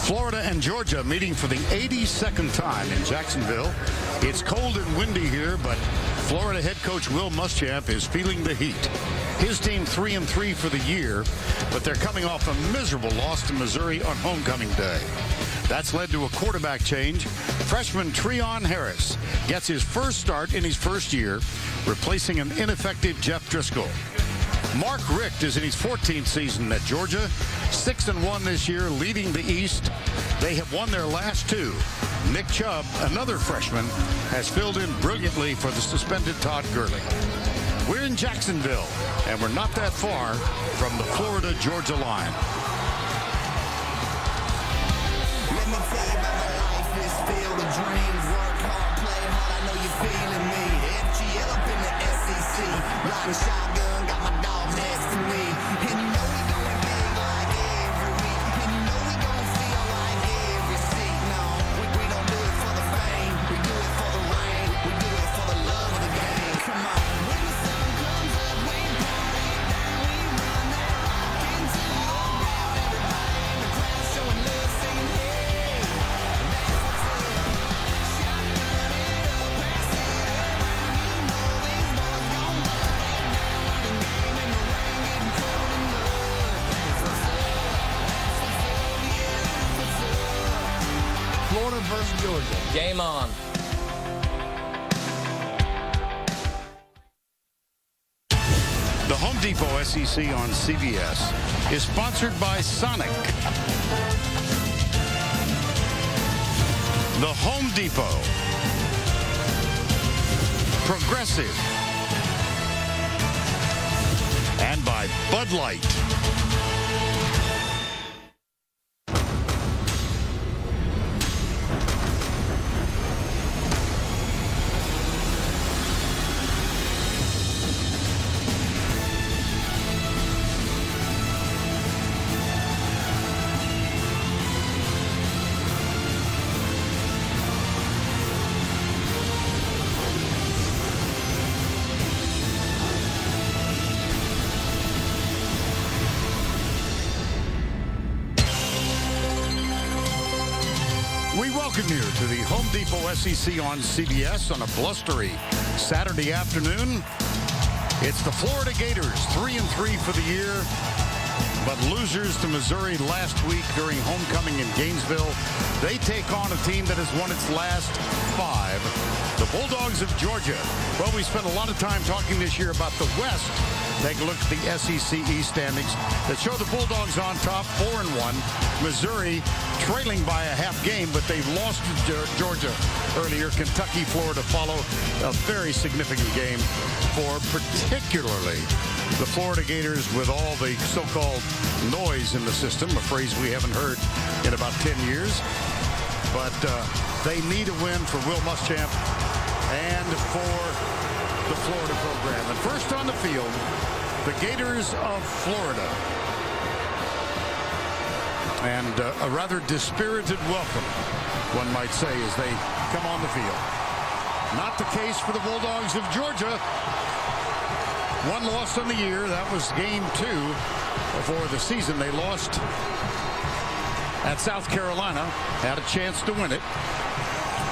Florida and Georgia meeting for the 82nd time in Jacksonville. It's cold and windy here, but Florida head coach Will Muschamp is feeling the heat. His team 3-3 for the year, but they're coming off a miserable loss to Missouri on homecoming day. That's led to a quarterback change. Freshman Treon Harris gets his first start in his first year, replacing an ineffective Jeff Driscoll. Mark Richt is in his 14th season at Georgia, 6-1 this year, leading the East. They have won their last two. Nick Chubb, another freshman, has filled in brilliantly for the suspended Todd Gurley. We're in Jacksonville, and we're not that far from the Florida-Georgia line. Let me tell you about my life, it's filled with dreams. Work hard, play hard, I know you're feeling me. FGL up in the SEC, riding shotgun, got my dog next to me. And you know we going big like every week. And you know we gon' feel like every seat. No, we don't do it for the fame, we do it for the rain, we do it for the love of the game. Come on. When the sun comes up, we party down, we run that rock into the crowd. Everybody in the crowd showing love, singing hey. Florida versus Georgia. Game on. The Home Depot SEC on CBS is sponsored by Sonic. The Home Depot. Progressive. And by Bud Light. We welcome you to the Home Depot SEC on CBS on a blustery Saturday afternoon. It's the Florida Gators, 3-3 for the year, but losers to Missouri last week during homecoming in Gainesville. They take on a team that has won its last 5. The Bulldogs of Georgia. Well, we spent a lot of time talking this year about the West. Take a look at the SEC East standings that show the Bulldogs on top, 4-1. Missouri trailing by a half game, but they've lost to Georgia earlier. Kentucky, Florida follow, a very significant game for particularly the Florida Gators with all the so-called noise in the system, a phrase we haven't heard in about 10 years. But they need a win for Will Muschamp and for the Florida program. And first on the field, the Gators of Florida. And a rather dispirited welcome, one might say, as they come on the field. Not the case for the Bulldogs of Georgia. One loss on the year. That was game 2 for the season. They lost at South Carolina. Had a chance to win it,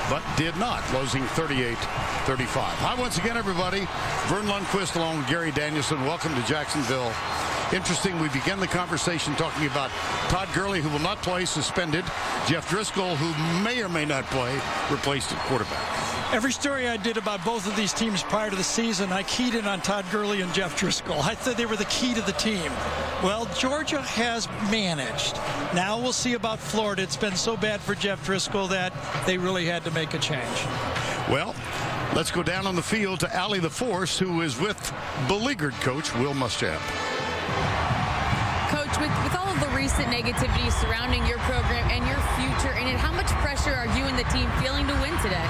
but did not, losing 38-35. Hi once again, everybody. Vern Lundquist along with Gary Danielson. Welcome to Jacksonville. Interesting, we began the conversation talking about Todd Gurley, who will not play, suspended. Jeff Driscoll, who may or may not play, replaced at quarterback. Every story I did about both of these teams prior to the season, I keyed in on Todd Gurley and Jeff Driscoll. I said they were the key to the team. Well, Georgia has managed. Now we'll see about Florida. It's been so bad for Jeff Driscoll that they really had to make a change. Well, let's go down on the field to Allie the Force, who is with beleaguered coach Will Muschamp. Coach, with all of the recent negativity surrounding your program and your future in it, how much pressure are you and the team feeling to win today?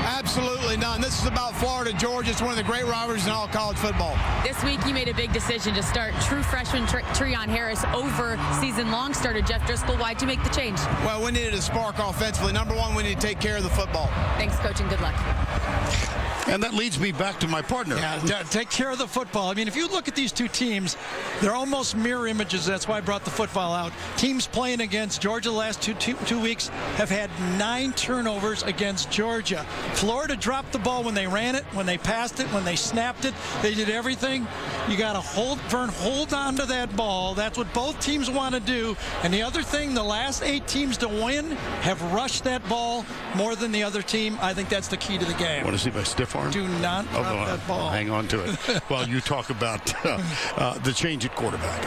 Absolutely none. This is about Florida, Georgia. It's one of the great rivalries in all college football. This week you made a big decision to start true freshman Treon Harris over season-long starter Jeff Driscoll. Why'd you make the change? Well, we needed a spark offensively. Number one, we need to take care of the football. Thanks, Coach, and good luck. And that leads me back to my partner. Yeah, take care of the football. I mean, if you look at these two teams, they're almost mirror images. That's why I brought the football out. Teams playing against Georgia the last two weeks have had 9 turnovers against Georgia. Florida dropped the ball when they ran it, when they passed it, when they snapped it. They did everything. You got to hold on to that ball. That's what both teams want to do. And the other thing, the last 8 teams to win have rushed that ball more than the other team. I think that's the key to the game. Want to see my stiff arm? Do not drop that ball. Hang on to it while you talk about the change at quarterback.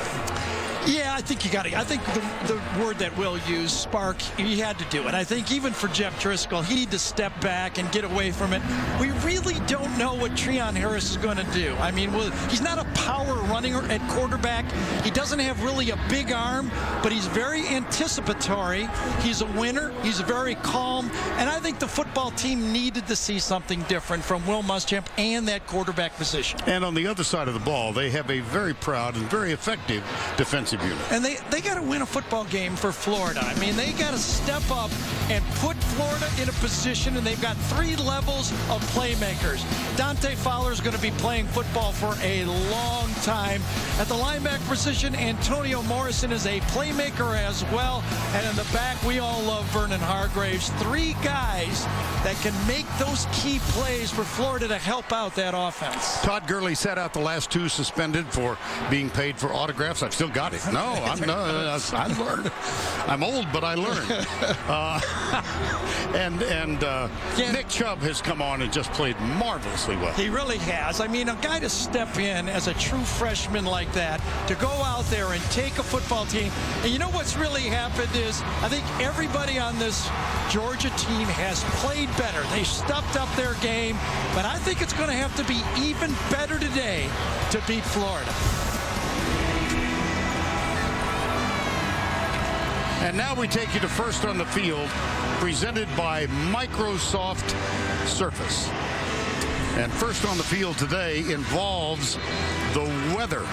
Yeah, I think you got to. I think the word that Will used, spark, he had to do it. I think even for Jeff Driscoll, he needed to step back and get away from it. We really don't know what Treon Harris is going to do. I mean, he's not a power running at quarterback. He doesn't have really a big arm, but he's very anticipatory. He's a winner. He's very calm. And I think the football team needed to see something different from Will Muschamp and that quarterback position. And on the other side of the ball, they have a very proud and very effective defensive unit. And they got to win a football game for Florida. I mean, they got to step up and put Florida in a position, and they've got 3 levels of playmakers. Dante Fowler is going to be playing football for a long time. At the linebacker position, Antonio Morrison is a playmaker as well. And in the back, we all love Vernon Hargraves. 3 guys that can make those key plays for Florida to help out that offense. Todd Gurley sat out the last 2 suspended for being paid for autographs. I've still got it. No, I learned. I'm old, but I learned. Nick Chubb has come on and just played marvelously well. He really has. I mean, a guy to step in as a true freshman like that, to go out there and take a football team. And you know what's really happened is I think everybody on this Georgia team has played better. They stepped up their game, but I think it's going to have to be even better today to beat Florida. And now we take you to First on the Field, presented by Microsoft Surface. And First on the Field today involves the weather.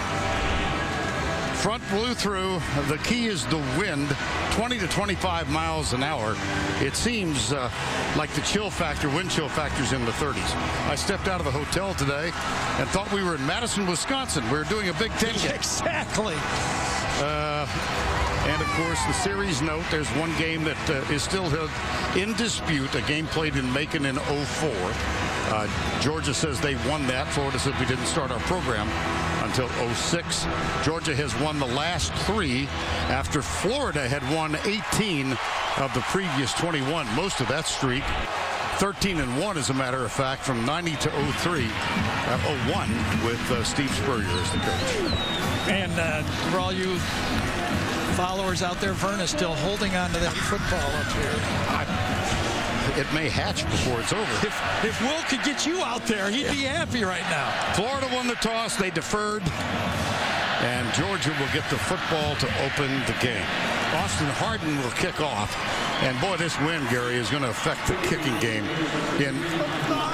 Front blew through. The key is the wind, 20 to 25 miles an hour. It seems like the wind chill factor's in the 30s. I stepped out of the hotel today and thought we were in Madison, Wisconsin. We were doing a Big Ten game. Exactly. And, of course, the series note, there's one game that is still in dispute, a game played in Macon in 04. Georgia says they won that. Florida said we didn't start our program until 06. Georgia has won the last 3 after Florida had won 18 of the previous 21. Most of that streak, 13-1, as a matter of fact, from 90 to 03, 01 with Steve Spurrier as the coach. And for all you followers out there, Vern is still holding on to that football up here. It may hatch before it's over. If Will could get you out there, he'd be happy right now. Florida won the toss. They deferred. And Georgia will get the football to open the game. Austin Hardin will kick off. And boy, this wind, Gary, is going to affect the kicking game in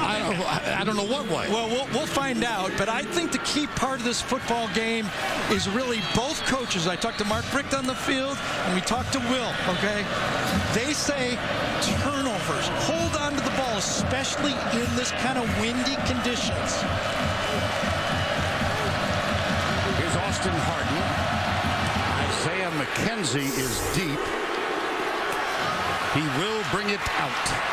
I don't know what way. Well, we'll find out. But I think the key part of this football game is really both coaches. I talked to Mark Bricht on the field, and we talked to Will, okay? They say turnovers. Hold on to the ball, especially in this kind of windy conditions. Here's Austin Hardin. Isaiah McKenzie is deep. He will bring it out.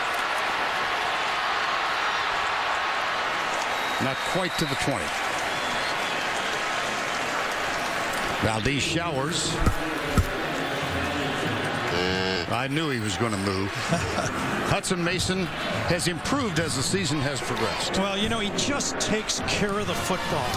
Not quite to the 20. Valdez Showers. I knew he was going to move. Hudson Mason has improved as the season has progressed. Well, you know, he just takes care of the football.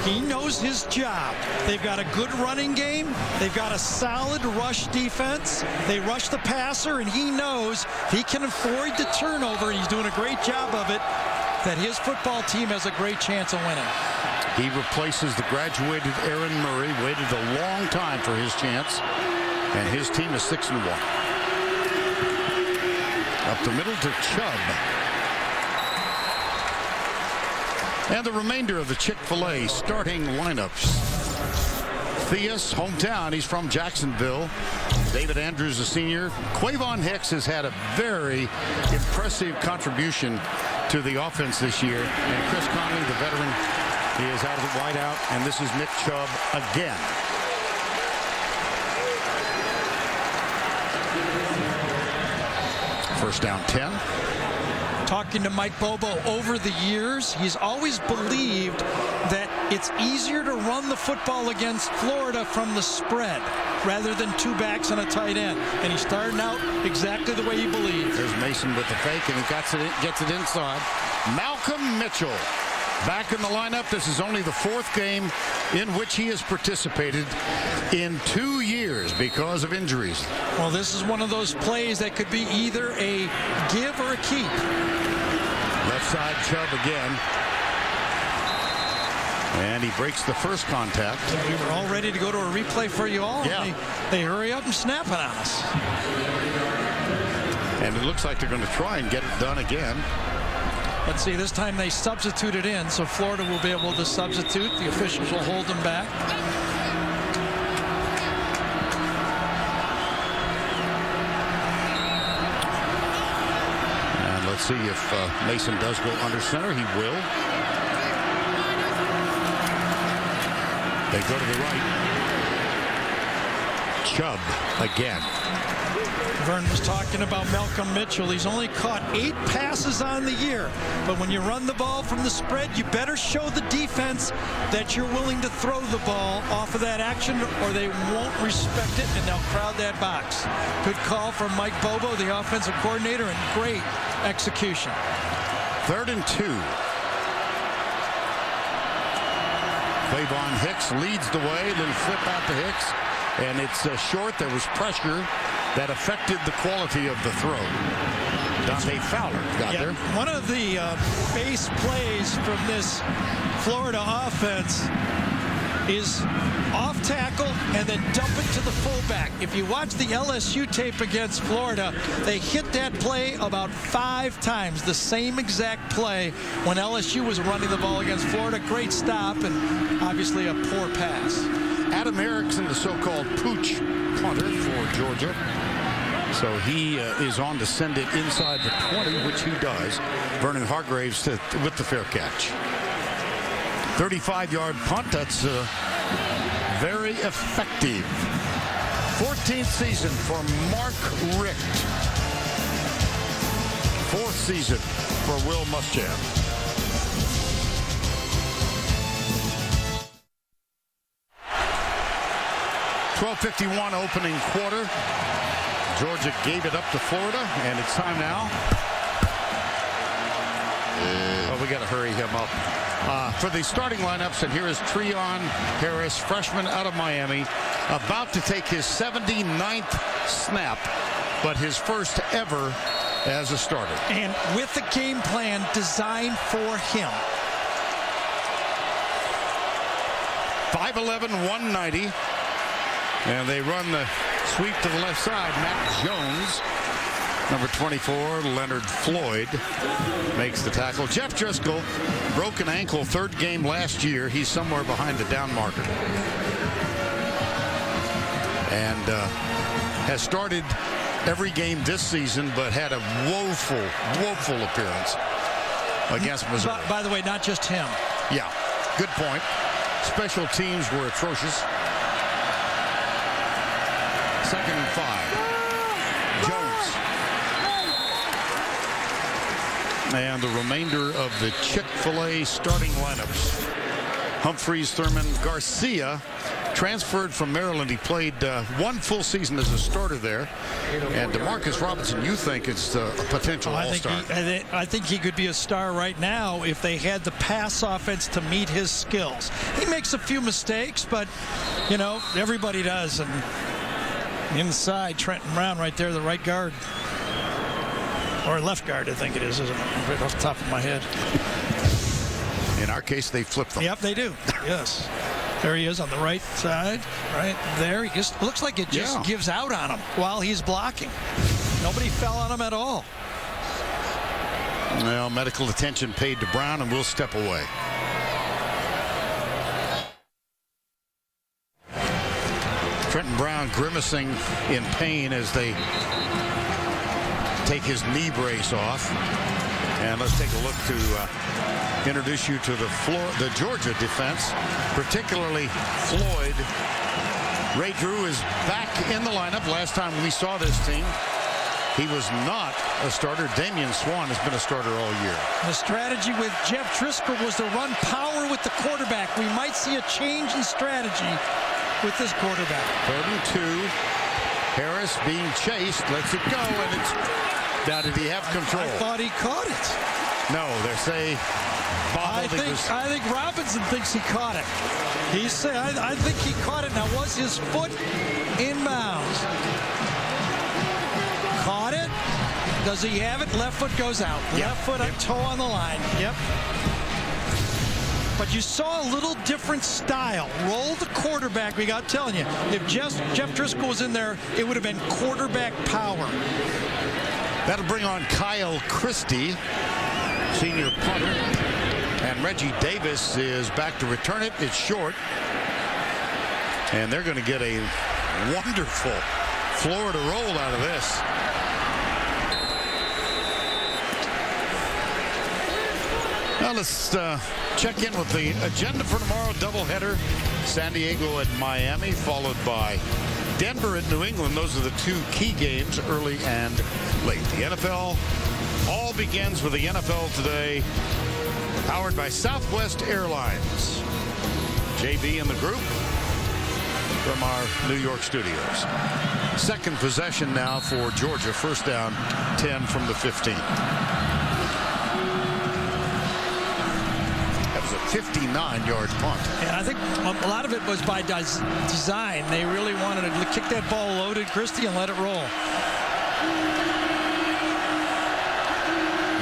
He knows his job. They've got a good running game. They've got a solid rush defense. They rush the passer, and he knows he can avoid the turnover, and he's doing a great job of it, that his football team has a great chance of winning. He replaces the graduated Aaron Murray, waited a long time for his chance, and his team is 6-1. Up the middle to Chubb. And the remainder of the Chick-fil-A starting lineups. Theus, hometown, he's from Jacksonville. David Andrews, the senior. Quavon Hicks has had a very impressive contribution to the offense this year. And Chris Conley, the veteran, he is out of the wideout. And this is Nick Chubb again. First down 10. Talking to Mike Bobo over the years, he's always believed that it's easier to run the football against Florida from the spread rather than two backs and a tight end. And he's starting out exactly the way he believes. There's Mason with the fake, and he gets it inside. Malcolm Mitchell back in the lineup. This is only the fourth game in which he has participated in 2 years because of injuries. Well, this is one of those plays that could be either a give or a keep. Left side, Chubb again. And he breaks the first contact. We were all ready to go to a replay for you all. Yeah. They hurry up and snap it on us. And it looks like they're going to try and get it done again. Let's see, this time they substituted in, so Florida will be able to substitute. The officials will hold them back. And let's see if Mason does go under center. He will. They go to the right. Chubb again. Vern was talking about Malcolm Mitchell. He's only caught 8 passes on the year. But when you run the ball from the spread, you better show the defense that you're willing to throw the ball off of that action or they won't respect it and they'll crowd that box. Good call from Mike Bobo, the offensive coordinator, and great execution. 3rd and 2. Quavon Hicks leads the way. Little flip out to Hicks. And it's short. There was pressure that affected the quality of the throw. Dante Fowler got there. One of the base plays from this Florida offense is off tackle and then dump it to the fullback. If you watch the LSU tape against Florida, they hit that play about 5 times, the same exact play when LSU was running the ball against Florida. Great stop and obviously a poor pass. Adam Erickson, the so-called pooch punter for Georgia. So he is on to send it inside the 20, which he does. Vernon Hargraves with the fair catch. 35-yard punt. That's very effective. 14th season for Mark Richt. 4th season for Will Muschamp. .12:51 opening quarter. Georgia gave it up to Florida, and it's time now. Well, we got to hurry him up. For the starting lineups, and here is Treon Harris, freshman out of Miami, about to take his 79th snap, but his first ever as a starter. And with the game plan designed for him. 5'11", 190. And they run the sweep to the left side. Matt Jones, number 24, Leonard Floyd, makes the tackle. Jeff Driscoll, broken ankle, 3rd game last year. He's somewhere behind the down marker. And has started every game this season, but had a woeful appearance against Missouri. By the way, not just him. Yeah, good point. Special teams were atrocious. 2nd and 5. Jones. And the remainder of the Chick-fil-A starting lineups. Humphreys, Thurman, Garcia transferred from Maryland. He played 1 full season as a starter there. And DeMarcus Robinson, you think it's a potential all-star? I think he could be a star right now if they had the pass offense to meet his skills. He makes a few mistakes, but, you know, everybody does. And inside, Trenton Brown right there, the right guard. Or left guard, I think it is, isn't it? Right off the top of my head. In our case, they flip them. Yep, they do. Yes. There he is on the right side, right there. He just looks like it just gives out on him while he's blocking. Nobody fell on him at all. Well, medical attention paid to Brown, and we'll step away. Trenton Brown grimacing in pain as they take his knee brace off. And let's take a look to introduce you to the Georgia defense, particularly Floyd. Ray Drew is back in the lineup. Last time we saw this team, he was not a starter. Damian Swan has been a starter all year. The strategy with Jeff Driscoll was to run power with the quarterback. We might see a change in strategy with this quarterback. 3rd and 2. Harris being chased, lets it go, and it's... Now, did he have control? I thought he caught it. No, they say Bob I think Robinson thinks he caught it. He said, I think he caught it. Now, was his foot in bounds? Caught it. Does he have it? Left foot goes out. Yep. Left foot up, toe on the line. Yep. But you saw a little different style. Roll the quarterback. We got telling you, if Jeff Driscoll was in there, it would have been quarterback power. That'll bring on Kyle Christie, senior punter. And Reggie Davis is back to return it. It's short. And they're going to get a wonderful Florida roll out of this. Now let's check in with the agenda for tomorrow. Doubleheader, San Diego at Miami, followed by Denver at New England. Those are the two key games, early and late. The NFL all begins with the NFL Today, powered by Southwest Airlines. JB and the group from our New York studios. Second possession now for Georgia. First down, 10 from the 15. That was a 59-yard punt. And I think a lot of it was by design. They really wanted to kick that ball loaded, Christie, and let it roll.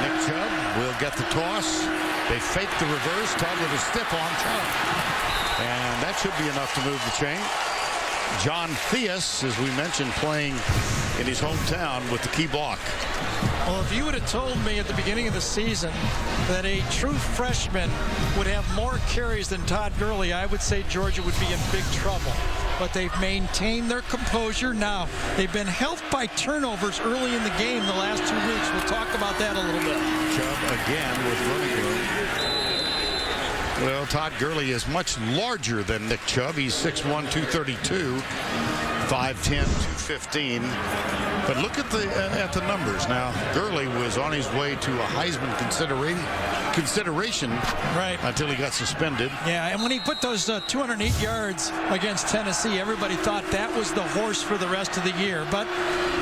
Nick Chubb will get the toss. They fake the reverse. Todd with a stiff arm Chubb. And that should be enough to move the chain. John Theus, as we mentioned, playing in his hometown with the key block. Well, if you would have told me at the beginning of the season that a true freshman would have more carries than Todd Gurley, I would say Georgia would be in big trouble. But they've maintained their composure. Now, they've been helped by turnovers early in the game the last 2 weeks. We'll talk about that a little bit. Chubb again with running room. Well, Todd Gurley is much larger than Nick Chubb. He's 6'1", 232, 5'10", 215. But look at the numbers now. Gurley was on his way to a Heisman consideration right until he got suspended. Yeah, and when he put those 208 yards against Tennessee, everybody thought that was the horse for the rest of the year. But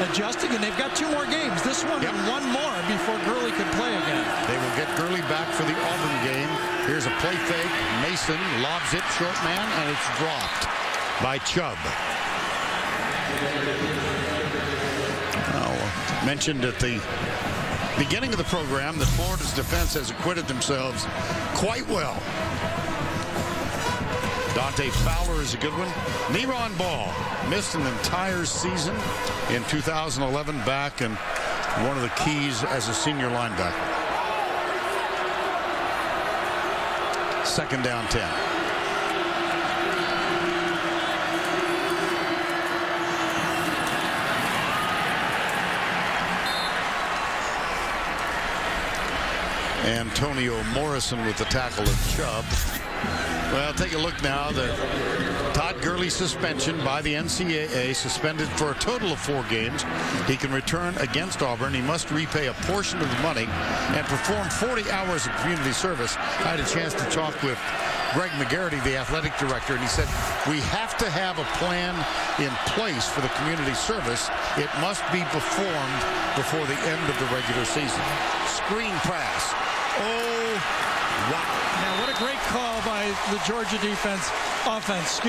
adjusting, and they've got 2 more games, this one and 1 more before Gurley could play again. They will get Gurley back for the Auburn game. Here's a play fake. Mason lobs it, short man, and it's dropped by Chubb. Mentioned at the beginning of the program that Florida's defense has acquitted themselves quite well. Dante Fowler is a good one. Neron Ball missed an entire season in 2011, back and one of the keys as a senior linebacker. Second down 10. Antonio Morrison with the tackle of Chubb. Well, take a look now. The Todd Gurley suspension by the NCAA, suspended for a total of 4 games. He can return against Auburn. He must repay a portion of the money and perform 40 hours of community service. I had a chance to talk with Greg McGarity, the athletic director, and he said, we have to have a plan in place for the community service. It must be performed before the end of the regular season. Screen pass. Oh, wow. Now, what a great call by the Georgia offense.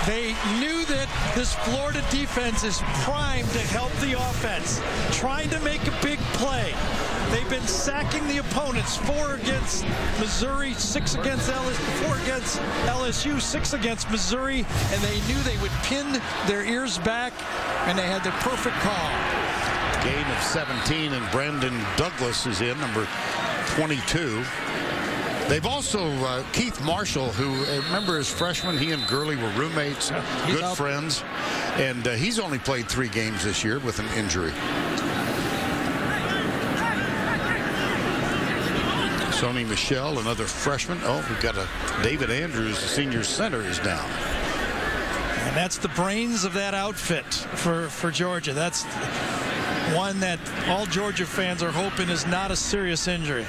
They knew that this Florida defense is primed to help the offense, trying to make a big play. They've been sacking the opponents, 4 against Missouri, 6 against LSU, 4 against LSU, 6 against Missouri, and they knew they would pin their ears back, and they had the perfect call. Gain of 17, and Brandon Douglas is in, number 22. They've also, Keith Marshall, who, remember as freshman, he and Gurley were roommates, good friends. And he's only played 3 games this year with an injury. Sony Michel, another freshman. Oh, we've got a David Andrews, the senior center, is down. And that's the brains of that outfit for Georgia. That's one that all Georgia fans are hoping is not a serious injury.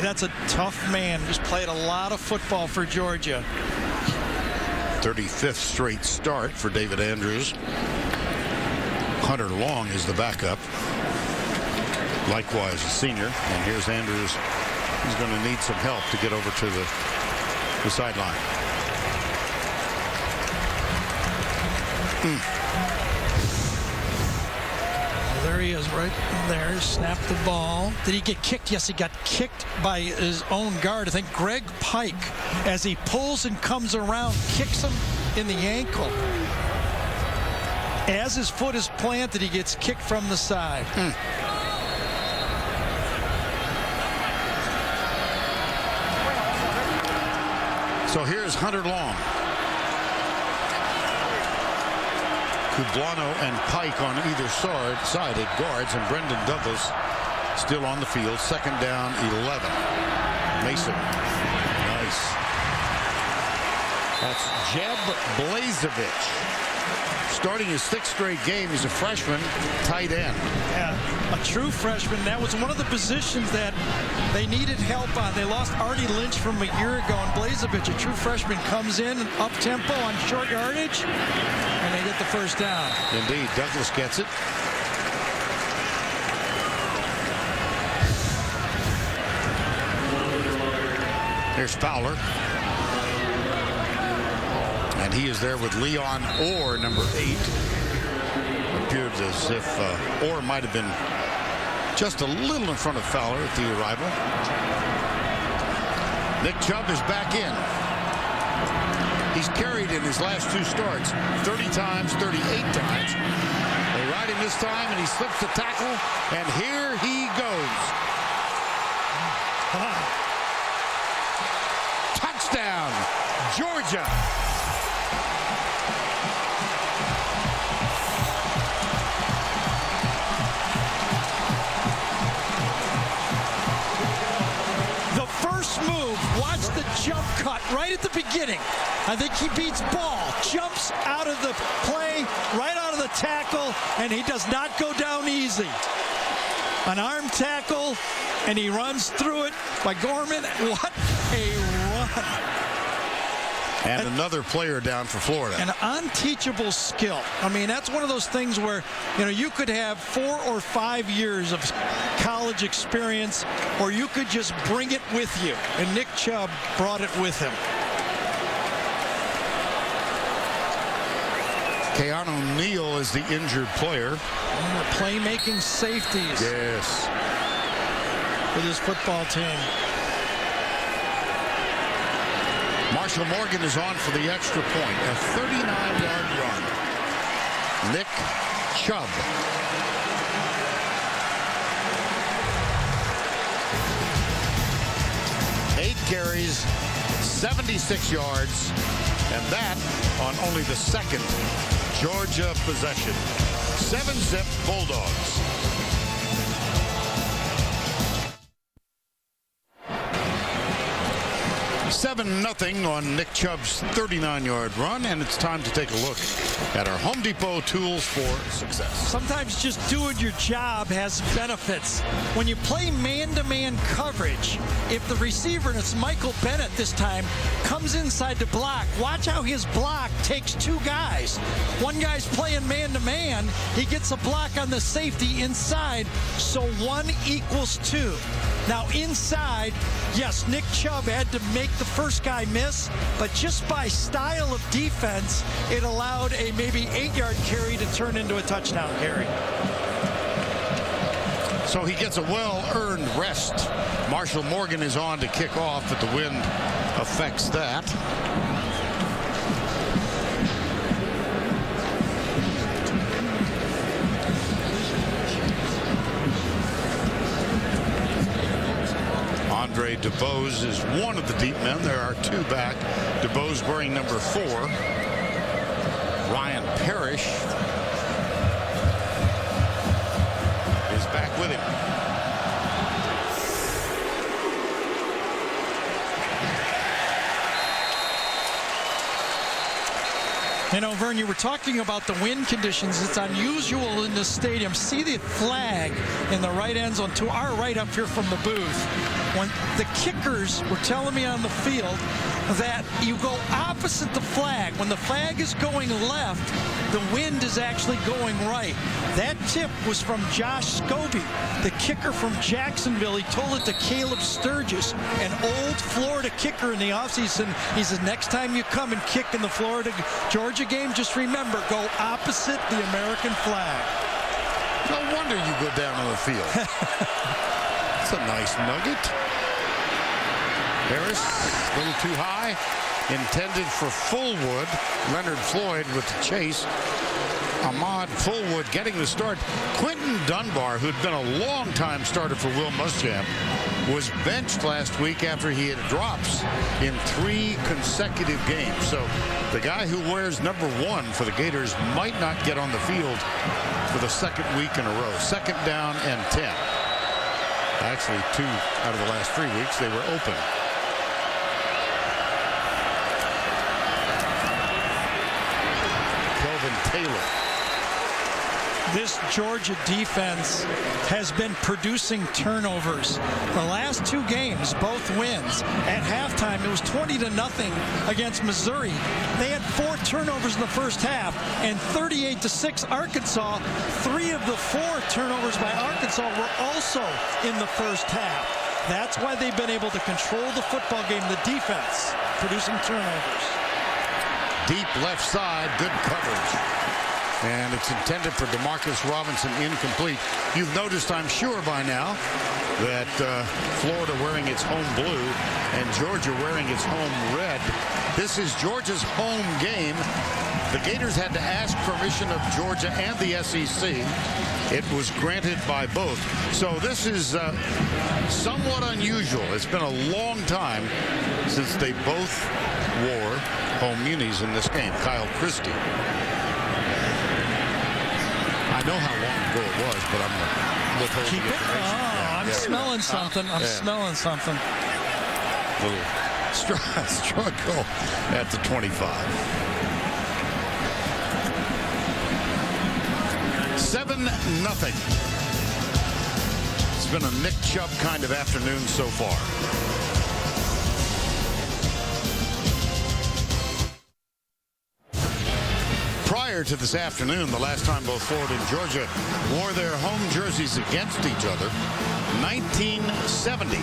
That's a tough man. Just played a lot of football for Georgia. 35th straight start for David Andrews. Hunter Long is the backup. Likewise, a senior. And here's Andrews. He's going to need some help to get over to the sideline. There he is, right there. Snapped the ball. Did he get kicked? Yes, he got kicked by his own guard. I think Greg Pike, as he pulls and comes around, kicks him in the ankle. As his foot is planted, he gets kicked from the side. So here's Hunter Long. Cublano and Pike on either side at guards, and Brendan Douglas still on the field. Second down, 11. Mason. Nice. That's Jeb Blazevich. Starting his 6th straight game. He's a freshman, tight end. Yeah, a true freshman. That was one of the positions that they needed help on. They lost Artie Lynch from a year ago, and Blazevich, a true freshman, comes in up-tempo on short yardage, and they get the first down. Indeed, Douglas gets it. Here's Fowler. And he is there with Leon Orr, number 8. Appeared as if Orr might have been just a little in front of Fowler at the arrival. Nick Chubb is back in. He's carried in his last 2 starts 30 times, 38 times. They ride him this time, and he slips the tackle, and here he goes. Touchdown, Georgia. Move. Watch the jump cut right at the beginning. I think he beats ball, jumps out of the play, right out of the tackle, and he does not go down easy. An arm tackle, and he runs through it by Gorman. What a run. And another player down for Florida. An unteachable skill. I mean, that's one of those things where, you could have 4 or 5 years of college experience, or you could just bring it with you. And Nick Chubb brought it with him. Keanu Neal is the injured player. And the playmaking safeties. Yes. For this football team. Marshall Morgan is on for the extra point. A 39-yard run. Nick Chubb. Eight carries, 76 yards, and that on only the 2nd Georgia possession. 7-zip Bulldogs. 7-0 on Nick Chubb's 39-yard run, and it's time to take a look at our Home Depot tools for success. Sometimes just doing your job has benefits. When you play man-to-man coverage, if the receiver, and it's Michael Bennett this time, comes inside to block, watch how his block takes 2 guys. One guy's playing man-to-man, he gets a block on the safety inside, so 1 equals 2. Now inside, yes, Nick Chubb had to make the first guy miss, but just by style of defense, it allowed a maybe 8-yard carry to turn into a touchdown carry. So he gets a well-earned rest. Marshall Morgan is on to kick off, but the wind affects that. Andre DeBose is one of the deep men. There are two back. DeBose wearing number 4. Ryan Parrish is back with him. You know, Vern, you were talking about the wind conditions. It's unusual in this stadium. See the flag in the right end zone to our right up here from the booth. When the kickers were telling me on the field that you go opposite the flag. When the flag is going left, the wind is actually going right. That tip was from Josh Scobie, the kicker from Jacksonville. He told it to Caleb Sturgis, an old Florida kicker in the offseason. He said, next time you come and kick in the Florida-Georgia game, just remember, go opposite the American flag. No wonder you go down on the field. That's a nice nugget. Harris, a little too high. Intended for Fullwood. Leonard Floyd with the chase. Ahmad Fullwood getting the start. Quentin Dunbar, who'd been a long-time starter for Will Muschamp, was benched last week after he had drops in 3 consecutive games. So the guy who wears number 1 for the Gators might not get on the field for the second week in a row. 2nd down and 10. Actually, 2 out of the last 3 weeks they were open. Taylor. This Georgia defense has been producing turnovers. The last 2 games, both wins. At halftime, it was 20-0 against Missouri. They had 4 turnovers in the first half, and 38-6 Arkansas. 3 of the 4 turnovers by Arkansas were also in the first half. That's why they've been able to control the football game, the defense, producing turnovers. Deep left side, good coverage. And it's intended for DeMarcus Robinson, incomplete. You've noticed, I'm sure by now, that Florida wearing its home blue and Georgia wearing its home red. This is Georgia's home game. The Gators had to ask permission of Georgia and the SEC. It was granted by both. So this is somewhat unusual. It's been a long time since they both wore home unis in this game. Kyle Christie. I know how long ago it was, but I'm withholding information. I'm smelling something. I'm smelling something. Little struggle at the 25. 7-0. It's been a Nick Chubb kind of afternoon so far. Prior to this afternoon, the last time both Florida and Georgia wore their home jerseys against each other, 1970.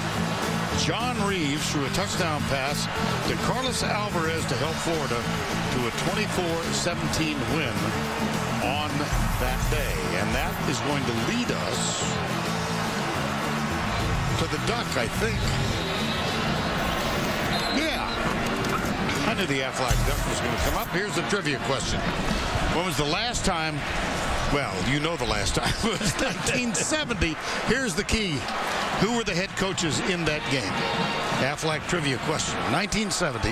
John Reeves threw a touchdown pass to Carlos Alvarez to help Florida to a 24-17 win on that day. And that is going to lead us to the duck, I think. Yeah. I knew the Aflac Duck was going to come up. Here's the trivia question. When was the last time? Well, you know the last time. It was 1970. Here's the key. Who were the head coaches in that game? Aflac trivia question. 1970.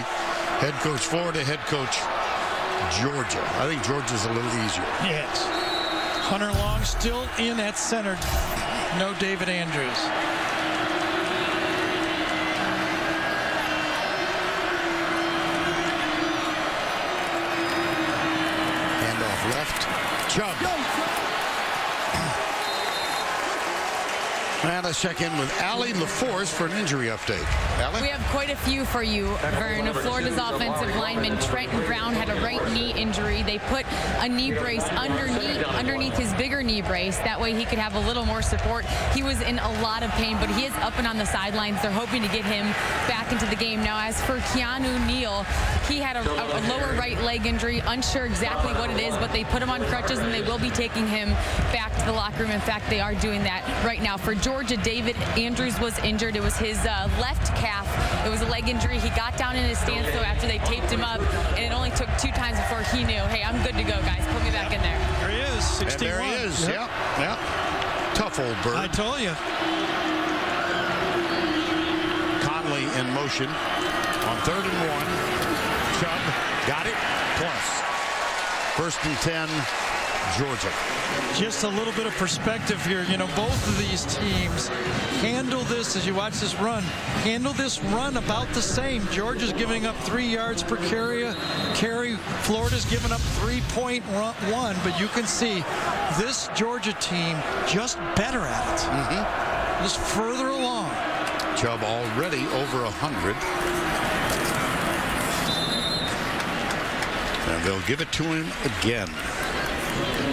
Head coach Florida, head coach Georgia. I think Georgia's a little easier. Yes. Hunter Long still in at center. No David Andrews. Left. Chubb. And let's check in with Allie LaForce for an injury update. Allie? We have quite a few for you, Vern. Florida's offensive lineman Trenton Brown had a right knee injury. They put a knee brace underneath his bigger knee brace. That way he could have a little more support. He was in a lot of pain, but he is up and on the sidelines. They're hoping to get him back into the game. Now, as for Keanu Neal, he had a lower right leg injury. Unsure exactly what it is, but they put him on crutches, and they will be taking him back to the locker room. In fact, they are doing that right now. For Georgia, David Andrews was injured. It was his left calf. It was a leg injury. He got down in his stance, though, after they taped him up, and it only took 2 times before he knew, hey, I'm good to go, guys. Put me back in there. There he is, 61. And there he is. Yep. Tough old bird. I told you. in motion on 3rd and 1. Chubb got it. Plus. 1st and 10, Georgia. Just a little bit of perspective here. You know, both of these teams handle this, as you watch this run, handle this run about the same. Georgia's giving up 3 yards per carry. Florida's giving up 3.1, but you can see this Georgia team just better at it. Just further along. Chubb already over 100. And they'll give it to him again.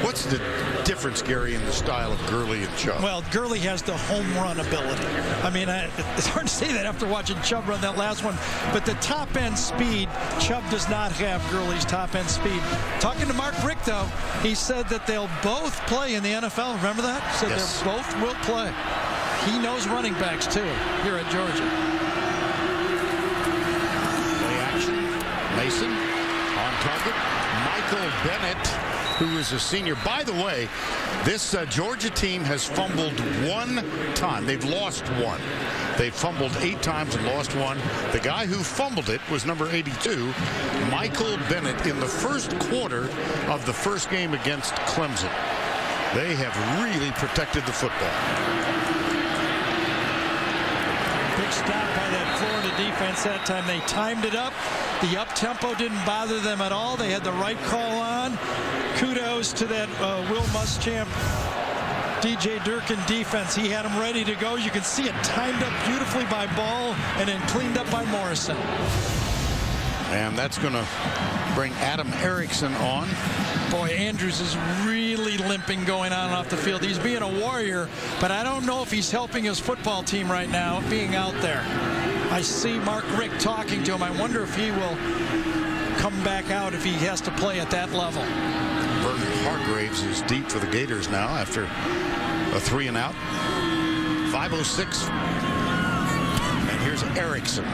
What's the difference, Gary, in the style of Gurley and Chubb? Well, Gurley has the home run ability. I mean, it's hard to say that after watching Chubb run that last one. But the top end speed, Chubb does not have Gurley's top end speed. Talking to Mark Richt, though, he said that they'll both play in the NFL. Remember that? He said yes. They both will play. He knows running backs, too, here at Georgia. Play action. Mason on target. Michael Bennett, who is a senior. By the way, this Georgia team has fumbled 1 time. They've lost 1. They've fumbled 8 times and lost 1. The guy who fumbled it was number 82, Michael Bennett, in the first quarter of the first game against Clemson. They have really protected the football. Big stop by that Florida defense that time. They timed it up. The up-tempo didn't bother them at all. They had the right call on. Kudos to that Will Muschamp, DJ Durkin defense. He had them ready to go. You can see it timed up beautifully by Ball and then cleaned up by Morrison. And that's going to bring Adam Erickson on. Boy, Andrews is really limping going on off the field. He's being a warrior, but I don't know if he's helping his football team right now being out there. I see Mark Richt talking to him. I wonder if he will come back out if he has to play at that level. Vernon Hargraves is deep for the Gators now after a 3 and out. 5:06. And here's Erickson.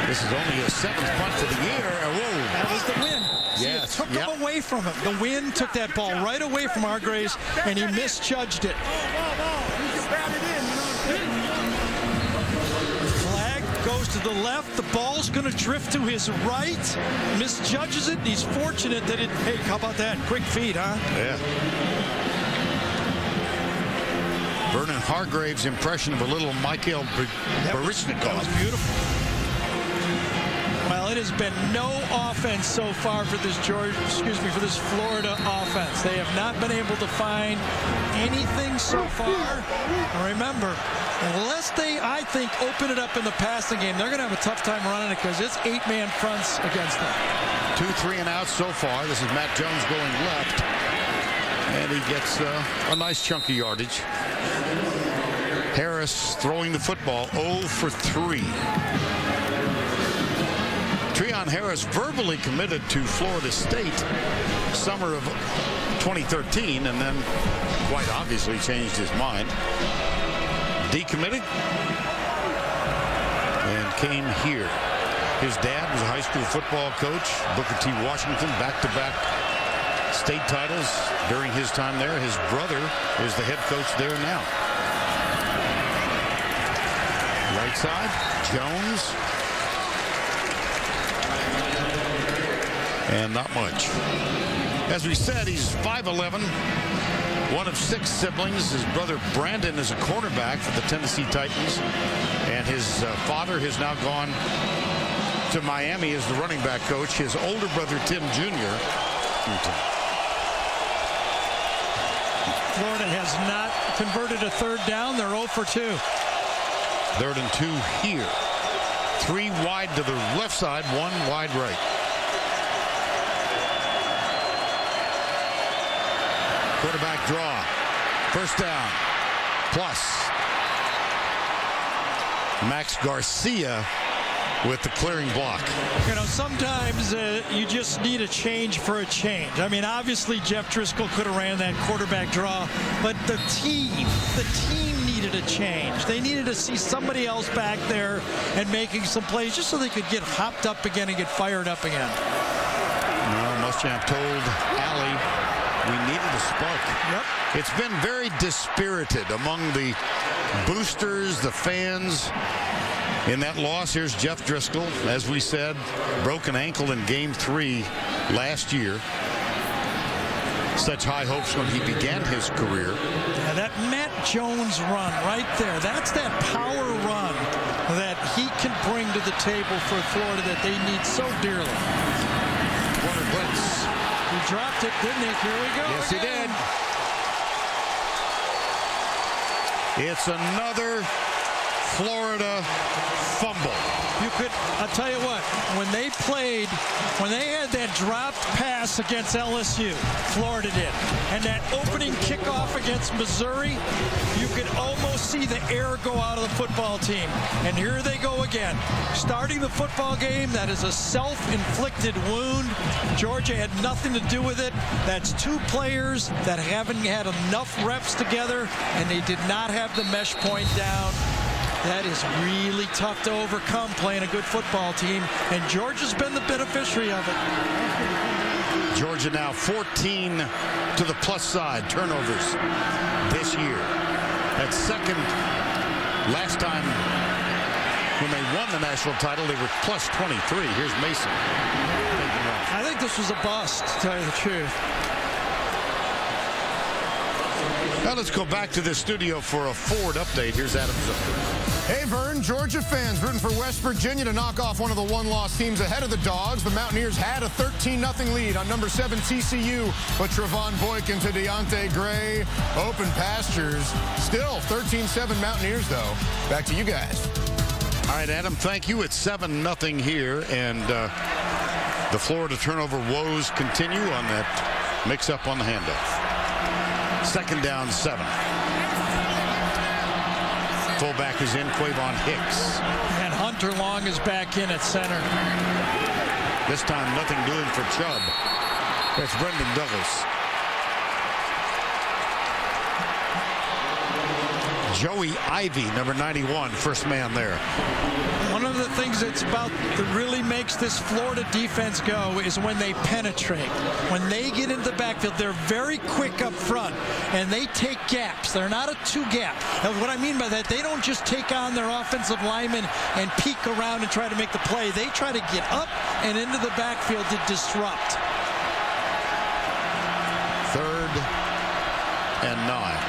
This is only his 7th punt of the year. Whoa. That was the win. See, Yes. it took him away from him. The wind took that ball right away from Hargraves, and he misjudged it. Flag goes to the left. The ball's going to drift to his right. Misjudges it. He's fortunate that it. Hey, how about that? Quick feet, huh? Yeah. Vernon Hargraves' impression of a little Mikhail Baryshnikov. That was beautiful. Well, it has been no offense so far for this for this Florida offense. They have not been able to find anything so far. Remember, unless they, I think, open it up in the passing game, they're going to have a tough time running it because it's 8-man fronts against them. 2 3 and outs so far. This is Matt Jones going left. And he gets a nice chunky yardage. Harris throwing the football 0 for 3. Treon Harris verbally committed to Florida State summer of 2013 and then quite obviously changed his mind. Decommitted and came here. His dad was a high school football coach, Booker T. Washington, back-to-back state titles during his time there. His brother is the head coach there now. Right side, Jones. And not much. As we said, he's 5'11", one of 6 siblings. His brother Brandon is a cornerback for the Tennessee Titans. And his father has now gone to Miami as the running back coach. His older brother, Tim Jr. Florida has not converted a 3rd down. They're 0 for 2. 3rd and 2 here. 3 wide to the left side, 1 wide right. Quarterback draw. 1st down. Plus. Max Garcia with the clearing block. You know, sometimes you just need a change for a change. I mean, obviously Jeff Driscoll could have ran that quarterback draw, but the team needed a change. They needed to see somebody else back there and making some plays just so they could get hopped up again and get fired up again. No, Muschamp told Allie we needed a spark. Yep. It's been very dispirited among the boosters, the fans in that loss. Here's Jeff Driscoll, as we said, broken ankle in Game 3 last year. Such high hopes when he began his career. Yeah, that Matt Jones run right there, that's that power run that he can bring to the table for Florida that they need so dearly. Corner blitz. He dropped it, didn't he? Here we go. Yes, again. he did. It's another Florida fumble. You could, I'll tell you what, when they had that dropped pass against LSU, Florida did, and that opening kickoff against Missouri, you could almost see the air go out of the football team. And here they go again. Starting the football game, that is a self-inflicted wound. Georgia had nothing to do with it. That's two players that haven't had enough reps together, and they did not have the mesh point down. That is really tough to overcome playing a good football team, and Georgia's been the beneficiary of it. Georgia now 14 to the plus side turnovers this year. That second, last time when they won the national title, they were plus 23. Here's Mason. I think this was a bust, to tell you the truth. Now let's go back to the studio for a Ford update. Here's Adam Zucker. Hey, Vern, Georgia fans rooting for West Virginia to knock off one of the one-loss teams ahead of the Dogs. The Mountaineers had a 13-0 lead on number 7 TCU, but Trevon Boykin to Deontay Gray, open pastures. Still 13-7 Mountaineers, though. Back to you guys. All right, Adam, thank you. It's 7-0 here, and the Florida turnover woes continue on that mix-up on the handoff. Second down, 7. Fullback is in, Quavon Hicks. And Hunter Long is back in at center. This time, nothing doing for Chubb. That's Brendan Douglas. Joey Ivy, number 91, first man there. One of the things that really makes this Florida defense go is when they penetrate. When they get into the backfield, they're very quick up front, and they take gaps. They're not a two-gap. And what I mean by that, they don't just take on their offensive linemen and peek around and try to make the play. They try to get up and into the backfield to disrupt. 3rd and 9.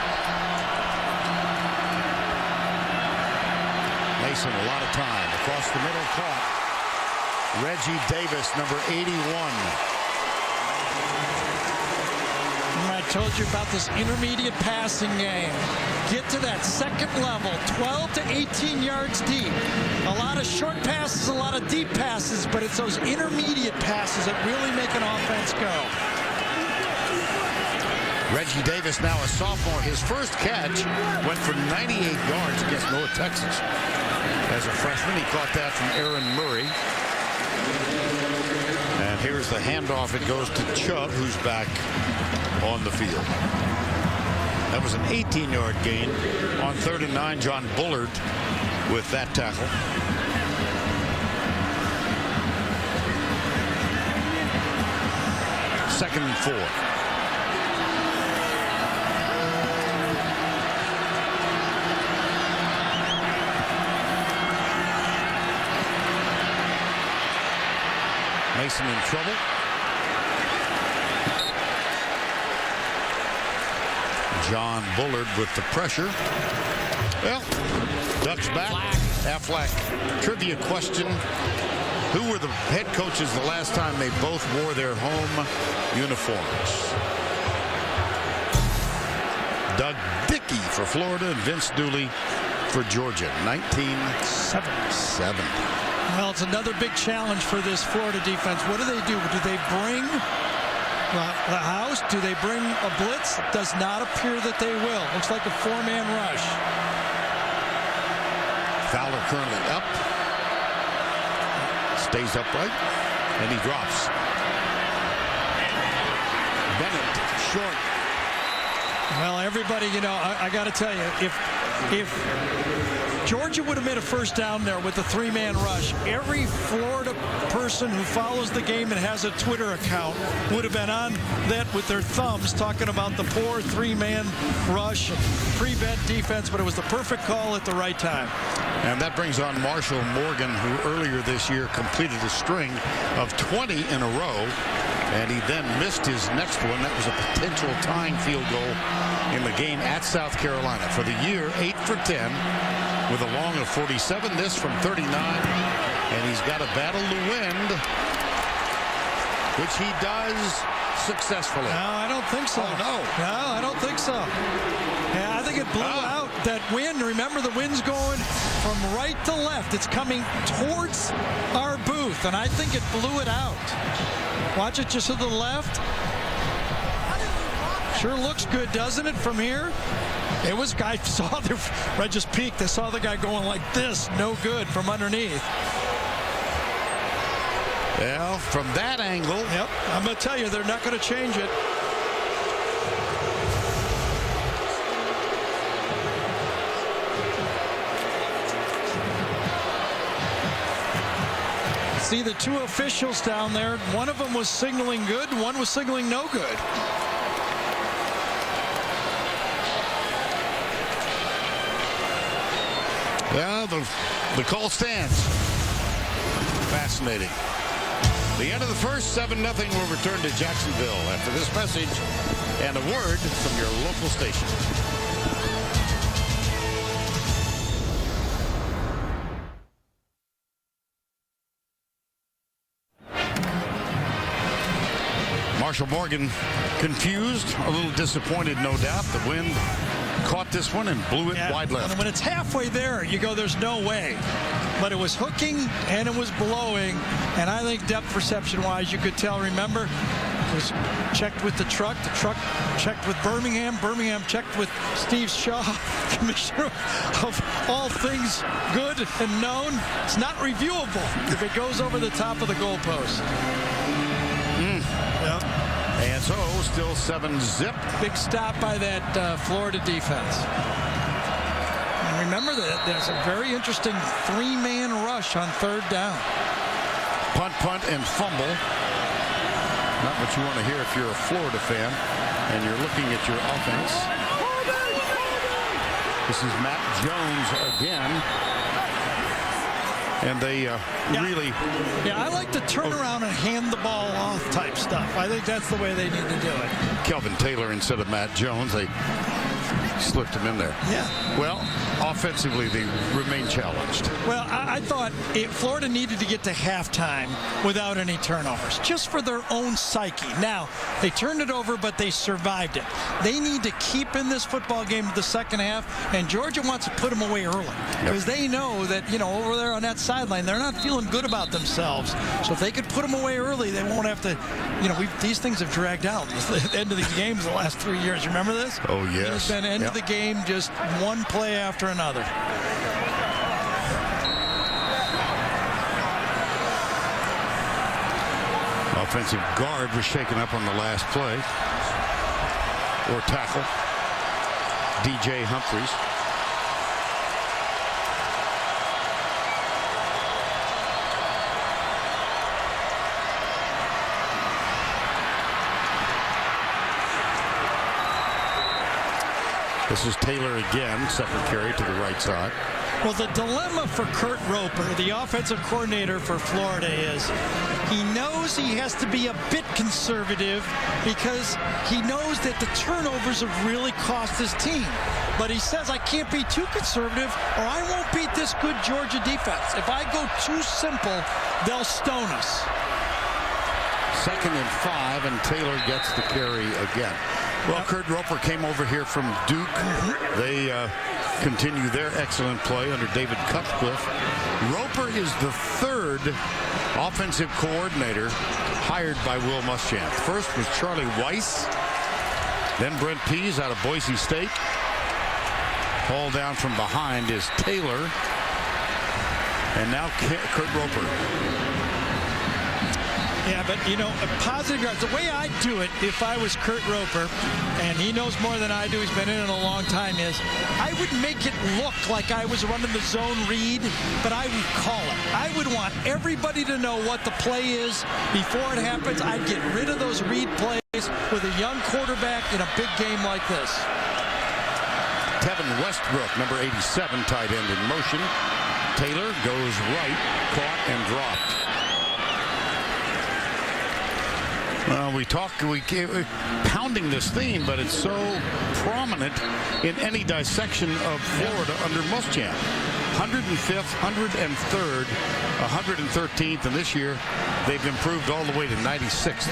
Mason, a lot of time. Across the middle, caught. Reggie Davis, number 81. I told you about this intermediate passing game. Get to that second level, 12 to 18 yards deep. A lot of short passes, a lot of deep passes, but it's those intermediate passes that really make an offense go. Reggie Davis, now a sophomore. His first catch went for 98 yards against North Texas. As a freshman, he caught that from Aaron Murray. And here's the handoff. It goes to Chubb, who's back on the field. That was an 18-yard gain. On 3rd and 9, John Bullard with that tackle. Second and 4. Mason in trouble. John Bullard with the pressure. Well, ducks back. Affleck. Trivia question. Who were the head coaches the last time they both wore their home uniforms? Doug Dickey for Florida and Vince Dooley for Georgia. 1977. Well, it's another big challenge for this Florida defense. What do? Do they bring the house? Do they bring a blitz? It does not appear that they will. Looks like a 4-man rush. Fowler currently up. Stays upright. And he drops. Bennett short. Well, everybody, I got to tell you, if if Georgia would have made a first down there with the three-man rush, every Florida person who follows the game and has a Twitter account would have been on that with their thumbs talking about the poor three-man rush, prevent defense, but it was the perfect call at the right time. And that brings on Marshall Morgan, who earlier this year completed a string of 20 in a row, and he then missed his next one. That was a potential tying field goal in the game at South Carolina. For the year, 8 for 10 with a long of 47. This from 39, and he's got to battle the wind, which he does successfully. No, I don't think so. Oh, no. No, I don't think so. Yeah, I think it blew out that wind. Remember, the wind's going from right to left. It's coming towards our booth, and I think it blew it out. Watch it just to the left. Sure looks good, doesn't it, from here? It was, I saw the, I just peeked. I saw the guy going like this, no good from underneath. Well, from that angle. Yep, I'm going to tell you, they're not going to change it. See the two officials down there. One of them was signaling good, one was signaling no good. Yeah, the call stands. Fascinating. The end of the first, 7-0 will return to Jacksonville after this message and a word from your local station. Marshall Morgan confused, a little disappointed, no doubt. The wind caught this one and blew it wide left. And when it's halfway there, you go, there's no way. But it was hooking and it was blowing, and I think depth perception-wise, you could tell. Remember, it was checked with the truck checked with Birmingham checked with Steve Shaw, commissioner of all things good and known. It's not reviewable if it goes over the top of the goalpost. Yep. And so, still 7-0. Big stop by that Florida defense. And remember that there's a very interesting three-man rush on third down. Punt, and fumble. Not what you want to hear if you're a Florida fan and you're looking at your offense. This is Matt Jones again. And they really... Yeah, I like the turnaround and hand the ball off type stuff. I think that's the way they need to do it. Kelvin Taylor instead of Matt Jones. They slipped him in there. Yeah. Well, offensively, they remain challenged. Well, I thought Florida needed to get to halftime without any turnovers, just for their own psyche. Now, they turned it over, but they survived it. They need to keep in this football game to the second half, and Georgia wants to put them away early because they know that, you know, over there on that sideline, they're not feeling good about themselves. So if they could put them away early, they won't have to, you know, these things have dragged out. The end of these games the last 3 years. Remember this? Oh, yes. It's been end of the game, just one play after another. Offensive guard was shaken up on the last play. Or tackle. DJ Humphries. This is Taylor again, second carry to the right side. Well, the dilemma for Kurt Roper, the offensive coordinator for Florida, is he knows he has to be a bit conservative because he knows that the turnovers have really cost his team. But he says, I can't be too conservative or I won't beat this good Georgia defense. If I go too simple, they'll stone us. 2nd and 5, and Taylor gets the carry again. Well, Kurt Roper came over here from Duke. They continue their excellent play under David Cutcliffe. Roper is the 3rd offensive coordinator hired by Will Muschamp. First was Charlie Weiss, then Brent Pease out of Boise State. Hauled down from behind is Taylor, and now Kurt Roper. Yeah, but, you know, positive yards, the way I do it, if I was Kurt Roper, and he knows more than I do, he's been in it a long time, is I would make it look like I was running the zone read, but I would call it. I would want everybody to know what the play is before it happens. I'd get rid of those read plays with a young quarterback in a big game like this. Tevin Westbrook, number 87, tight end in motion. Taylor goes right, caught and dropped. Well, we pounding this theme, but it's so prominent in any dissection of Florida under Muschamp. 105th, 103rd, 113th, and this year they've improved all the way to 96th.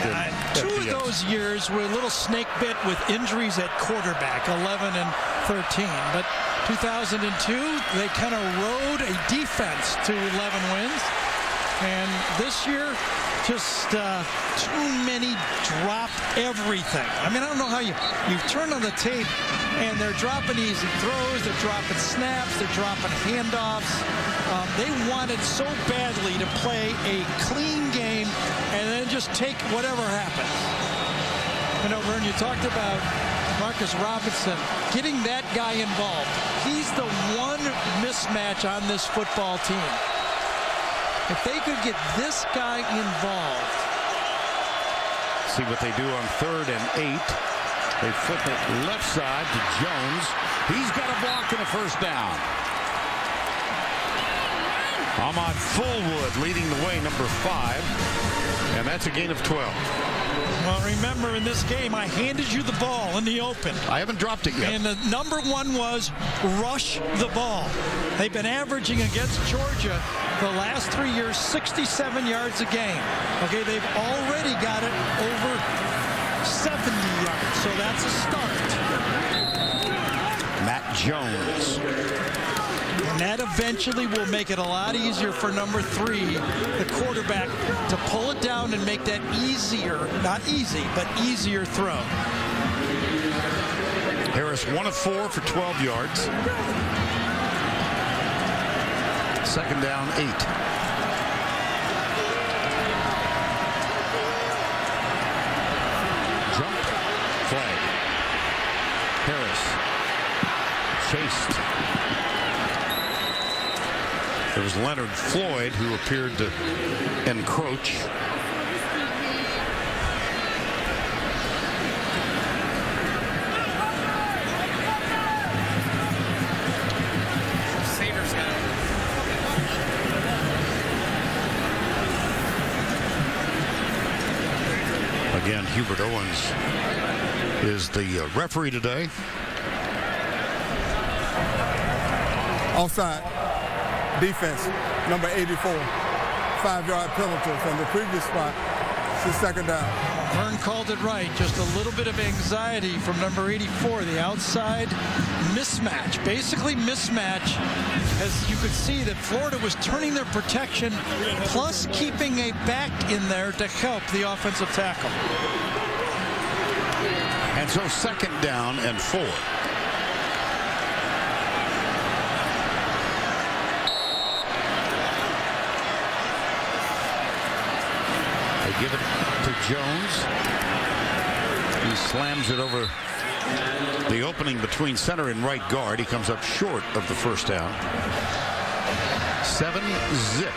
Two of those years were a little snake bit with injuries at quarterback, 11 and 13. But 2002, they kind of rode a defense to 11 wins. And this year, just too many drop everything. I mean, I don't know how you turn on the tape and they're dropping easy throws, they're dropping snaps, they're dropping handoffs. They wanted so badly to play a clean game and then just take whatever happens. You know, Vern, you talked about Marcus Robinson, getting that guy involved. He's the one mismatch on this football team. If they could get this guy involved. See what they do on 3rd and 8. They flip it left side to Jones. He's got a block and a first down. Ahmad Fullwood leading the way, number 5. And that's a gain of 12. Well, remember, in this game, I handed you the ball in the open. I haven't dropped it yet. And the number 1 was rush the ball. They've been averaging against Georgia the last 3 years 67 yards a game. Okay, they've already got it over 70 yards, so that's a start. Matt Jones. And that eventually will make it a lot easier for number 3, the quarterback, to pull it down and make that easier, not easy, but easier throw. Harris 1 of 4 for 12 yards. 2nd down, 8. Jump, flag. Harris chased. It was Leonard Floyd who appeared to encroach. Again, Hubert Owens is the referee today. Offside. Defense, number 84. 5-yard penalty from the previous spot to 2nd down. Vern called it right. Just a little bit of anxiety from number 84. The outside mismatch. Basically mismatch. As you could see that Florida was turning their protection plus keeping a back in there to help the offensive tackle. And so 2nd down and 4. Give it to Jones. He slams it over the opening between center and right guard. He comes up short of the first down. 7-zip.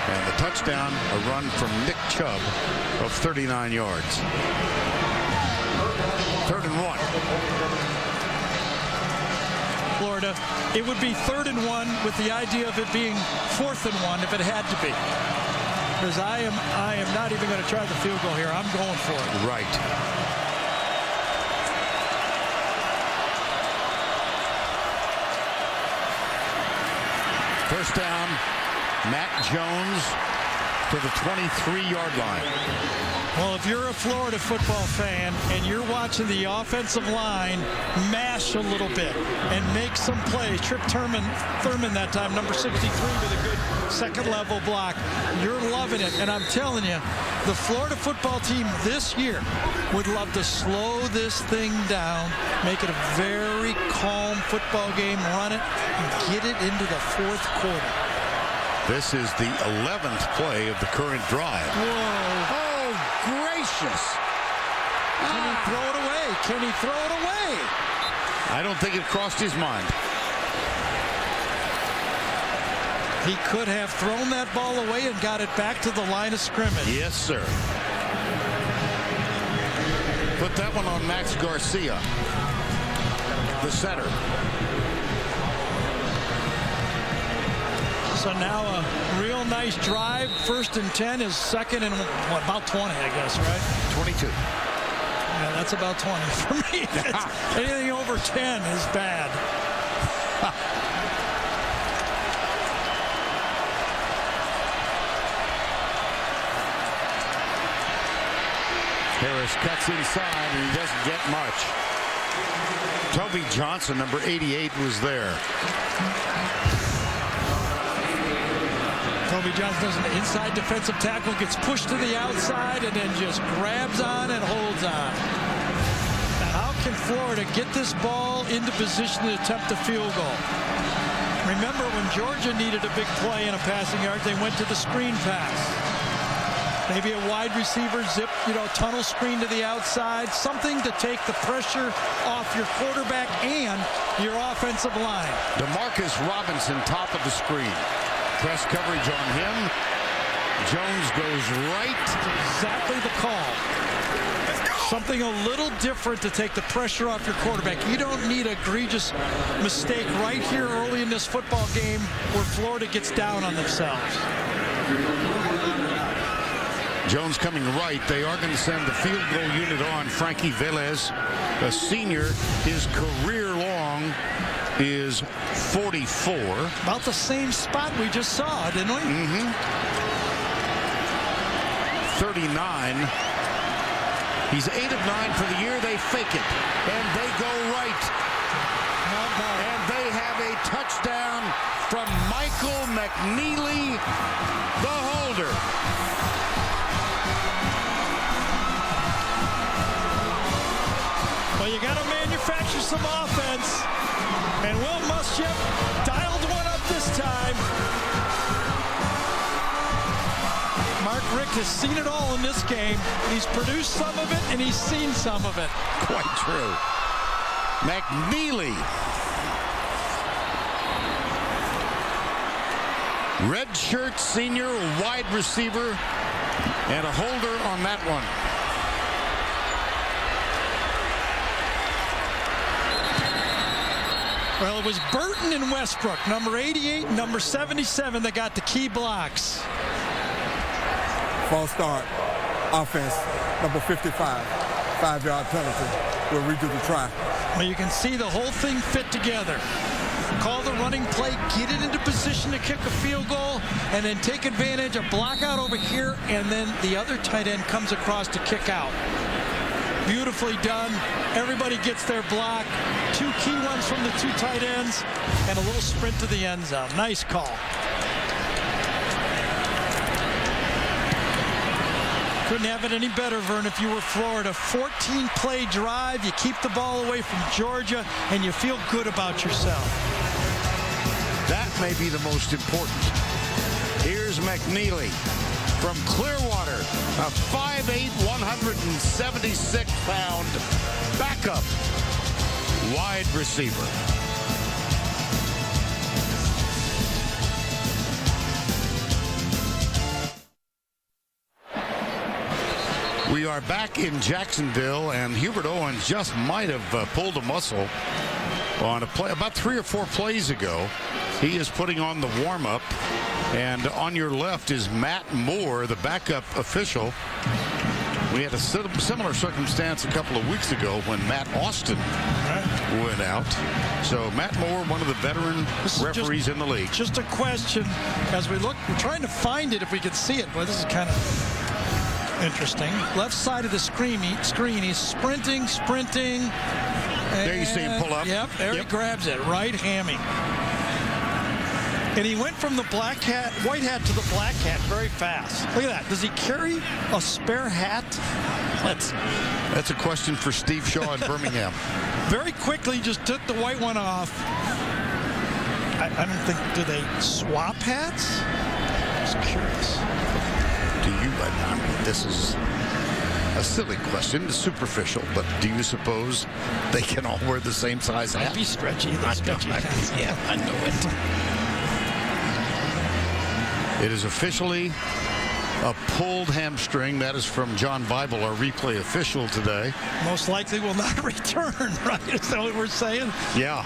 And the touchdown, a run from Nick Chubb of 39 yards. 3rd and 1. Florida, it would be 3rd and 1 with the idea of it being 4th and 1 if it had to be. Because I am not even going to try the field goal here. I'm going for it. Right. First down, Matt Jones to the 23-yard line. Well, if you're a Florida football fan and you're watching the offensive line mash a little bit and make some plays, Trip Thurman that time, number 63, with a good second-level block, you're loving it. And I'm telling you, the Florida football team this year would love to slow this thing down, make it a very calm football game, run it, and get it into the 4th quarter. This is the 11th play of the current drive. Whoa. Oh, gracious. Can he throw it away? Can he throw it away? I don't think it crossed his mind. He could have thrown that ball away and got it back to the line of scrimmage. Yes, sir. Put that one on Max Garcia, the center. So now a real nice drive. 1st and 10 is 2nd and what, about 20, I guess, right? 22. Yeah, that's about 20 for me. Anything over 10 is bad. Harris cuts inside, and he doesn't get much. Toby Johnson, number 88, was there. Toby Johnson does an inside defensive tackle, gets pushed to the outside, and then just grabs on and holds on. Now, how can Florida get this ball into position to attempt a field goal? Remember when Georgia needed a big play in a passing yard, they went to the screen pass. Maybe a wide receiver zip, tunnel screen to the outside, something to take the pressure off your quarterback and your offensive line. DeMarcus Robinson, top of the screen. Press coverage on him. Jones goes right. Exactly the call. Something a little different to take the pressure off your quarterback. You don't need an egregious mistake right here early in this football game where Florida gets down on themselves. Jones coming right. They are going to send the field goal unit on. Frankie Velez, a senior. His career long is 44. About the same spot we just saw, didn't we? 39. He's 8 of 9 for the year. They fake it, and they go right. And they have a touchdown from Michael McNeely, the holder. Well, you got to manufacture some offense. And Will Muschamp dialed one up this time. Mark Richt has seen it all in this game. He's produced some of it, and he's seen some of it. Quite true. McNeely. Redshirt senior wide receiver, and a holder on that one. Well, it was Burton and Westbrook, number 88, number 77, that got the key blocks. False start. Offense, number 55. 5-yard penalty. We'll redo the try. Well, you can see the whole thing fit together. Call the running play, get it into position to kick a field goal, and then take advantage of block out over here, and then the other tight end comes across to kick out. Beautifully done. Everybody gets their block. 2 key ones from the 2 tight ends, and a little sprint to the end zone. Nice call. Couldn't have it any better, Vern, if you were Florida. 14-play drive. You keep the ball away from Georgia, and you feel good about yourself. That may be the most important. Here's McNeely from Clearwater, a 5'8", 176-pound backup wide receiver. We are back in Jacksonville, and Hubert Owens just might have pulled a muscle on a play about 3 or 4 plays ago. He is putting on the warm-up, and on your left is Matt Moore, the backup official. We had a similar circumstance a couple of weeks ago when Matt Austin went out. So Matt Moore, one of the veteran referees in the league. Just a question as we look. We're trying to find it if we could see it. Boy, this is kind of interesting. Left side of the screen, he's sprinting. There you see him pull up. Yep, there he grabs it, right hammy. And he went from the white hat to the black hat very fast. Look at that. Does he carry a spare hat? That's a question for Steve Shaw in Birmingham. Very quickly just took the white one off. I don't think, do they swap hats? just curious. Do you, I mean, this is a silly question, it's superficial, but do you suppose they can all wear the same size hat? Might be stretchy. Yeah, I know it. It is officially a pulled hamstring. That is from John Bible, our replay official today. Most likely will not return, right? Is that what we're saying? Yeah.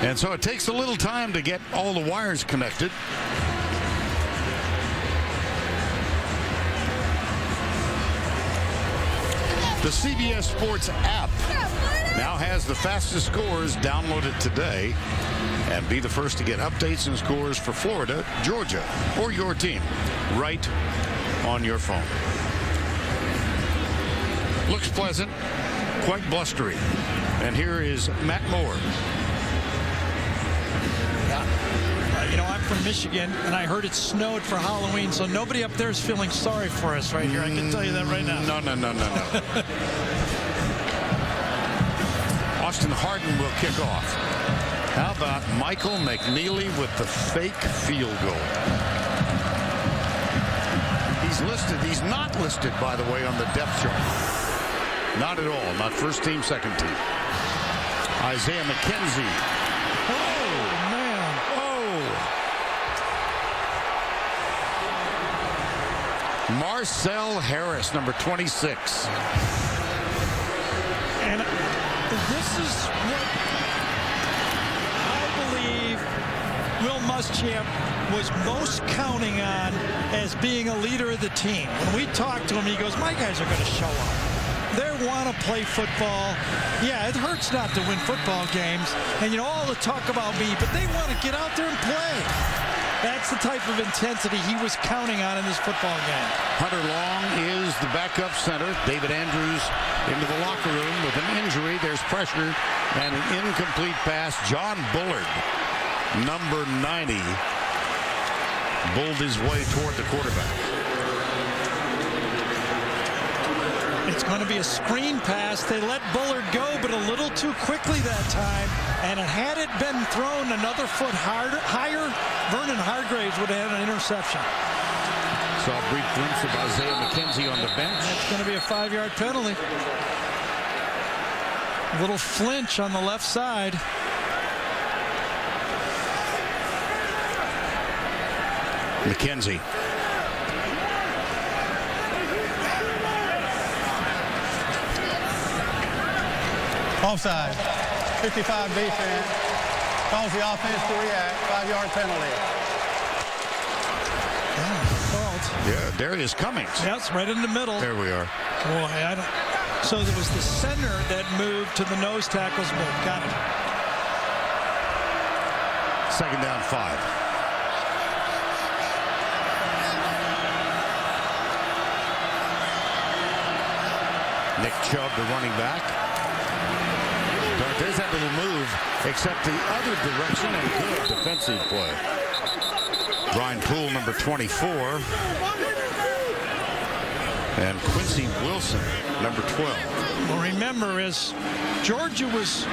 And so it takes a little time to get all the wires connected. The CBS Sports app now has the fastest scores. Download it today and be the first to get updates and scores for Florida, Georgia, or your team right on your phone. Looks pleasant, quite blustery. And here is Matt Moore. You know, I'm from Michigan, and I heard it snowed for Halloween, so nobody up there is feeling sorry for us right here. I can tell you that right now. No. Austin Harden will kick off. How about Michael McNeely with the fake field goal? He's listed. He's not listed, by the way, on the depth chart. Not at all. Not first team, second team. Isaiah McKenzie. Marcel Harris, number 26. And this is what I believe Will Muschamp was most counting on as being a leader of the team. When we talked to him, he goes, my guys are going to show up. They want to play football. Yeah, it hurts not to win football games. And, you know, all the talk about me, but they want to get out there and play. That's the type of intensity he was counting on in this football game. Hunter Long is the backup center. David Andrews into the locker room with an injury. There's pressure and an incomplete pass. John Bullard, number 90, bulled his way toward the quarterback. It's going to be a screen pass. They let Bullard go, but a little too quickly that time. And had it been thrown another foot higher, Vernon Hargraves would have had an interception. Saw a brief glimpse of Isaiah McKenzie on the bench. It's going to be a 5-yard penalty. A little flinch on the left side. McKenzie. Offside. 55 defense. Cause the offense to react. 5-yard penalty. Yeah, Darius Cummings. Yes, right in the middle. There we are. Boy, I don't. So it was the center that moved to the nose tackle's move. Got it. Second down, 5. Nick Chubb, the running back. There's that little move, except the other direction, and good defensive play. Brian Poole, number 24. And Quincy Wilson, number 12. Well, remember, as Georgia was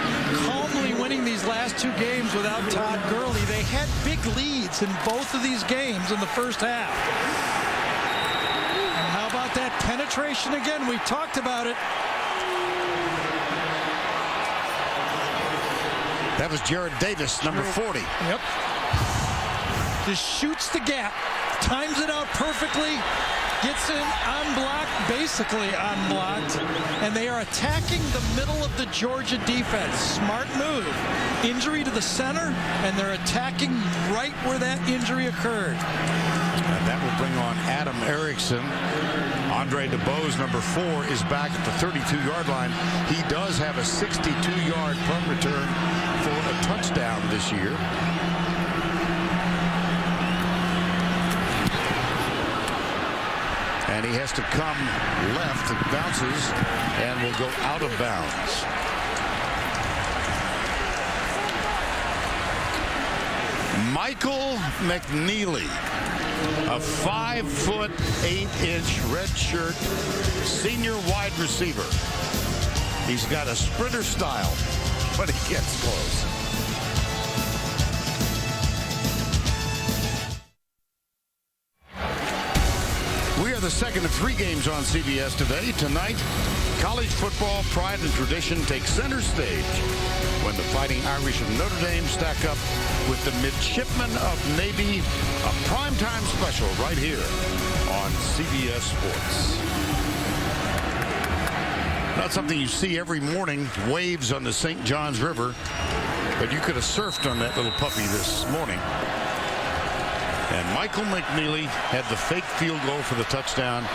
calmly winning these last 2 games without Todd Gurley, they had big leads in both of these games in the first half. And how about that penetration again? We talked about it. That was Jared Davis, number 40. Yep. Just shoots the gap, times it out perfectly, gets in unblocked, basically unblocked, and they are attacking the middle of the Georgia defense. Smart move. Injury to the center, and they're attacking right where that injury occurred. And that will bring on Adam Erickson. Andre DeBose, number 4, is back at the 32-yard line. He does have a 62-yard punt return for a touchdown this year. And he has to come left. It bounces and will go out of bounds. Michael McNeely, a 5'8" redshirt senior wide receiver. He's got a sprinter style, but he gets close. second of 3 games on CBS today. Tonight, college football pride and tradition take center stage when the Fighting Irish of Notre Dame stack up with the Midshipmen of Navy, a primetime special right here on CBS Sports. Not something you see every morning, waves on the St. Johns River, but you could have surfed on that little puppy this morning. And Michael McNeely had the fake field goal for the touchdown.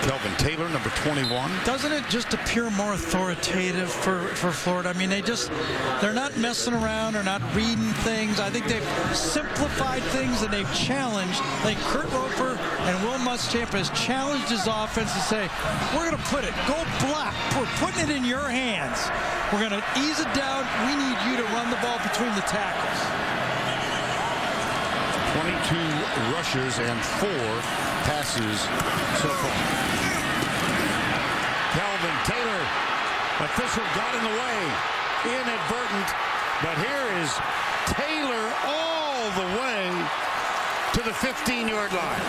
Kelvin Taylor, number 21. Doesn't it just appear more authoritative for Florida? I mean, they're not messing around. They're not reading things. I think they've simplified things and they've challenged. Like Kurt Roper and Will Muschamp has challenged his offense to say, we're going to put it, go block. We're putting it in your hands. We're going to ease it down. We need you to run the ball between the tackles. 22 rushes and 4 passes so far. Kelvin Taylor, official got in the way, inadvertent, but here is Taylor all the way to the 15-yard line.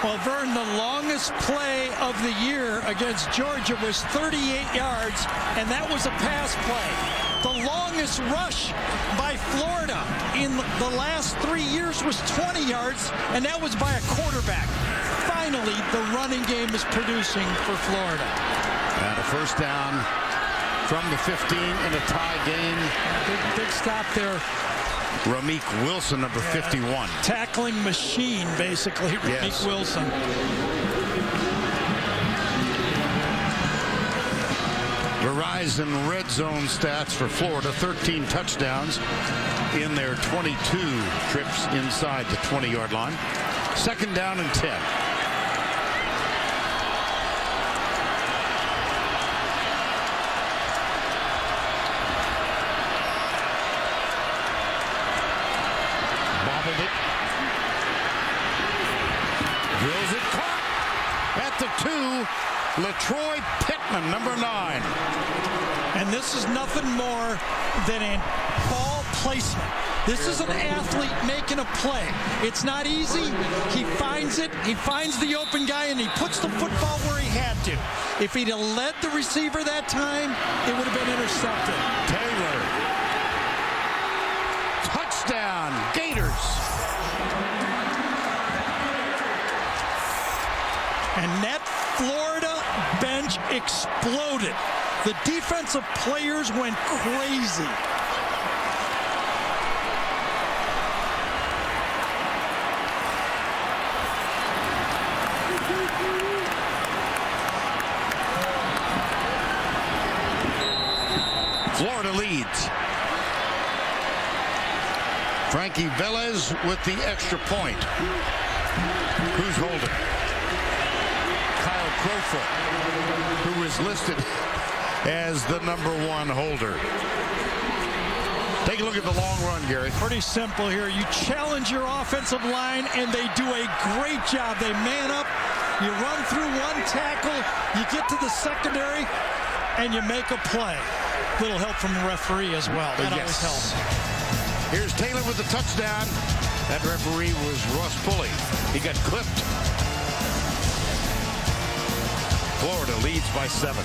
Well, Vern, the longest play of the year against Georgia was 38 yards, and that was a pass play. The longest rush by Florida in the last 3 years was 20 yards, and that was by a quarterback. Finally, the running game is producing for Florida. And a first down from the 15 in a tie game. Big stop there. Rameek Wilson, number 51. Tackling machine, basically, Rameek Wilson. Verizon red zone stats for Florida: 13 touchdowns in their 22 trips inside the 20-yard line. Second down and 10. Bobbled it. Drills it. Caught at the 2. LaTroy Pittman, number 9. And this is nothing more than a ball placement. This is an athlete making a play. It's not easy. He finds it. He finds the open guy, and he puts the football where he had to. If he'd have led the receiver that time, it would have been intercepted. Taylor. Touchdown, Gators. And that Florida bench exploded. The defensive players went crazy. Florida leads. Frankie Velez with the extra point. Who's holding? Kyle Crowfoot, who is listed as the number 1 holder. Take a look at the long run, Gary. Pretty simple here. You challenge your offensive line, and they do a great job. They man up. You run through one tackle. You get to the secondary, and you make a play. Little help from the referee as well. That always helps. Here's Taylor with the touchdown. That referee was Russ Pulley. He got clipped. Florida leads by 7.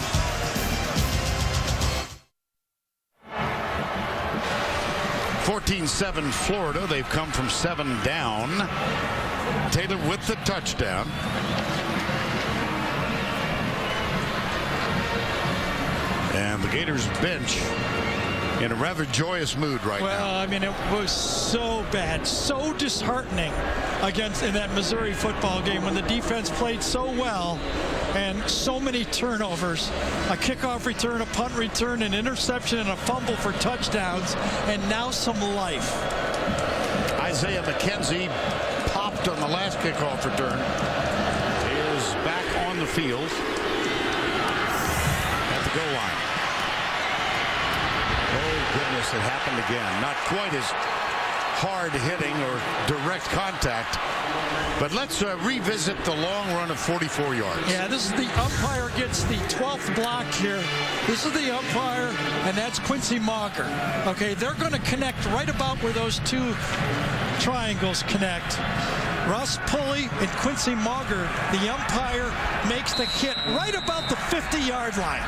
(14-7) Florida. They've come from 7 down. Taylor with the touchdown. And the Gators bench in a rather joyous mood right now. Well, I mean, it was so bad, so disheartening in that Missouri football game when the defense played so well and so many turnovers. A kickoff return, a punt return, an interception, and a fumble for touchdowns, and now some life. Isaiah McKenzie popped on the last kickoff return. He is back on the field at the goal line. Oh, goodness, it happened again. Not quite as hard hitting or direct contact. But let's revisit the long run of 44 yards. Yeah, this is the umpire gets the 12th block here. This is the umpire, and that's Quincy Mauger. Okay, they're going to connect right about where those two triangles connect. Russ Pulley and Quincy Mauger, the umpire makes the hit right about the 50-yard line.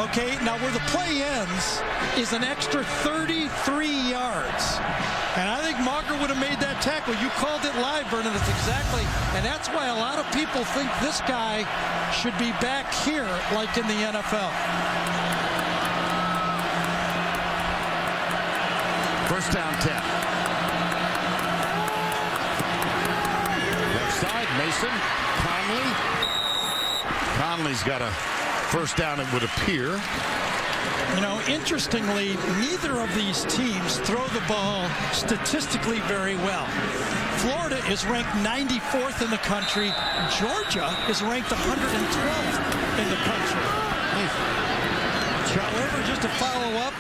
Okay, now where the play ends is an extra 33 yards. And I think Mauger would have made that tackle. You called it live, Vernon. That's exactly, and that's why a lot of people think this guy should be back here like in the NFL. First down 10. Left side, Mason, Conley. Conley's got a first down, it would appear. You know, interestingly, neither of these teams throw the ball statistically very well. Florida is ranked 94th in the country. Georgia is ranked 112th in the country. However, just to follow up,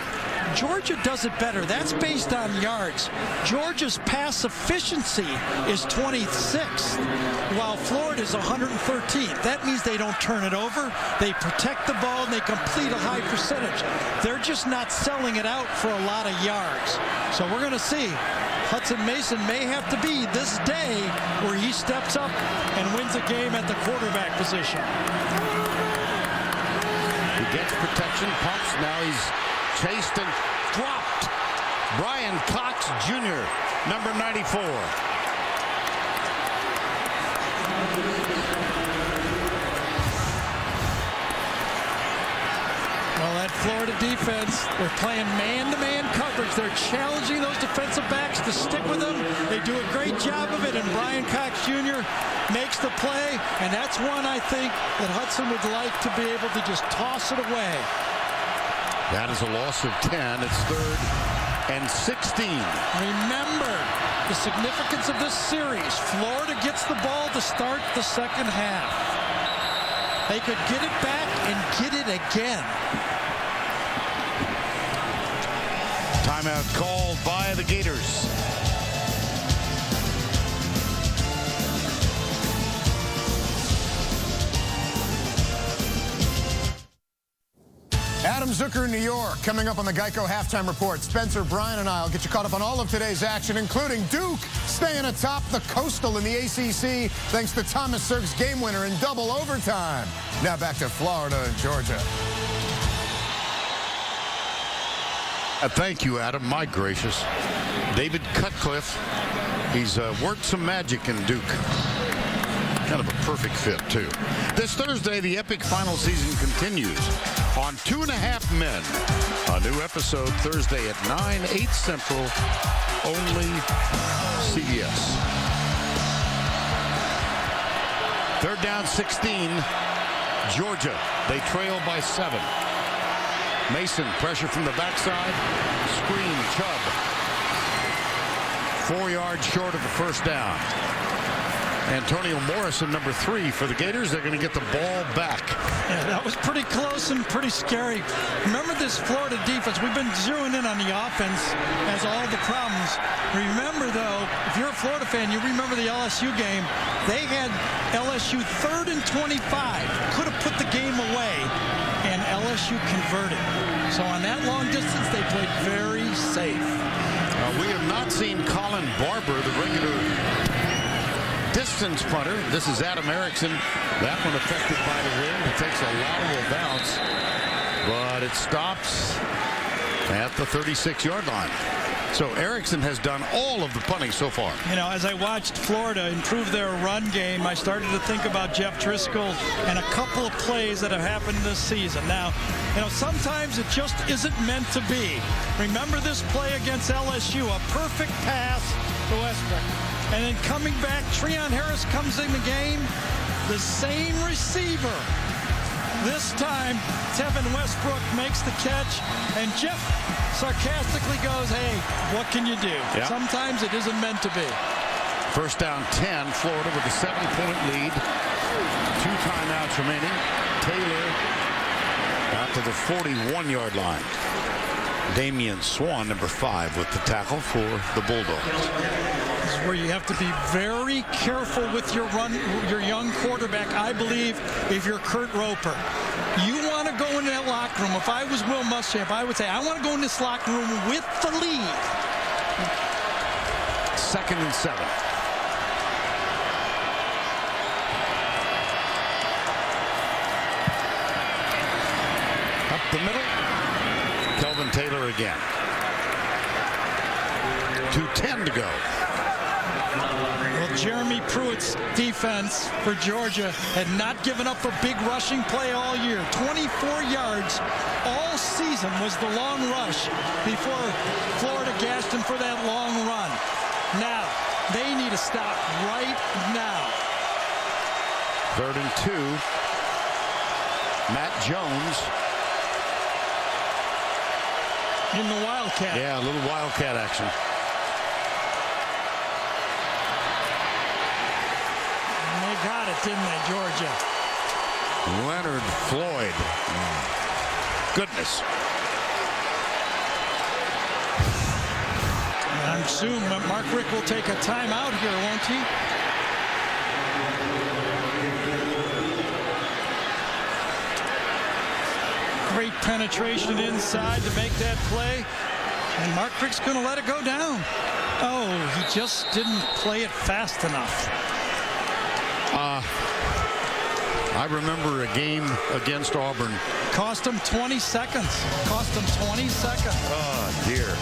Georgia does it better. That's based on yards. Georgia's pass efficiency is 26th, while Florida's 113th. That means they don't turn it over, they protect the ball, and they complete a high percentage. They're just not selling it out for a lot of yards. So we're going to see. Hudson Mason may have to be this day where he steps up and wins a game at the quarterback position. He gets protection, pumps, now he's chased and dropped. Brian Cox Jr., number 94. Well, that Florida defense, they're playing man-to-man coverage. They're challenging those defensive backs to stick with them. They do a great job of it, and Brian Cox Jr. makes the play, and that's one I think that Hudson would like to be able to just toss it away. That is a loss of 10. It's 3rd and 16. Remember the significance of this series. Florida gets the ball to start the second half. They could get it back and get it again. Timeout called by the Gators. Adam Zucker in New York. Coming up on the Geico Halftime Report, Spencer, Brian, and I will get you caught up on all of today's action, including Duke staying atop the Coastal in the ACC thanks to Thomas Sirk's game winner in double overtime. Now back to Florida and Georgia. Thank you, Adam. My gracious. David Cutcliffe. He's worked some magic in Duke. Kind of a perfect fit, too. This Thursday, the epic final season continues on 2.5 Men. A new episode Thursday at 9, 8 Central, only CBS. 3rd down 16, Georgia. They trail by 7. Mason, pressure from the backside. Screen, Chubb. 4 yards short of the first down. Antonio Morrison, number 3 for the Gators. They're going to get the ball back. Yeah, that was pretty close and pretty scary. Remember this Florida defense. We've been zeroing in on the offense as all the problems. Remember, though, if you're a Florida fan, you remember the LSU game. They had LSU 3rd and 25. Could have put the game away, and LSU converted. So on that long distance, they played very safe. We have not seen Colin Barber, the regular distance punter. This is Adam Erickson. That one affected by the wind. It takes a lateral bounce, but it stops at the 36-yard line. So Erickson has done all of the punting so far. You know, as I watched Florida improve their run game, I started to think about Jeff Driscoll and a couple of plays that have happened this season. Now, you know, sometimes it just isn't meant to be. Remember this play against LSU, a perfect pass to Westbrook. And then coming back, Treon Harris comes in the game. The same receiver. This time, Tevin Westbrook makes the catch, and Jeff sarcastically goes, hey, what can you do? Yep. Sometimes it isn't meant to be. First down 10, Florida with a 7-point lead. 2 timeouts remaining. Taylor out to the 41-yard line. Damian Swan, number 5, with the tackle for the Bulldogs. This is where you have to be very careful with your young quarterback. I believe if you're Kurt Roper, you want to go into that locker room. If I was Will Muschamp, I would say, I want to go in this locker room with the lead. 2nd and 7. Up the middle. Kelvin Taylor again. 2:10 to go. Well, Jeremy Pruitt's defense for Georgia had not given up a big rushing play all year. 24 yards all season was the long rush before Florida gashed him for that long run. Now, they need to stop right now. 3rd and 2. Matt Jones. In the Wildcat. Yeah, a little Wildcat action. And they got it, didn't they, Georgia? Leonard Floyd. Goodness. And I'm assuming Mark Richt will take a timeout here, won't he? Great penetration inside to make that play. And Mark Richt's going to let it go down. Oh, he just didn't play it fast enough. I remember a game against Auburn. Cost him 20 seconds. Cost him 20 seconds. Oh, dear.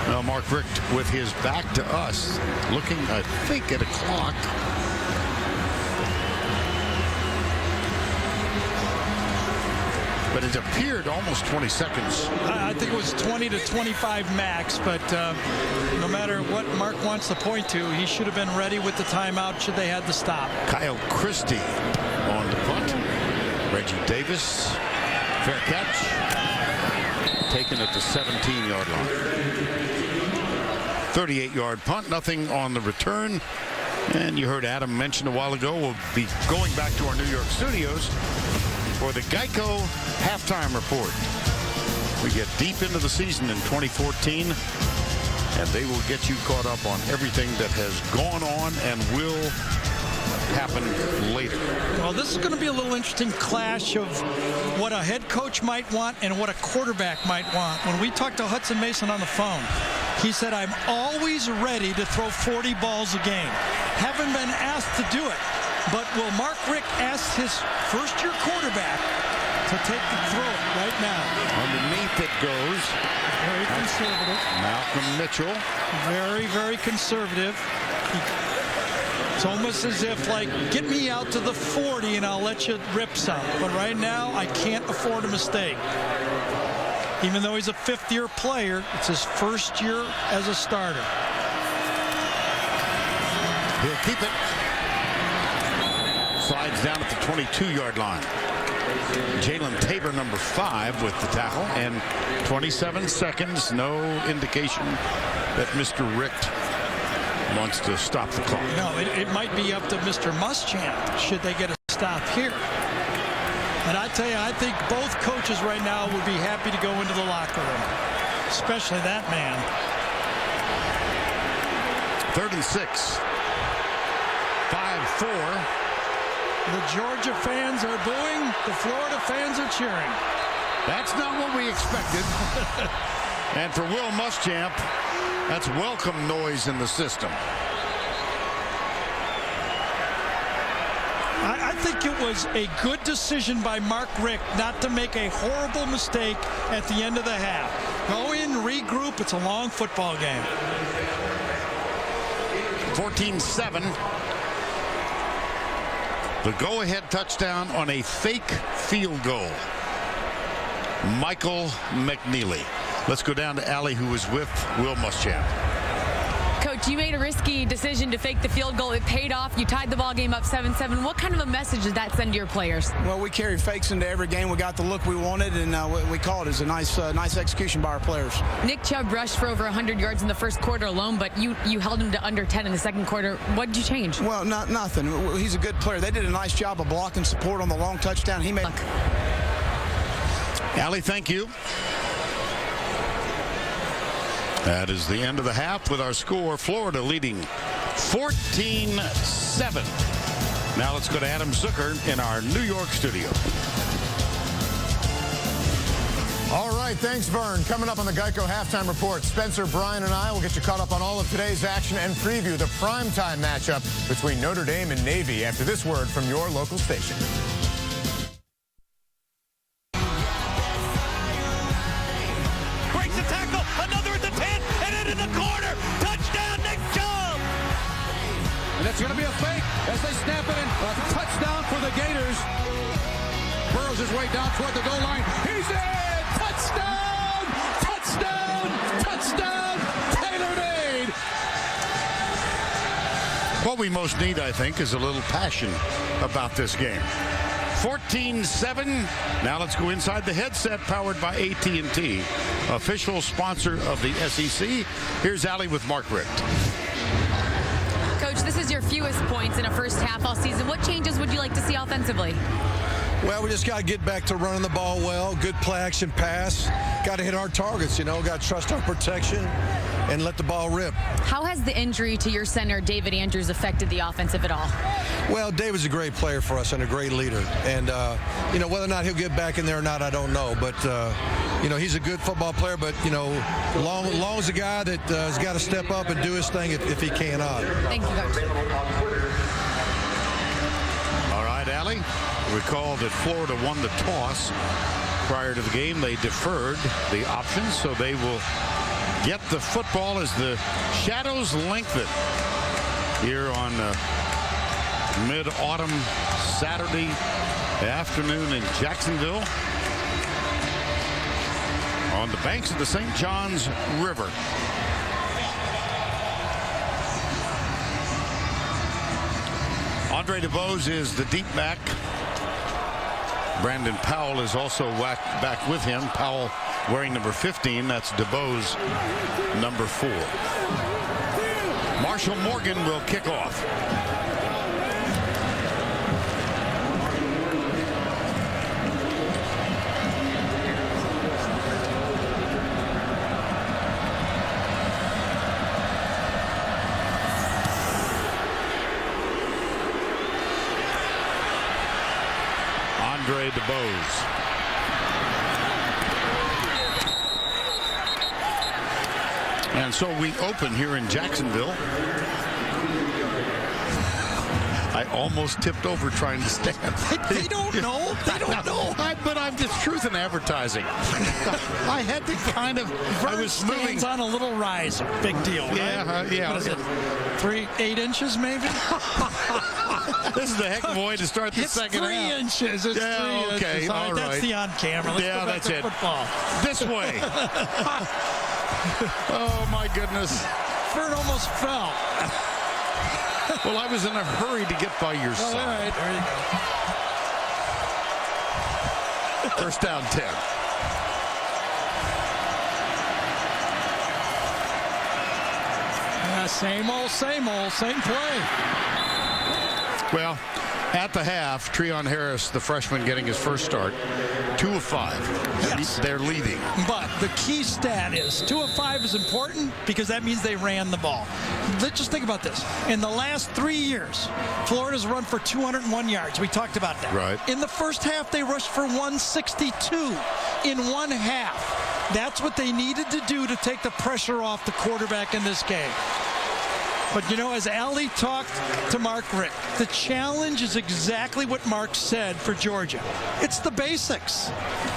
Now, Mark Richt with his back to us, looking, I think, at a clock. But it appeared almost 20 seconds. I think it was 20 to 25 max, but no matter what Mark wants to point to, he should have been ready with the timeout should they had to stop. Kyle Christie on the punt. Reggie Davis, fair catch. Taken at the 17-yard line. 38-yard punt, nothing on the return. And you heard Adam mention a while ago, we'll be going back to our New York studios for the Geico halftime report. We get deep into the season in 2014, and they will get you caught up on everything that has gone on and will happen later. Well, this is going to be a little interesting clash of what a head coach might want and what a quarterback might want. When we talked to Hudson Mason on the phone, he said, I'm always ready to throw 40 balls a game. Haven't been asked to do it. But will Mark Richt ask his first-year quarterback to take the throw right now? Underneath it goes. Very conservative. Malcolm Mitchell. Very, very conservative. It's almost as if, like, get me out to the 40 and I'll let you rip some. But right now, I can't afford a mistake. Even though he's a fifth-year player, it's his first year as a starter. He'll keep it. Slides down at the 22-yard line. Jalen Tabor, number 5, with the tackle. And 27 seconds. No indication that Mr. Richt wants to stop the clock. No, it might be up to Mr. Muschamp should they get a stop here. And I tell you, I think both coaches right now would be happy to go into the locker room, especially that man. 3rd and 6. 5-4. The Georgia fans are booing. The Florida fans are cheering. That's not what we expected. And for Will Muschamp, that's welcome noise in the system. I think it was a good decision by Mark Richt not to make a horrible mistake at the end of the half. Go in, regroup. It's a long football game. 14-7. The go-ahead touchdown on a fake field goal. Michael McNeely. Let's go down to Allie, who was with Will Muschamp. Coach, you made a risky decision to fake the field goal. It paid off. You tied the ball game up 7-7. What kind of a message did that send to your players? Well, we carry fakes into every game. We got the look we wanted, and we called it as a nice execution by our players. Nick Chubb rushed for over 100 yards in the first quarter alone, but you held him to under 10 in the second quarter. What did you change? Well, nothing. He's a good player. They did a nice job of blocking support on the long touchdown. He made. Allie, thank you. That is the end of the half with our score. Florida leading 14-7. Now let's go to Adam Zucker in our New York studio. All right, thanks, Vern. Coming up on the Geico Halftime Report, Spencer, Brian, and I will get you caught up on all of today's action and preview the primetime matchup between Notre Dame and Navy after this word from your local station. Breaks the tackle, another at the 10, and into the corner. Touchdown, Nick Chubb! And it's going to be a fake as they snap it in. A touchdown for the Gators. Burrows his way down toward the goal line. He's in! Touchdown! Touchdown! Touchdown! Taylor-made! What we most need, I think, is a little passion about this game. 14-7. Now let's go inside the headset powered by AT&T, official sponsor of the SEC. Here's Allie with Mark Richt. Coach, this is your fewest points in a first half all season. What changes would you like to see offensively? Well, we just got to get back to running the ball well. Good play action pass. Got to hit our targets, you know. Got to trust our protection and let the ball rip. How has the injury to your center, David Andrews, affected the offensive at all? Well, David's a great player for us and a great leader. And, you know, whether or not he'll get back in there or not, I don't know. But, you know, he's a good football player. But, you know, long as a guy that has got to step up and do his thing if he cannot. Thank you, Coach. All right, Allie. Recall that Florida won the toss prior to the game. They deferred the options, so they will get the football as the shadows lengthen here on mid-autumn Saturday afternoon in Jacksonville on the banks of the St. Johns River. Andre DeBose is the deep back. Brandon Powell is also back with him. Powell wearing number 15. That's DeBose number 4. Marshall Morgan will kick off. Andre DeBose. And so we open here in Jacksonville. I almost tipped over trying to stand. They don't know. They don't know. But I'm just truth in advertising. I had to kind of. I was moving on a little rise. Big deal. Right? Yeah. What is it? 8 inches maybe? This is a heck of a way to start the second half. 3 inches. It's 3 okay. inches. All right. That's the on camera. Let's go back that's to it. Football. This way. Oh, my goodness. Fern almost fell. Well, I was in a hurry to get by your side. All right, there you go. First down 10. Yeah, same old, same play. Well, at the half, Treon Harris, the freshman, getting his first start. 2 of 5. Yes. They're leading. But the key stat is 2 of 5 is important because that means they ran the ball. Let's just think about this. In the last 3 years, Florida's run for 201 yards. We talked about that. Right. In the first half, they rushed for 162 in one half. That's what they needed to do to take the pressure off the quarterback in this game. But, you know, as Allie talked to Mark Richt, the challenge is exactly what Mark said for Georgia. It's the basics.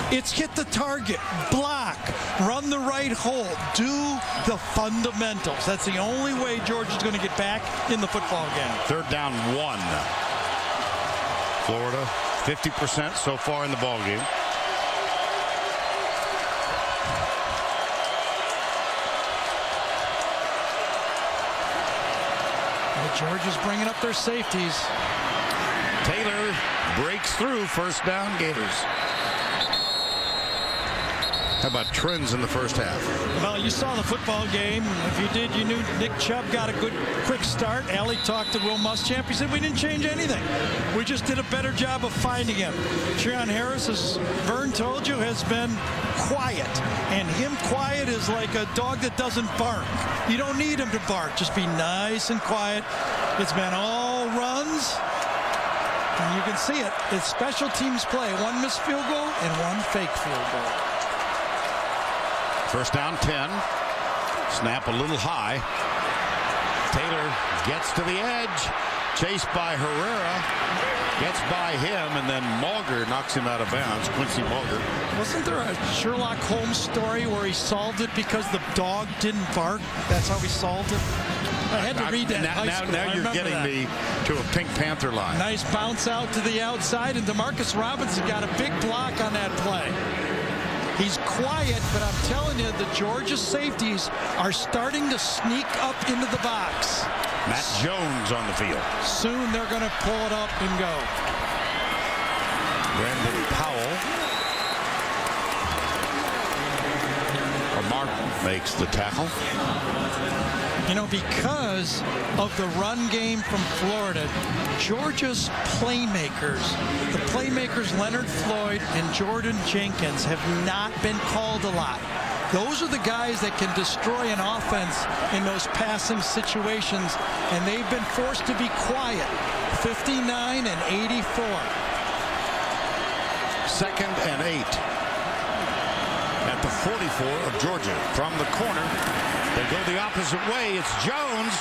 It's hit the target, block, run the right hold, do the fundamentals. That's the only way Georgia's going to get back in the football game. Third down 1. Florida, 50% so far in the ball game. Georgia's bringing up their safeties. Taylor breaks through, first down, Gators. How about trends in the first half? Well, you saw the football game. If you did, you knew Nick Chubb got a good, quick start. Allie talked to Will Muschamp. He said, we didn't change anything. We just did a better job of finding him. Treon Harris, as Vern told you, has been quiet. And him quiet is like a dog that doesn't bark. You don't need him to bark. Just be nice and quiet. It's been all runs. And you can see it. It's special teams play. One missed field goal and one fake field goal. First down, 10. Snap a little high. Taylor gets to the edge. Chased by Herrera. Gets by him, and then Mauger knocks him out of bounds. Quincy Mauger. Wasn't there a Sherlock Holmes story where he solved it because the dog didn't bark? That's how he solved it? I had to read that in high school. Now you're getting me to a Pink Panther line. Nice bounce out to the outside, and Demarcus Robinson got a big block on that play. He's quiet, but I'm telling you, the Georgia safeties are starting to sneak up into the box. Matt Jones on the field. Soon they're going to pull it up and go. Brandon Powell. Martin makes the tackle. You know, because of the run game from Florida, Georgia's playmakers, the playmakers Leonard Floyd and Jordan Jenkins, have not been called a lot. Those are the guys that can destroy an offense in those passing situations, and they've been forced to be quiet. 59 and 84. Second and 8. At the 44 of Georgia. From the corner, they go the opposite way. It's Jones,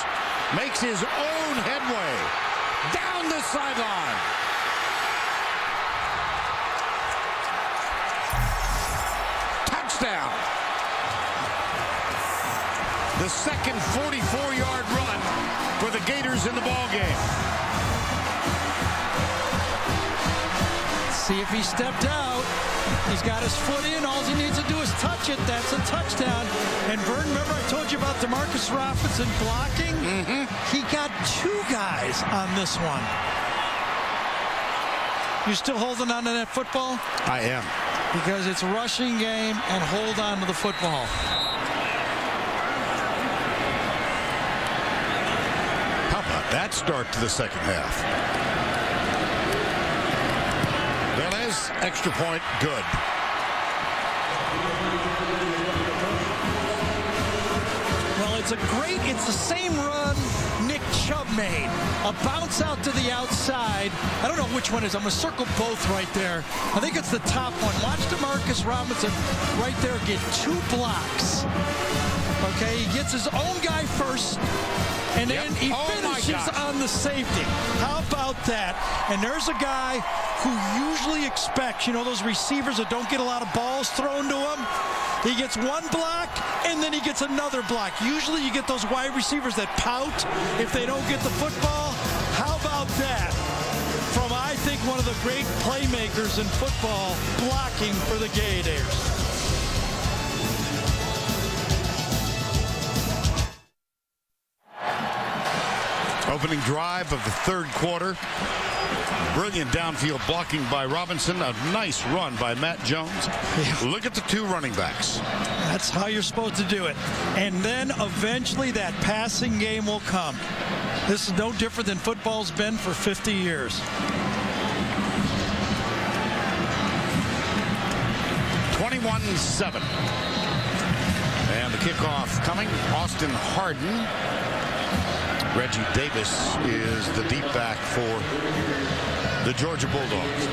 makes his own headway down the sideline. Touchdown. The second 44-yard run for the Gators in the ball game. See if he stepped out. He's got his foot in. All he needs to do is touch it. That's a touchdown. And Vern, remember I told you about Demarcus Robinson blocking? He got two guys on this one. You still holding on to that football? I am. Because it's a rushing game, and hold on to the football. How about that start to the second half? Extra point, good. Well, it's the same run Nick Chubb made. A bounce out to the outside. I don't know which one it is. I'm going to circle both right there. I think it's the top one. Watch Demarcus Robinson right there get two blocks. Okay, he gets his own guy first, and then he finishes on the safety. How about that? And there's a guy who usually expects, you know, those receivers that don't get a lot of balls thrown to him. He gets one block, and then he gets another block. Usually you get those wide receivers that pout if they don't get the football. How about that? From, I think, one of the great playmakers in football, blocking for the Gators. Opening drive of the third quarter. Brilliant downfield blocking by Robinson. A nice run by Matt Jones. Look at the two running backs. That's how you're supposed to do it. And then eventually that passing game will come. This is no different than football's been for 50 years. 21-7. And the kickoff coming. Austin Harden. Reggie Davis is the deep back for the Georgia Bulldogs.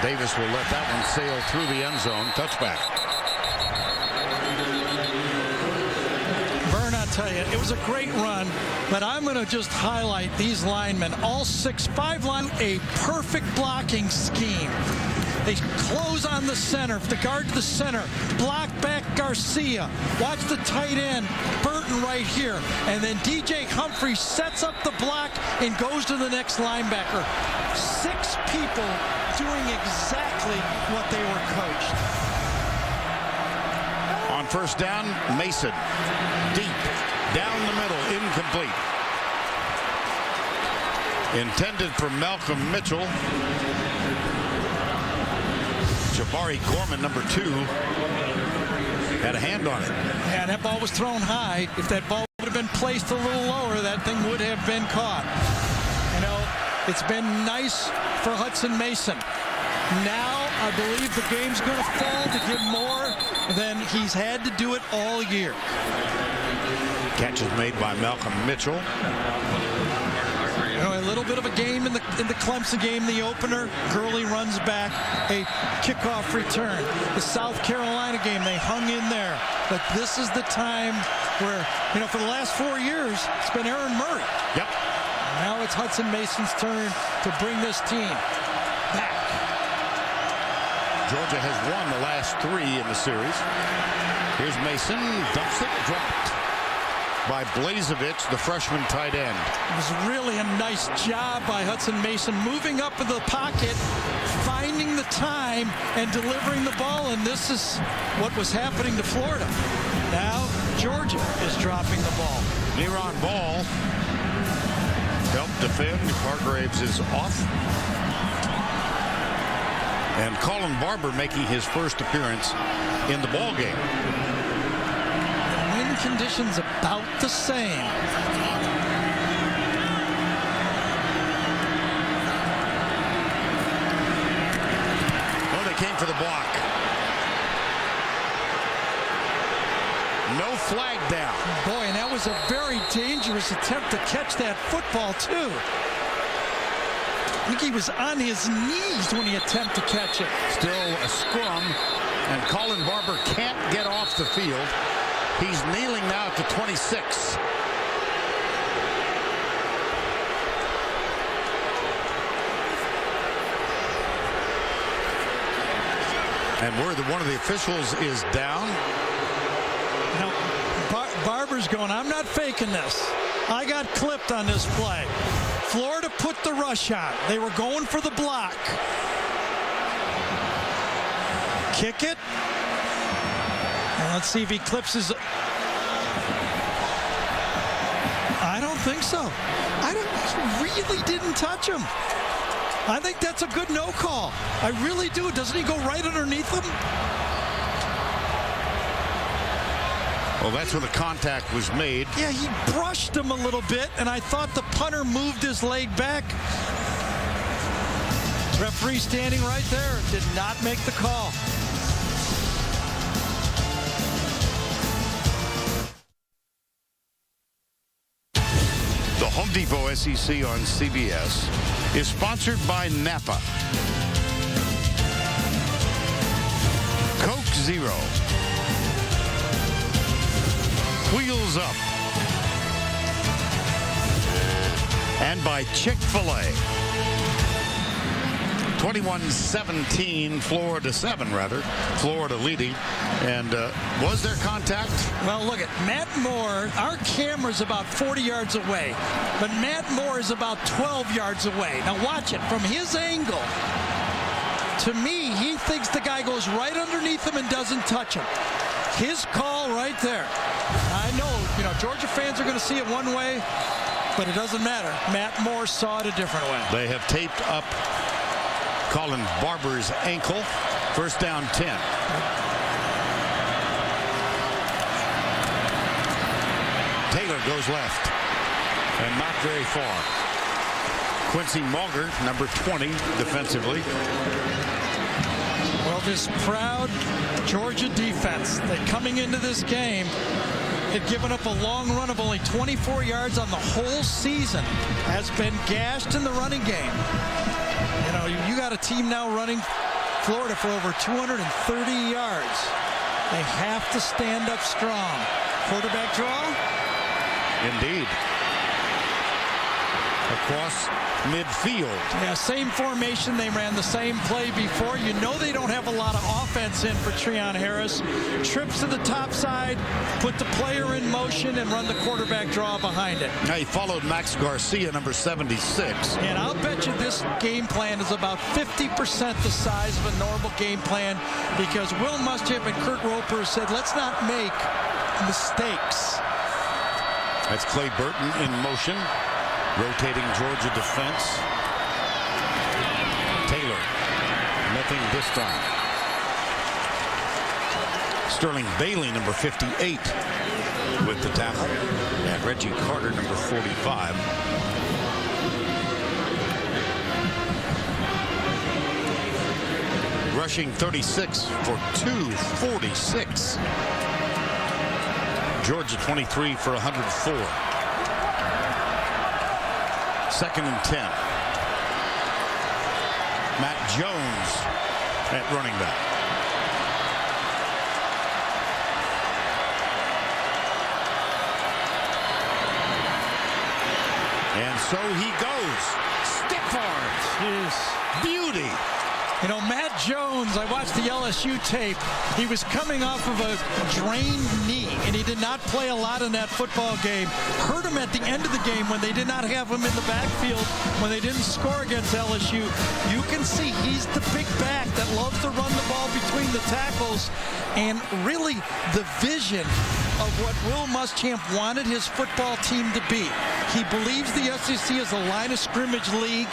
Davis will let that one sail through the end zone. Touchback. Vern, I'll tell you, it was a great run, but I'm going to just highlight these linemen. All 6'5" linemen, a perfect blocking scheme. They close on the center, the guard to the center, block back Garcia. Watch the tight end, Burton right here. And then DJ Humphrey sets up the block and goes to the next linebacker. 6 people doing exactly what they were coached. first down. Mason deep down the middle, incomplete. Intended for Malcolm Mitchell. Jabari Gorman, number 2, had a hand on it. Yeah, that ball was thrown high. If that ball would have been placed a little lower, that thing would have been caught. You know, it's been nice for Hudson Mason. Now, I believe the game's going to fall to give more than he's had to do it all year. Catch is made by Malcolm Mitchell. You know, a little bit of a game in the Clemson game, the opener. Gurley runs back, a kickoff return. The South Carolina game, they hung in there. But this is the time where, you know, for the last 4 years, it's been Aaron Murray. Yep. Now it's Hudson Mason's turn to bring this team back. Georgia has won the last 3 in the series. Here's Mason, dumps it, dropped by Blazevich, the freshman tight end. It was really a nice job by Hudson Mason, moving up into the pocket, finding the time, and delivering the ball. And this is what was happening to Florida. Now Georgia is dropping the ball. Leron Ball helped defend. Hargraves is off. And Colin Barber making his first appearance in the ball game. Wind conditions about the same. Oh, they came for the block. No flag down. Boy, and that was a very dangerous attempt to catch that football, too. I think he was on his knees when he attempted to catch it. Still a scrum, and Colin Barber can't get off the field. He's kneeling now at the 26. And one of the officials is down. Now, Barber's going, I'm not faking this. I got clipped on this play. Florida put the rush on. They were going for the block. Kick it. And let's see if he clips his... I don't think so. He really didn't touch him. I think that's a good no call. I really do. Doesn't he go right underneath him? Well, that's where the contact was made. Yeah, he brushed him a little bit, and I thought the punter moved his leg back. Referee standing right there did not make the call. The Home Depot SEC on CBS is sponsored by Napa. Coke Zero. Wheels Up. And by Chick-fil-A. 21-17, Florida 7 rather. Florida leading. And was there contact? Well, look at Matt Moore. Our camera's about 40 yards away, but Matt Moore is about 12 yards away. Now watch it from his angle. To me, he thinks the guy goes right underneath him and doesn't touch him. His call right there. I know, Georgia fans are going to see it one way, but it doesn't matter. Matt Moore saw it a different way. They have taped up Colin Barber's ankle. First down 10. Taylor goes left, and not very far. Quincy Mulger, number 20, defensively. Well, this proud Georgia defense that coming into this game had given up a long run of only 24 yards on the whole season, has been gashed in the running game. You got a team now running Florida for over 230 yards. They have to stand up strong. Quarterback draw? Indeed. across midfield. Yeah, same formation. They ran the same play before. You know they don't have a lot of offense in for Treon Harris. Trips to the top side, put the player in motion, and run the quarterback draw behind it. Now he followed Max Garcia, number 76. And I'll bet you this game plan is about 50% the size of a normal game plan, because Will Muschamp and Kurt Roper said, let's not make mistakes. That's Clay Burton in motion. Rotating Georgia defense. Taylor. Nothing this time. Sterling Bailey, number 58, with the tackle. And Reggie Carter, number 45. Rushing 36 for 246. Georgia 23 for 104. 2nd and 10. Matt Jones at running back. And so he goes. Stiff arms. Beauty. You know, Matt Jones, I watched the LSU tape. He was coming off of a drained knee, and he did not play a lot in that football game. Hurt him at the end of the game when they did not have him in the backfield, when they didn't score against LSU. You can see he's the big back that loves to run the ball between the tackles, and really the vision of what Will Muschamp wanted his football team to be. He believes the SEC as a line of scrimmage league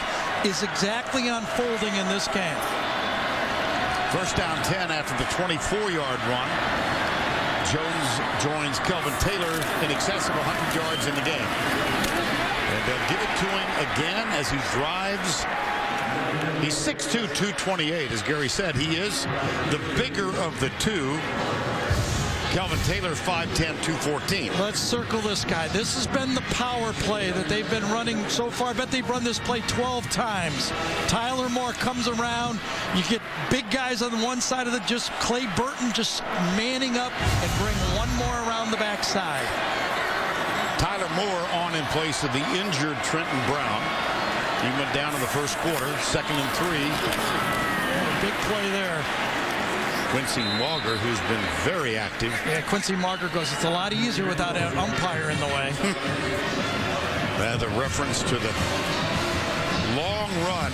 is exactly unfolding in this game. 1st down 10 after the 24-yard run. Jones joins Kelvin Taylor in excess of 100 yards in the game. And they'll give it to him again as he drives. He's 6'2", 228, as Gary said. He is the bigger of the two. Kelvin Taylor, 5'10", 214. Let's circle this guy. This has been the power play that they've been running so far. I bet they've run this play 12 times. Tyler Moore comes around. You get big guys on one side of just Clay Burton just manning up and bring one more around the backside. Tyler Moore on in place of the injured Trenton Brown. He went down in the first quarter. 2nd and 3. Big play there. Quincy Mauger, who's been very active. Yeah, Quincy Mauger goes, it's a lot easier without an umpire in the way. The reference to the long run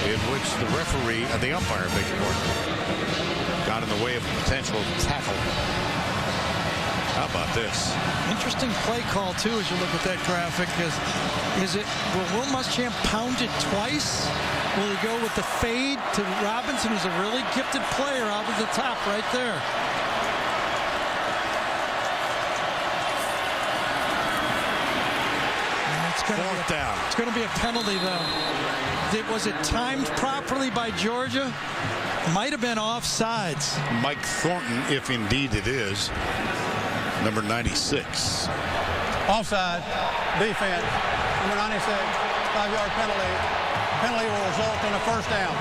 in which the referee, the umpire, beg your pardon, got in the way of a potential tackle. How about this? Interesting play call, too, as you look at that graphic. Will Will Muschamp pound it twice? Will he go with the fade to Robinson, who's a really gifted player out of the top right there? Fourth down. It's going to be a penalty, though. Was it timed properly by Georgia? Might have been offsides. Mike Thornton, if indeed it is, number 96. Offside, defense, number 96, 5-yard penalty. Penalty will result in a 1st down.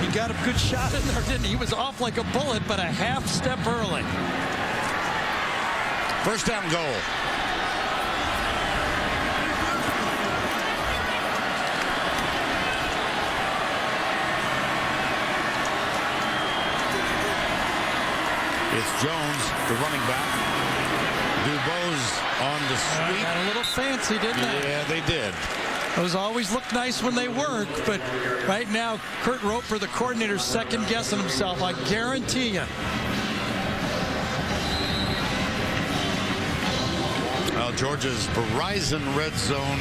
He got a good shot in there, didn't he? He was off like a bullet, but a half step early. 1st down goal. It's Jones, the running back. Dubose on the sweep. Got a little fancy, didn't they? Yeah, they did. Those always look nice when they work, but right now, Kurt Roper, the coordinator, second-guessing himself. I guarantee you. Well, Georgia's Verizon Red Zone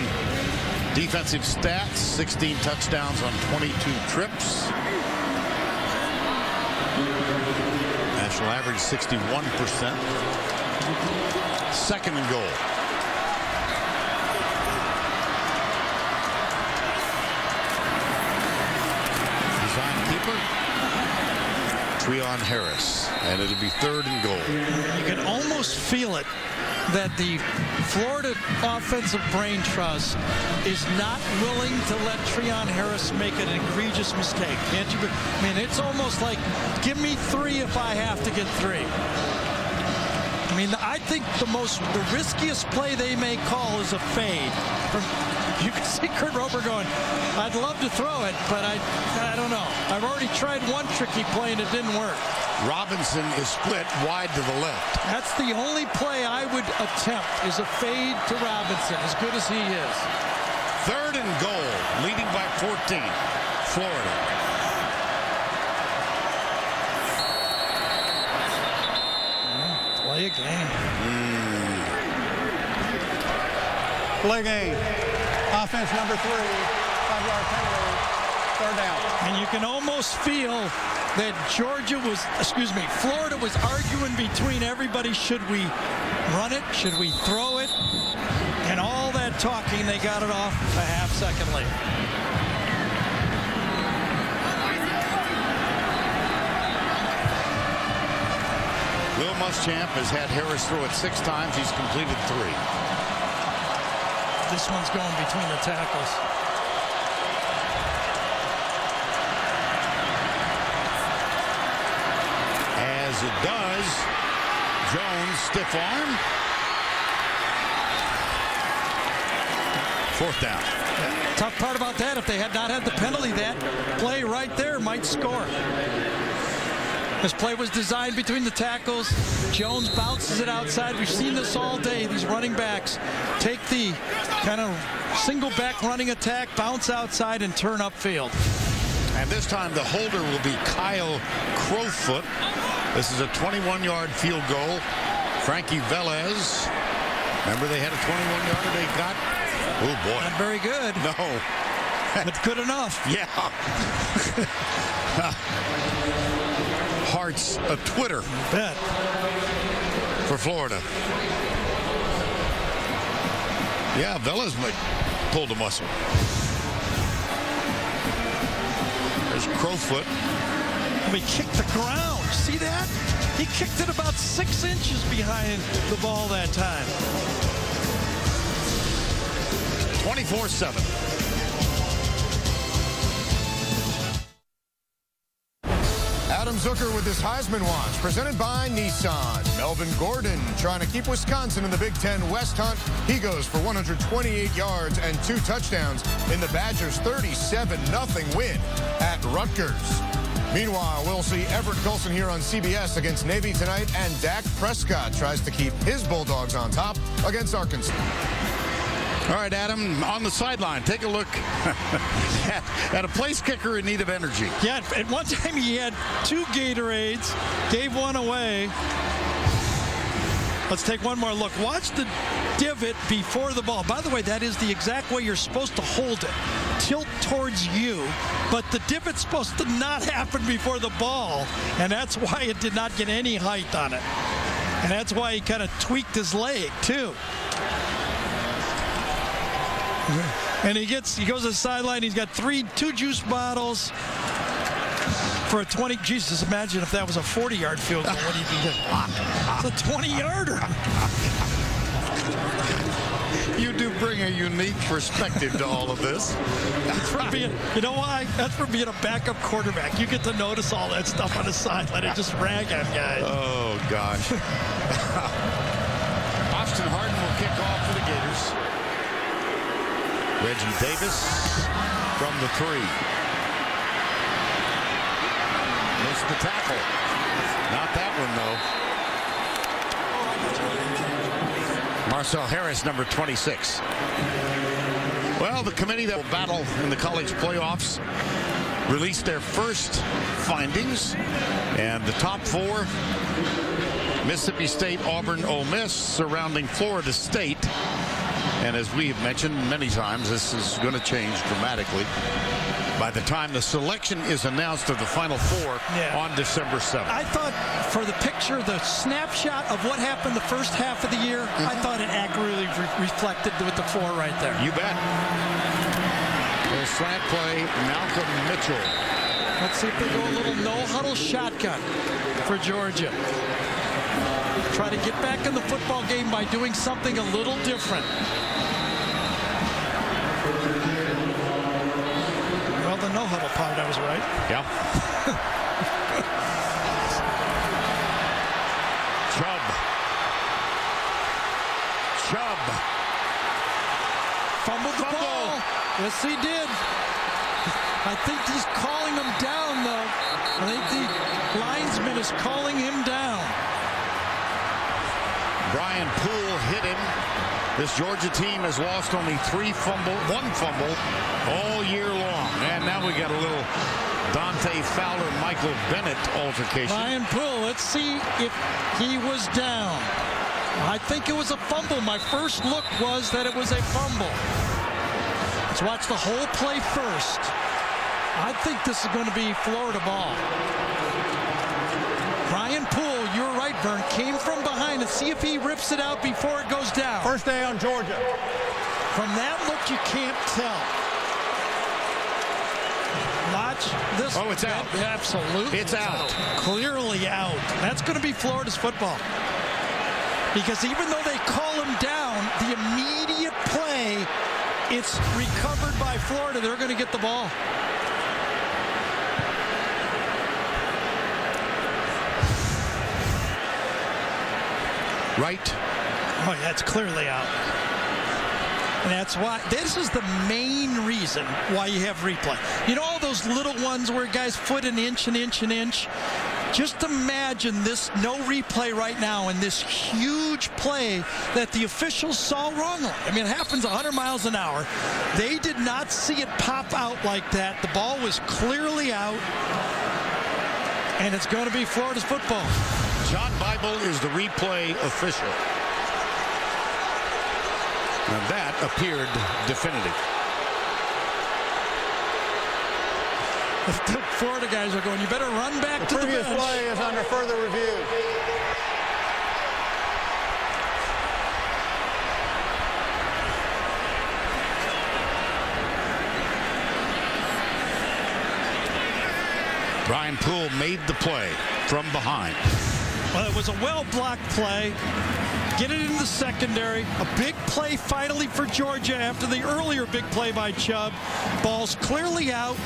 defensive stats: 16 touchdowns on 22 trips. National average 61%. 2nd and goal. Design keeper. Treon Harris. And it'll be 3rd and goal. You can almost feel it that the Florida offensive brain trust is not willing to let Treon Harris make an egregious mistake. Can't you? I mean, it's almost like, give me 3 if I have to get 3. I mean, I think the riskiest play they may call is a fade. You can see Kurt Roper going, I'd love to throw it, but I don't know. I've already tried one tricky play and it didn't work. Robinson is split wide to the left. That's the only play I would attempt, is a fade to Robinson, as good as he is. 3rd and goal, leading by 14, Florida. Play a game. Play game. Offense number 3. 5-yard penalty. 3rd down. And you can almost feel that Florida was arguing between everybody. Should we run it? Should we throw it? And all that talking, they got it off a half second late. Will Muschamp has had Harris throw it 6 times. He's completed 3. This one's going between the tackles. As it does, Jones, stiff arm. 4th down. Tough part about that, if they had not had the penalty, that play right there might score. This play was designed between the tackles. Jones bounces it outside. We've seen this all day. These running backs take the kind of single back running attack, bounce outside, and turn upfield. And this time the holder will be Kyle Crowfoot. This is a 21-yard field goal. Frankie Velez. Remember they had a 21-yarder they got? Oh, boy. Not very good. No. But good enough. Yeah. Hearts a Twitter. Bet. For Florida. Yeah, Velez might pull the muscle. There's Crowfoot. He kicked the ground. See that? He kicked it about 6 inches behind the ball that time. 24-7. Adam Zucker with his Heisman Watch, presented by Nissan. Melvin Gordon trying to keep Wisconsin in the Big Ten West hunt. He goes for 128 yards and 2 touchdowns in the Badgers' 37-0 win at Rutgers. Meanwhile, we'll see Everett Colson here on CBS against Navy tonight, and Dak Prescott tries to keep his Bulldogs on top against Arkansas. All right, Adam, on the sideline, take a look at a place kicker in need of energy. Yeah, at one time he had 2 Gatorades, gave one away. Let's take one more look. Watch the divot before the ball. By the way, that is the exact way you're supposed to hold it. Tilt towards you, but the divot's supposed to not happen before the ball, and that's why it did not get any height on it. And that's why he kind of tweaked his leg, too. And he goes to the sideline. He's got 2 juice bottles for a 20. Jesus, imagine if that was a 40-yard field goal. What do you think? It's a 20-yarder. You do bring a unique perspective to all of this. That's for being, you know why? That's for being a backup quarterback. You get to notice all that stuff on the sideline and just rag on guys. Oh, gosh. Austin Harden will kick off for the Gators. Reggie Davis from the 3. Missed the tackle. Not that one, though. Marcel Harris, number 26. Well, the committee that will battle in the college playoffs released their first findings. And the top 4, Mississippi State, Auburn, Ole Miss, surrounding Florida State. And as we have mentioned many times, this is going to change dramatically by the time the selection is announced of the Final 4 on December 7th. I thought for the picture, the snapshot of what happened the first half of the year, I thought it accurately reflected with the 4 right there. You bet. The slant play, Malcolm Mitchell. Let's see if they go a little no-huddle shotgun for Georgia. try to get back in the football game by doing something a little different. Well, the no-huddle part, I was right. Yeah. Chubb. Fumbled the ball. Yes, he did. I think he's calling him down, though. I think the linesman is calling him down. Brian Poole hit him. This Georgia team has lost only one fumble all year long. And now we got a little Dante Fowler, Michael Bennett altercation. Brian Poole, let's see if he was down. I think it was a fumble. My first look was that it was a fumble. Let's watch the whole play first. I think this is going to be Florida ball. Brian Poole, you're right, Vern, came from behind and see if he rips it out before it goes down. First down, Georgia. From that look, you can't tell. Watch this. Oh, it's out. Absolutely. It's out. Clearly out. That's going to be Florida's football. Because even though they call him down, the immediate play, it's recovered by Florida. They're going to get the ball. Right. Oh, yeah, it's clearly out. And that's why, this is the main reason why you have replay. You know all those little ones where guys foot an inch, an inch, an inch? Just imagine this no replay right now and this huge play that the officials saw wrongly. I mean, it happens 100 miles an hour. They did not see it pop out like that. The ball was clearly out. And it's going to be Florida's football. John Bible is the replay official. And that appeared definitive. The Florida guys are going, you better run back to the bench. The previous play is under further review. Brian Poole made the play from behind. Well, it was a well-blocked play. Get it in the secondary. A big play finally for Georgia after the earlier big play by Chubb. Ball's clearly out.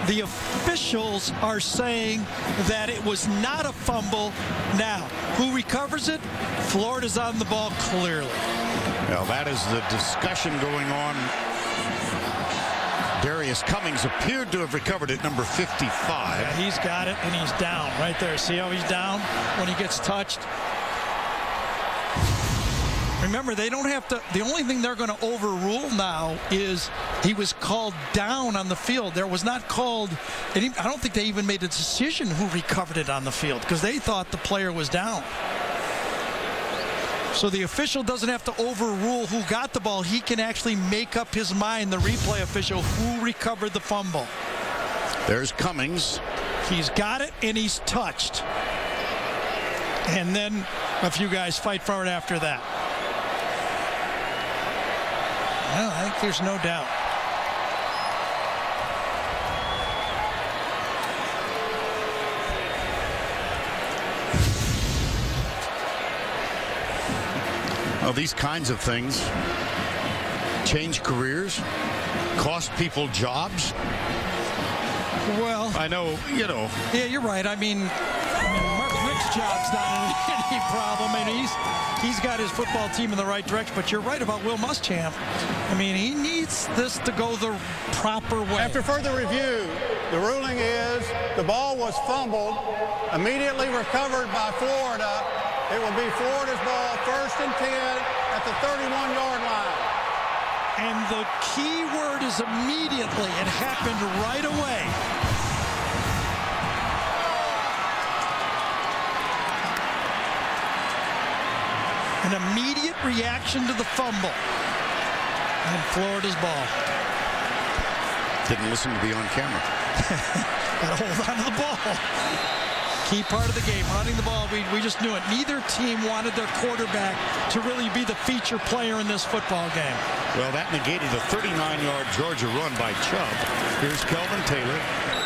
The officials are saying that it was not a fumble. Now, who recovers it? Florida's on the ball clearly. Well, that is the discussion going on. Darius Cummings appeared to have recovered it, number 55. Yeah, he's got it, and he's down right there. See how he's down when he gets touched? Remember, they don't have to, the only thing they're going to overrule now is he was called down on the field. There was not called, I don't think they even made a decision who recovered it on the field because they thought the player was down. So the official doesn't have to overrule who got the ball. He can actually make up his mind, the replay official, who recovered the fumble. There's Cummings. He's got it, and he's touched. And then a few guys fight for it after that. Well, I think there's no doubt. Well, these kinds of things change careers, cost people jobs. Well, I know, you know. Yeah, you're right. I mean Mark Richt's job's not any problem. I mean, he's got his football team in the right direction. But you're right about Will Muschamp. I mean, he needs this to go the proper way. After further review, the ruling is the ball was fumbled, immediately recovered by Florida. It will be Florida's ball, 1st and 10 at the 31-yard line. And the key word is immediately. It happened right away. An immediate reaction to the fumble. And Florida's ball. Didn't listen to be on camera. Got to hold on to the ball. Key part of the game, running the ball. We just knew it. Neither team wanted their quarterback to really be the feature player in this football game. Well, that negated a 39-yard Georgia run by Chubb. Here's Kelvin Taylor.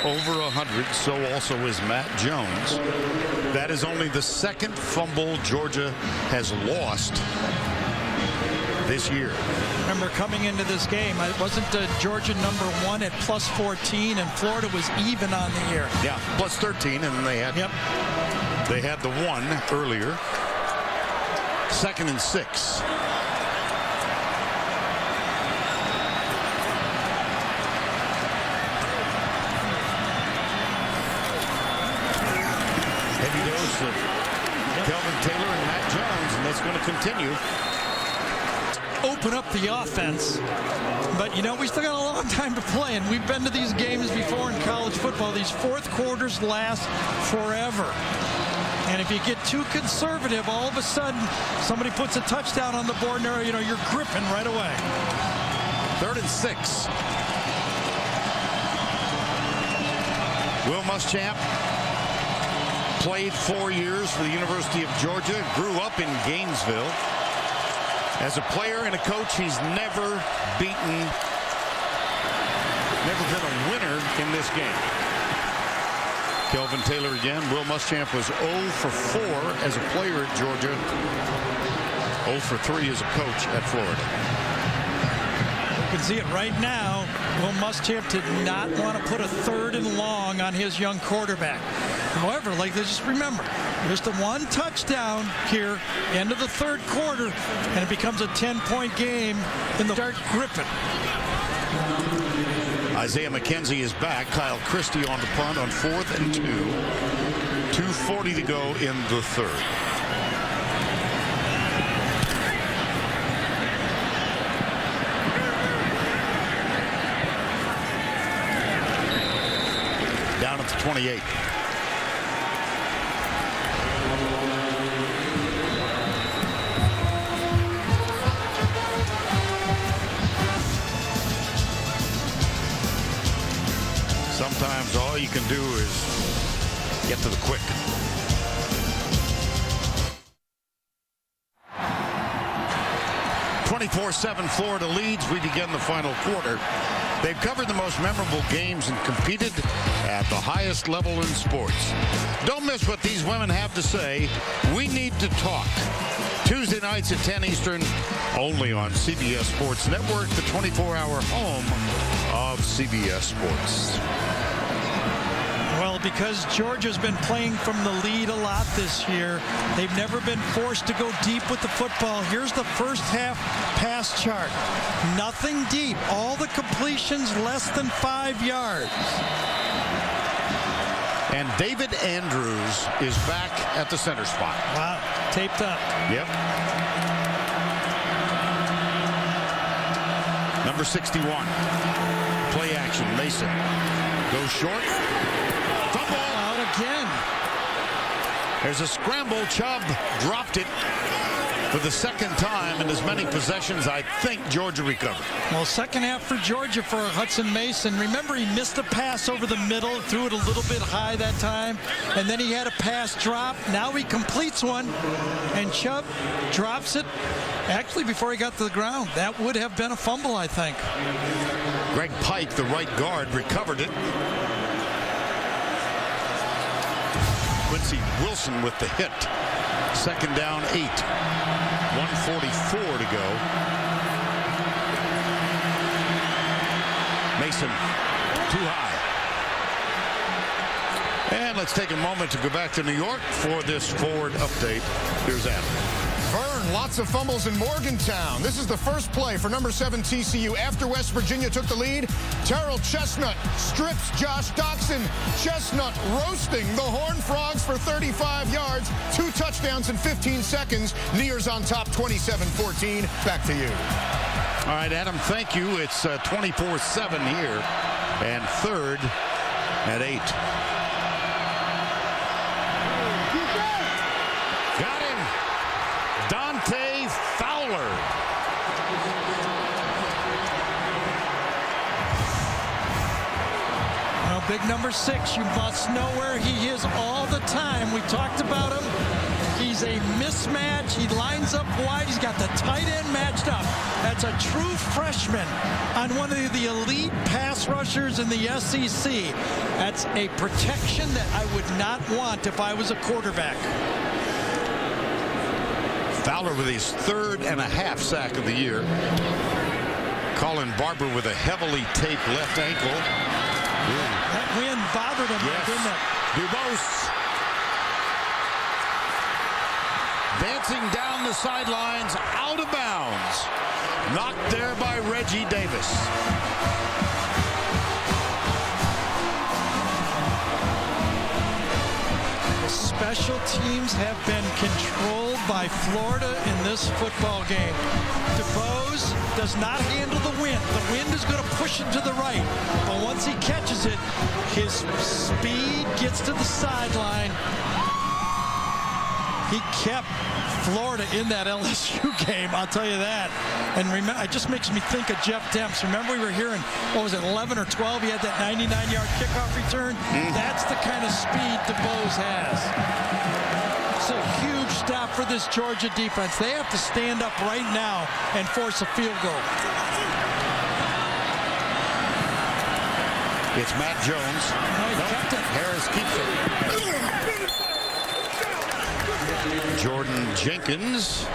over 100. So also is Matt Jones. That is only the second fumble Georgia has lost this year. Remember, coming into this game, it wasn't Georgia #1 at +14, and Florida was even on the year. Yeah, +13, and they had they had the 1 earlier. 2nd and 6. Heavy dose of Kelvin Taylor and Matt Jones, and that's going to continue. Open up the offense, but you know, we still got a long time to play, and we've been to these games before in college football. These fourth quarters last forever, and if you get too conservative, all of a sudden somebody puts a touchdown on the board, and you're gripping right away. 3rd and 6. Will Muschamp played 4 years for the University of Georgia, grew up in Gainesville. As a player and a coach, he's never been a winner in this game. Kelvin Taylor again. Will Muschamp was 0 for 4 as a player at Georgia, 0 for 3 as a coach at Florida. You can see it right now. Will Muschamp did not want to put a 3rd and long on his young quarterback. However, just remember, just the 1 touchdown here, end of the 3rd quarter, and it becomes a 10-point game in the start gripping. Isaiah McKenzie is back. Kyle Christie on the punt on 4th and 2. 2:40 to go in the 3rd. Down at the 28. Sometimes all you can do is get to the quick. (24-7) Florida leads. We begin the final quarter. They've covered the most memorable games and competed at the highest level in sports. Don't miss what these women have to say. We need to talk. Tuesday nights at 10 Eastern, only on CBS Sports Network, the 24-hour home of CBS Sports. Well, because Georgia's been playing from the lead a lot this year, they've never been forced to go deep with the football. Here's the first half pass chart. Nothing deep. All the completions less than 5 yards. And David Andrews is back at the center spot. Wow, taped up. Yep. Number 61. Play action. Mason goes short. Fumble. Out again. There's a scramble. Chubb dropped it for the 2nd time in as many possessions. I think Georgia recovered. Well, second half for Georgia for Hudson Mason. Remember, he missed a pass over the middle, threw it a little bit high that time, and then he had a pass drop. Now he completes one, and Chubb drops it actually before he got to the ground. That would have been a fumble, I think. Greg Pike, the right guard, recovered it. Quincy Wilson with the hit. 2nd down, 8. 1:44 to go. Mason, too high. And let's take a moment to go back to New York for this forward update. Here's Adam. Vern, lots of fumbles in Morgantown. This is the first play for number 7 TCU after West Virginia took the lead. Terrell Chestnut strips Josh Doxson. Chestnut roasting the Horned Frogs for 35 yards. 2 touchdowns in 15 seconds. Nears on top, 27-14. Back to you. All right, Adam, thank you. It's 24-7 here, and 3rd at 8. Got him. Dante Fowler. Well, big number 6, you must know where he is all the time. We talked about him. He's a mismatch. He lines up wide. He's got the tight end matched up. That That's a true freshman on one of the elite pass rushers in the SEC. That's a protection that I would not want if I was a quarterback. Fowler with his 3rd and a half sack of the year. Colin Barber with a heavily taped left ankle. Ooh. That wind bothered him, yes. didn't it? Dubose dancing down the sidelines, out of bounds. Knocked there by Reggie Davis. The special teams have been controlled by Florida in this football game. Dubose does not handle the wind. The wind is going to push him to the right. But once he catches it, his speed gets to the sideline. He kept Florida in that LSU game, I'll tell you that. And remember, it just makes me think of Jeff Demps. Remember we were hearing, what was it, 11 or 12? He had that 99-yard kickoff return. That's the kind of speed DeBose has. It's a huge stop for this Georgia defense. They have to stand up right now and force a field goal. It's Matt Jones. Harris keeps it. Jordan Jenkins.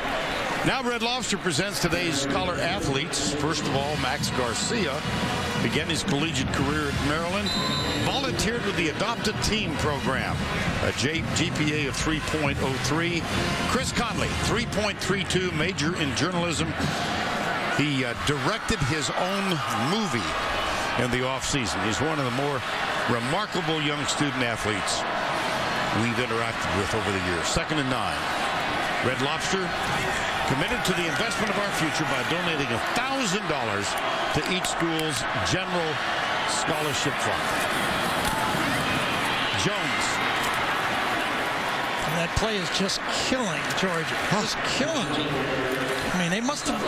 Now Red Lobster presents today's Scholar Athletes. First of all, Max Garcia began his collegiate career at Maryland. Volunteered with the Adopted Team program. A GPA of 3.03. Chris Conley, 3.32, major in journalism. He directed his own movie in the offseason. He's one of the more remarkable young student athletes we've interacted with over the years. 2nd and 9. Red Lobster committed to the investment of our future by donating $1,000 to each school's general scholarship fund. Jones. And that play is just killing Georgia. Just killing them. I mean, they must have,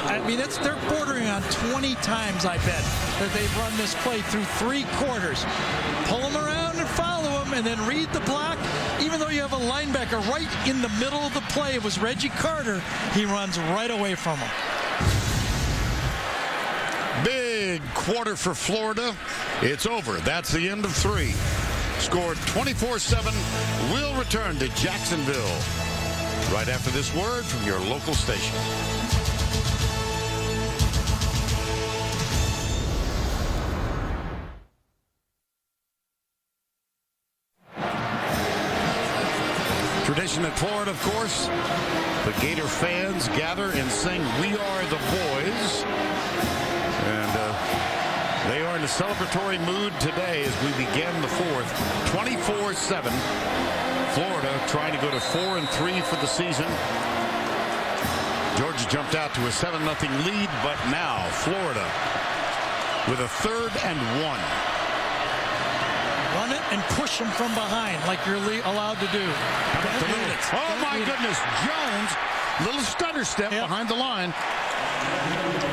they're bordering on 20 times, I bet, that they've run this play through 3 quarters. Pull them around and follow them and then read the block. Even though you have a linebacker right in the middle of the play, it was Reggie Carter. He runs right away from him. Big quarter for Florida. It's over. That's the end of 3. Scored 24-7. We'll return to Jacksonville right after this word from your local station. Tradition at Florida, of course. The Gator fans gather and sing "We Are the Boys." And they are in a celebratory mood today as we begin the 4th. 24-7. Florida trying to go to 4-3 for the season. Georgia jumped out to a 7-0 lead, but now Florida with a 3rd and 1. Run it and push them from behind like you're allowed to do. Oh, my goodness. Jones, little stutter step behind the line.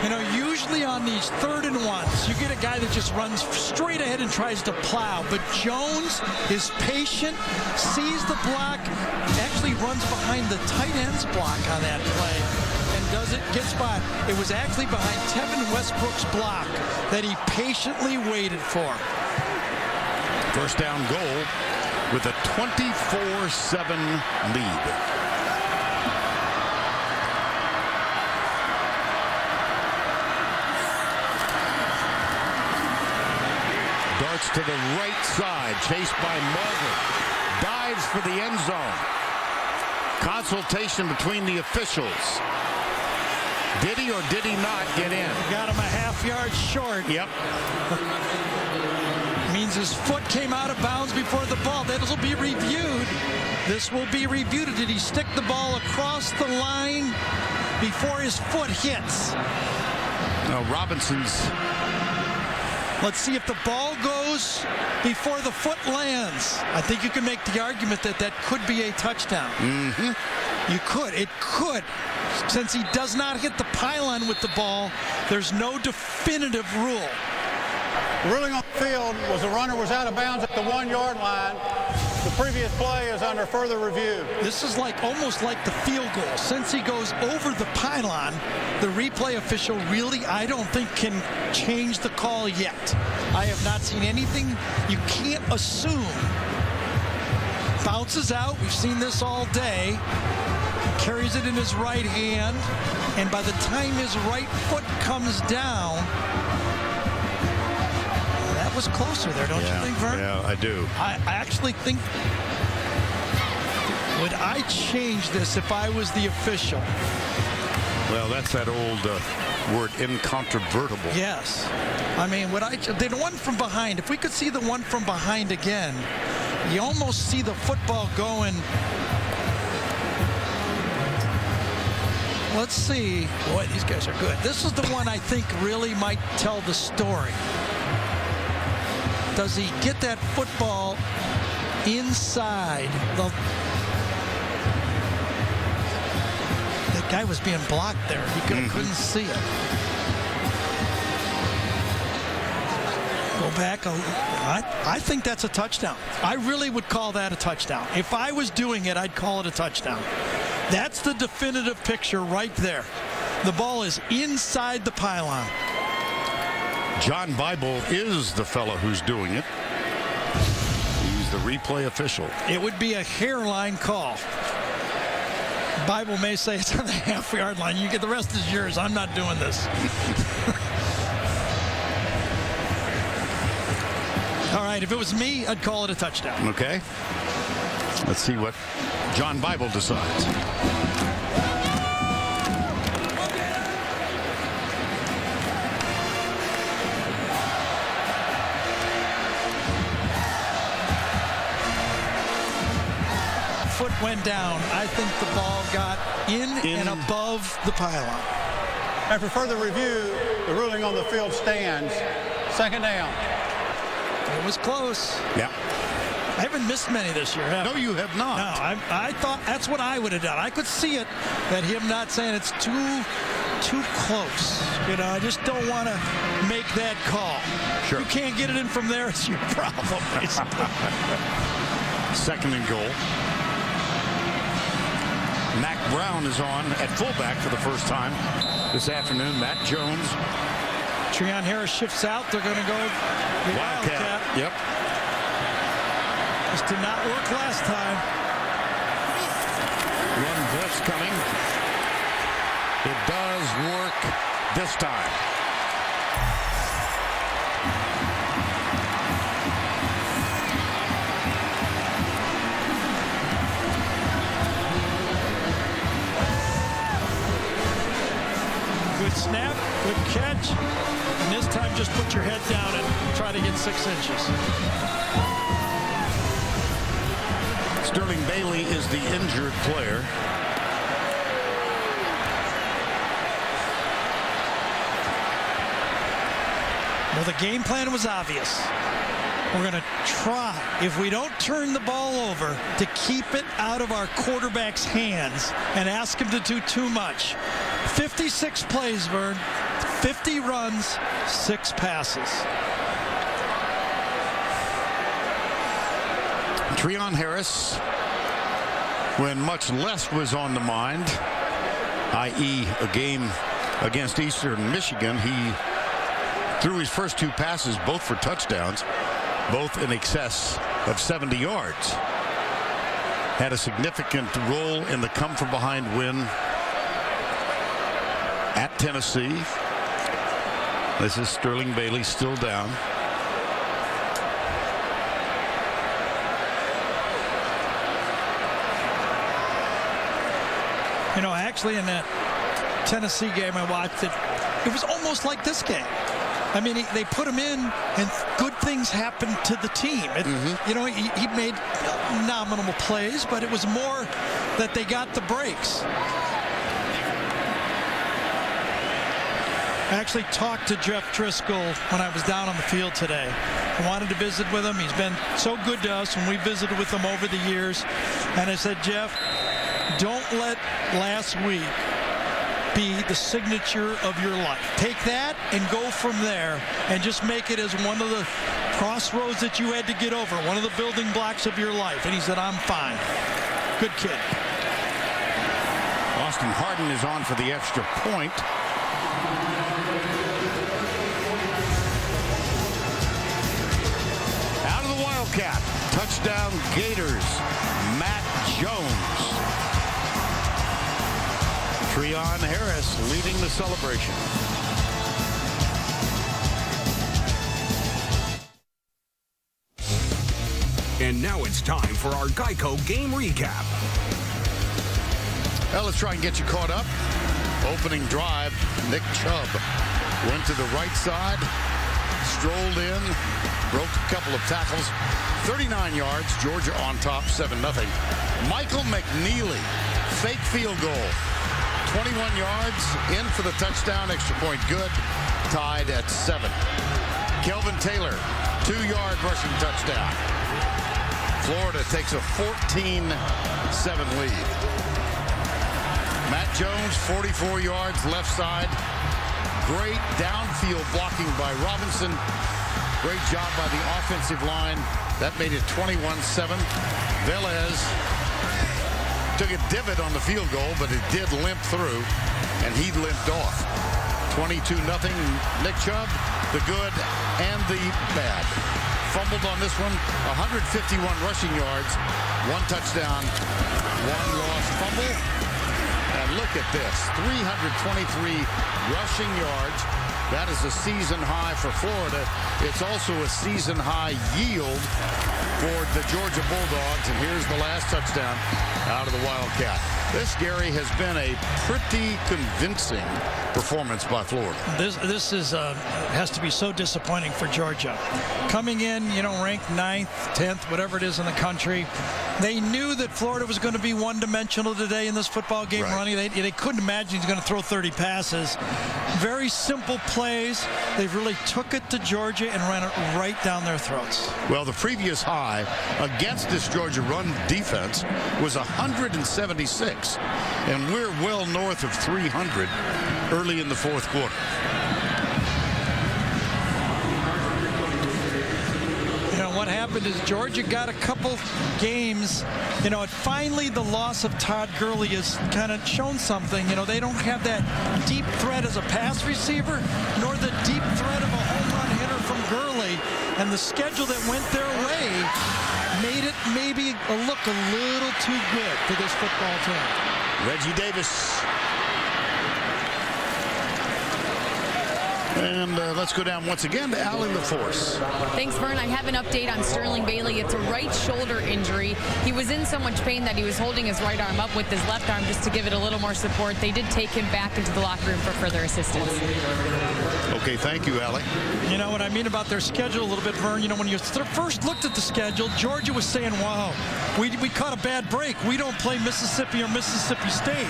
You know, usually on these 3rd and 1s, you get a guy that just runs straight ahead and tries to plow. But Jones is patient, sees the block, actually runs behind the tight end's block on that play, and gets by. It was actually behind Tevin Westbrook's block that he patiently waited for. First down goal with a 24-7 lead. Darts to the right side, chased by Mulder. Dives for the end zone. Consultation between the officials. Did he or did he not get in? Got him a half-yard short. Yep. Means his foot came out of bounds before the ball. This will be reviewed. This will be reviewed. Did he stick the ball across the line before his foot hits? No, Robinson's. Let's see if the ball goes before the foot lands. I think you can make the argument that that could be a touchdown. Mm-hmm. You could. It could. Since he does not hit the pylon with the ball, there's no definitive rule. The ruling on the field was the runner was out of bounds at the 1-yard line. The previous play is under further review. This is almost like the field goal. Since he goes over the pylon, the replay official really, I don't think, can change the call yet. I have not seen anything. You can't assume. Bounces out. We've seen this all day. Carries it in his right hand, and by the time his right foot comes down, that was closer there, don't you think, Vern? Yeah, I do. I actually think, would I change this if I was the official? Well, that's that old word, incontrovertible. Yes. I mean, the one from behind, if we could see the one from behind again, you almost see the football going. Let's see. Boy, these guys are good. This is the one I think really might tell the story. Does he get that football inside? The guy was being blocked there. He couldn't see it. Go back. I think that's a touchdown. I really would call that a touchdown. If I was doing it, I'd call it a touchdown. That's the definitive picture right there. The ball is inside the pylon. John Bible is the fellow who's doing it. He's the replay official. It would be a hairline call. Bible may say it's on the half-yard line. You get the rest is yours. I'm not doing this. All right, if it was me, I'd call it a touchdown. Okay. Let's see what John Bible decides. Foot went down. I think the ball got in and above the pylon. After further review, the ruling on the field stands. Second down. It was close. Yeah. I haven't missed many this year, have I? No, you have not. No, I thought that's what I would have done. I could see it, that him not saying it's too close. You know, I just don't want to make that call. Sure. You can't get it in from there. It's your problem. Second and goal. Mac Brown is on at fullback for the first time this afternoon. Matt Jones. Treon Harris shifts out. They're going to go Wildcat. Yep. This did not work last time. One blitz coming. It does work this time. Good snap, good catch, and this time just put your head down and try to get 6 inches. Sterling Bailey is the injured player. Well, the game plan was obvious. We're going to try, if we don't turn the ball over, to keep it out of our quarterback's hands and ask him to do too much. 56 plays, Vern, 50 runs, 6 passes. Treon Harris, when much less was on the mind, i.e. a game against Eastern Michigan, he threw his first 2 passes, both for touchdowns, both in excess of 70 yards. Had a significant role in the come-from-behind win at Tennessee. This is Sterling Bailey still down. You know, actually in that Tennessee game I watched it, it was almost like this game. I mean, they put him in, and good things happened to the team. You know, he made nominal plays, but it was more that they got the breaks. I actually talked to Jeff Driscoll when I was down on the field today. I wanted to visit with him. He's been so good to us when we visited with him over the years. And I said, Jeff, don't let last week be the signature of your life. Take that and go from there and just make it as one of the crossroads that you had to get over, one of the building blocks of your life. And he said, I'm fine. Good kid. Austin Harden is on for the extra point. Out of the Wildcat. Touchdown Gators. Matt Jones. Treon Harris leading the celebration. And now it's time for our Geico game recap. Well, let's try and get you caught up. Opening drive, Nick Chubb went to the right side, strolled in, broke a couple of tackles, 39 yards, Georgia on top, 7-0. Michael McNeely, fake field goal, 21 yards, in for the touchdown, extra point good, tied at 7. Kelvin Taylor, 2-yard rushing touchdown. Florida takes a 14-7 lead. Matt Jones, 44 yards, left side. Great downfield blocking by Robinson. Great job by the offensive line. That made it 21-7. Velez took a divot on the field goal, but it did limp through, and he limped off. 22-0. Nick Chubb, the good and the bad. Fumbled on this one, 151 rushing yards, 1 touchdown, 1 lost fumble. And look at this, 323 rushing yards. That is a season high for Florida. It's also a season high yield for the Georgia Bulldogs. And here's the last touchdown out of the Wildcat. This, Gary, has been a pretty convincing performance by Florida. This is has to be so disappointing for Georgia. Coming in, ranked 9th, 10th, whatever it is in the country. They knew that Florida was going to be one-dimensional today in this football game running. They couldn't imagine he's going to throw 30 passes. Very simple plays. They really took it to Georgia and ran it right down their throats. Well, the previous high against this Georgia run defense was 176. And we're well north of 300 early in the fourth quarter. What happened is Georgia got a couple games. Finally the loss of Todd Gurley has kind of shown something. They don't have that deep threat as a pass receiver, nor the deep threat of a home run hitter from Gurley. And the schedule that went their way made it maybe look a little too good for this football team. Reggie Davis. And let's go down once again to Allie LaForce. Thanks, Vern. I have an update on Sterling Bailey. It's a right shoulder injury. He was in so much pain that he was holding his right arm up with his left arm just to give it a little more support. They did take him back into the locker room for further assistance. Okay, thank you, Allie. You know what I mean about their schedule a little bit, Vern? When you first looked at the schedule, Georgia was saying, wow, we caught a bad break. We don't play Mississippi or Mississippi State.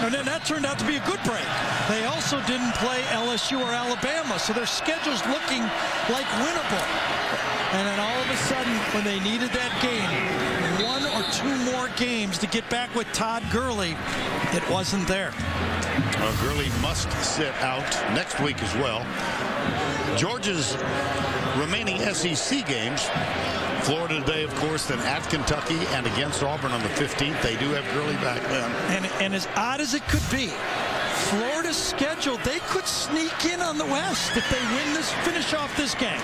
And then that turned out to be a good break. They also didn't play LSU or Alabama, so their schedule's looking like winnable. And then all of a sudden, when they needed that game, 1 or 2 more games to get back with Todd Gurley, it wasn't there. Gurley must sit out next week as well. Georgia's remaining SEC games, Florida today, of course, then at Kentucky and against Auburn on the 15th. They do have Gurley back then. And as odd as it could be, Florida's schedule, they could sneak in on the West if they finish off this game.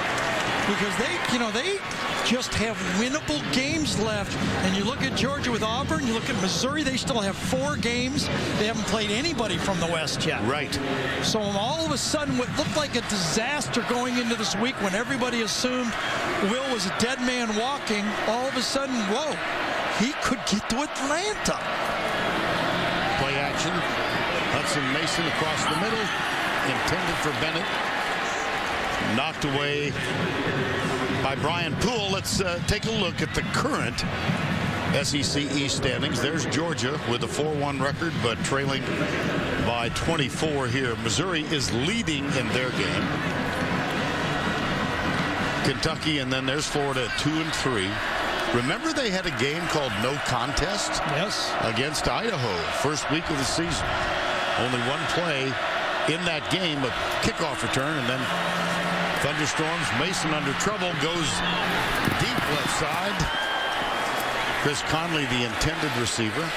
Because they just have winnable games left. And you look at Georgia with Auburn, you look at Missouri, they still have 4 games. They haven't played anybody from the West yet. Right. So all of a sudden, what looked like a disaster going into this week when everybody assumed Will was a dead man walking, all of a sudden, whoa, he could get to Atlanta. Play action. Hudson Mason across the middle. Intended for Bennett. Knocked away by Brian Poole. Let's take a look at the current SEC East standings. There's Georgia with a 4-1 record, but trailing by 24 here. Missouri is leading in their game. Kentucky, and then there's Florida at 2-3. Remember they had a game called No Contest? Yes. Against Idaho, first week of the season. Only one play in that game, a kickoff return, and then thunderstorms. Mason under trouble, goes deep left side. Chris Conley, the intended receiver.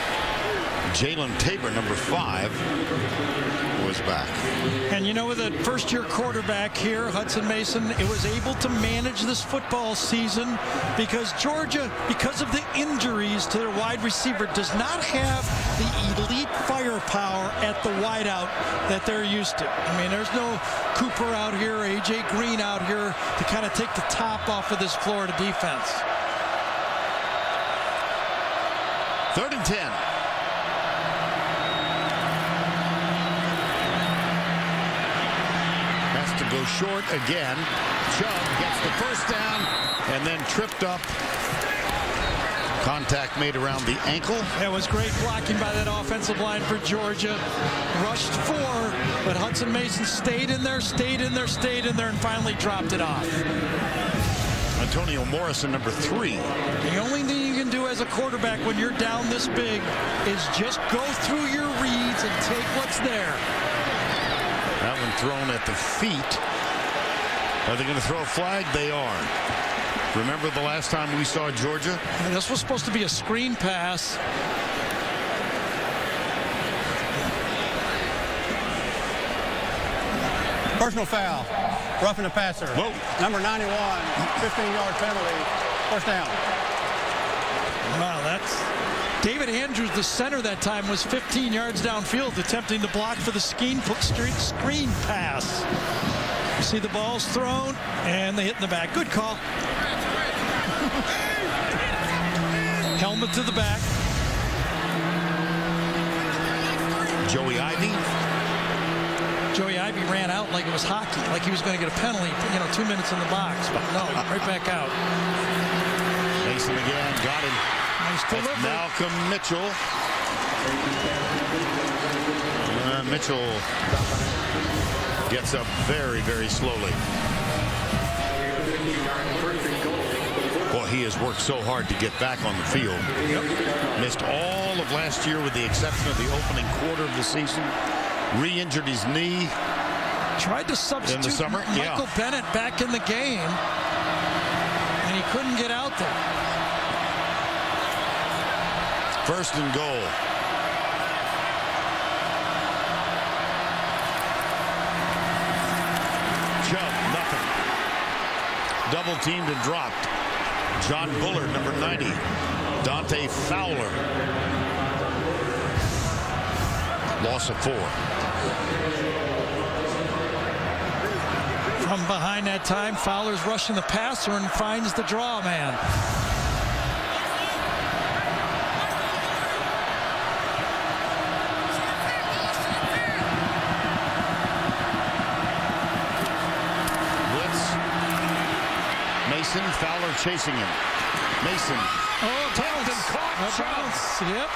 Jalen Tabor, number 5, was back. And you know, with a first-year quarterback here, Hudson Mason, it was able to manage this football season because Georgia, because of the injuries to their wide receiver, does not have the elite firepower at the wideout that they're used to. I mean, there's no Cooper out here, A.J. Green out here to kind of take the top off of this Florida defense. 3rd and 10. Has to go short again. Chubb gets the first down and then tripped up. Contact made around the ankle. It was great blocking by that offensive line for Georgia. Rushed 4, but Hudson Mason stayed in there, and finally dropped it off. Antonio Morrison, number 3. The only thing you can do as a quarterback when you're down this big is just go through your reads and take what's there. That one thrown at the feet. Are they going to throw a flag? They are. Remember the last time we saw Georgia? And this was supposed to be a screen pass. Personal foul. Roughing the passer. Whoa. Number 91, 15-yard penalty. First down. Wow, that's David Andrews, the center that time, was 15 yards downfield attempting to block for the screen pass. You see the ball's thrown and they hit in the back. Good call. Helmet to the back. Joey Ivy. Joey Ivy ran out like it was hockey, like he was going to get a penalty, 2 minutes in the box, but no, right back out. Mason again, got him. Nice That's delivery. Malcolm Mitchell. Mitchell gets up very, very slowly. Boy, he has worked so hard to get back on the field. Missed all of last year with the exception of the opening quarter of the season. Re-injured his knee. Tried to substitute in the summer. Michael Bennett back in the game, and he couldn't get out there. 1st and goal. Chubb, nothing. Double teamed and dropped. John Bullard, number 90. Dante Fowler. Loss of 4. From behind that time, Fowler's rushing the passer and finds the draw man. Mason, Fowler chasing him. Mason. Oh, tapped and caught. Bounce. Yep.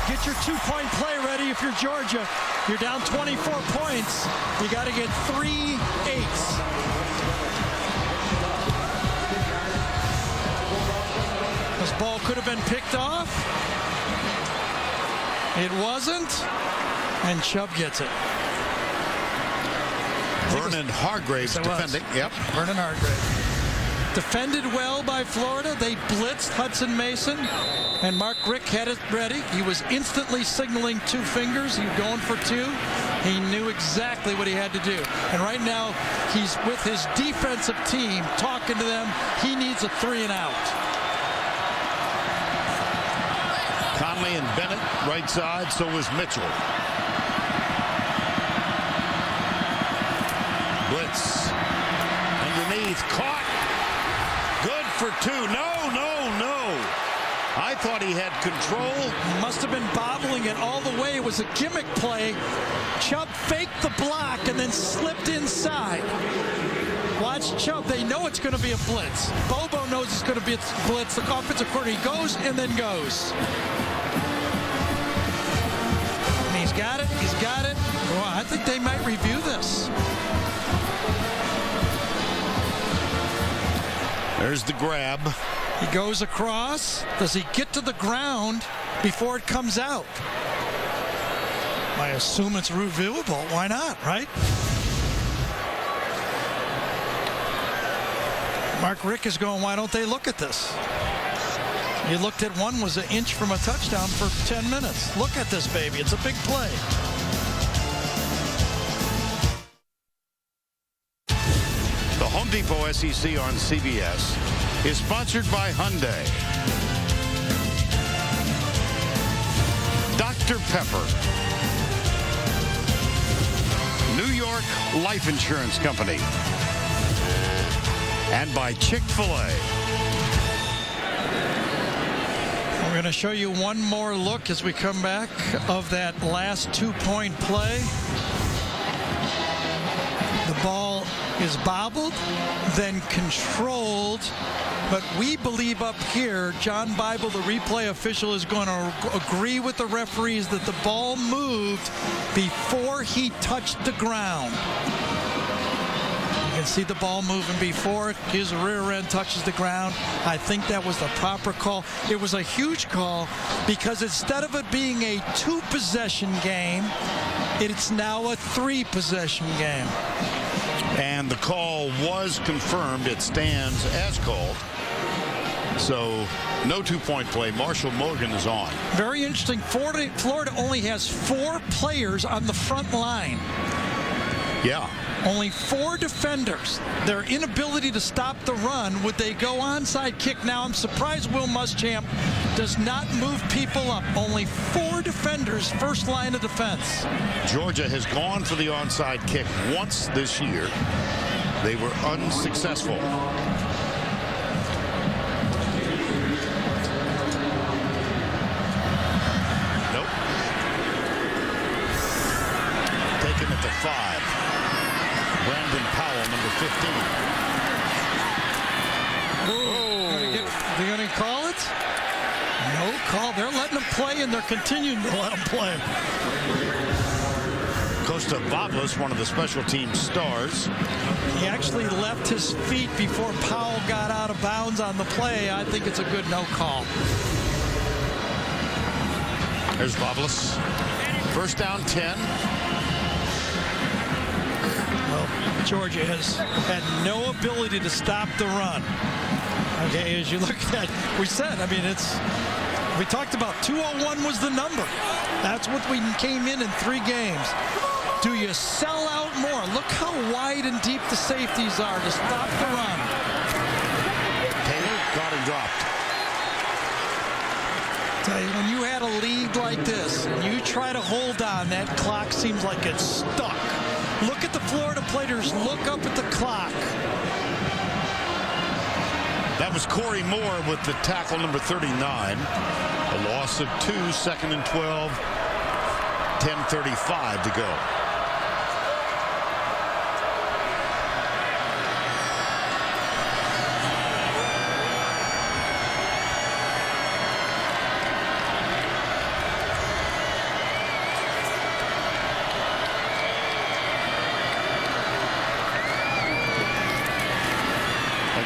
Get your 2-point play ready if you're Georgia. You're down 24 points. You got to get 3 8s. This ball could have been picked off. It wasn't. And Chubb gets it. Vernon Hargraves defending. Yep. Vernon Hargraves. Defended well by Florida. They blitzed Hudson Mason, and Mark Richt had it ready. He was instantly signaling 2 fingers. He was going for 2. He knew exactly what he had to do. And right now, he's with his defensive team, talking to them. He needs a 3 and out. Conley and Bennett, right side. So was Mitchell. Blitz. Underneath. Caught. Good for 2. No. I thought he had control. Must have been bobbling it all the way. It was a gimmick play. Chubb faked the block and then slipped inside. Watch Chubb. They know it's going to be a blitz. Bobo knows it's going to be a blitz. The offensive coordinator, he goes and then goes. And he's got it. He's got it. Well, I think they might review this. There's the grab. He goes across. Does he get to the ground before it comes out? I assume it's reviewable. Why not, right? Mark Rick is going, why don't they look at this? You looked at one was an inch from a touchdown for 10 minutes. Look at this, baby. It's a big play. The Home Depot SEC on CBS is sponsored by Hyundai, Dr. Pepper, New York Life Insurance Company, and by Chick-fil-A. We're going to show you one more look as we come back of that last two-point play. The ball is bobbled, then controlled, but we believe up here, John Bible, the replay official, is going to agree with the referees that the ball moved before he touched the ground. You can see the ball moving before his rear end touches the ground. I think that was the proper call. It was a huge call because instead of it being a two-possession game, it's now a three-possession game. And the call was confirmed. It stands as called. So no two-point play. Marshall Morgan is on. Very interesting. Florida only has 4 players on the front line. Yeah. Only 4 defenders. Their inability to stop the run. Would they go onside kick? Now, I'm surprised Will Muschamp does not move people up. Only 4 defenders, first line of defense. Georgia has gone for the onside kick once this year. They were unsuccessful. Nope. Taken at the 5. Brandon Powell, number 15. Are they going to call it? No call. They're letting him play, and they're continuing to let him play. Costa Boblis, one of the special team stars. He actually left his feet before Powell got out of bounds on the play. I think it's a good no call. There's Boblis. First down 10. Well, Georgia has had no ability to stop the run. Okay, as you look at, we said, I mean, we talked about 201 was the number. That's what we came in 3 games. Do you sell out more? Look how wide and deep the safeties are to stop the run. Taylor got and dropped. Tell you, when you had a lead like this and you try to hold on, that clock seems like it's stuck. Look at the Florida players. Look up at the clock. That was Corey Moore with the tackle, number 39. A loss of 2, 2nd and 12. 10:35 to go.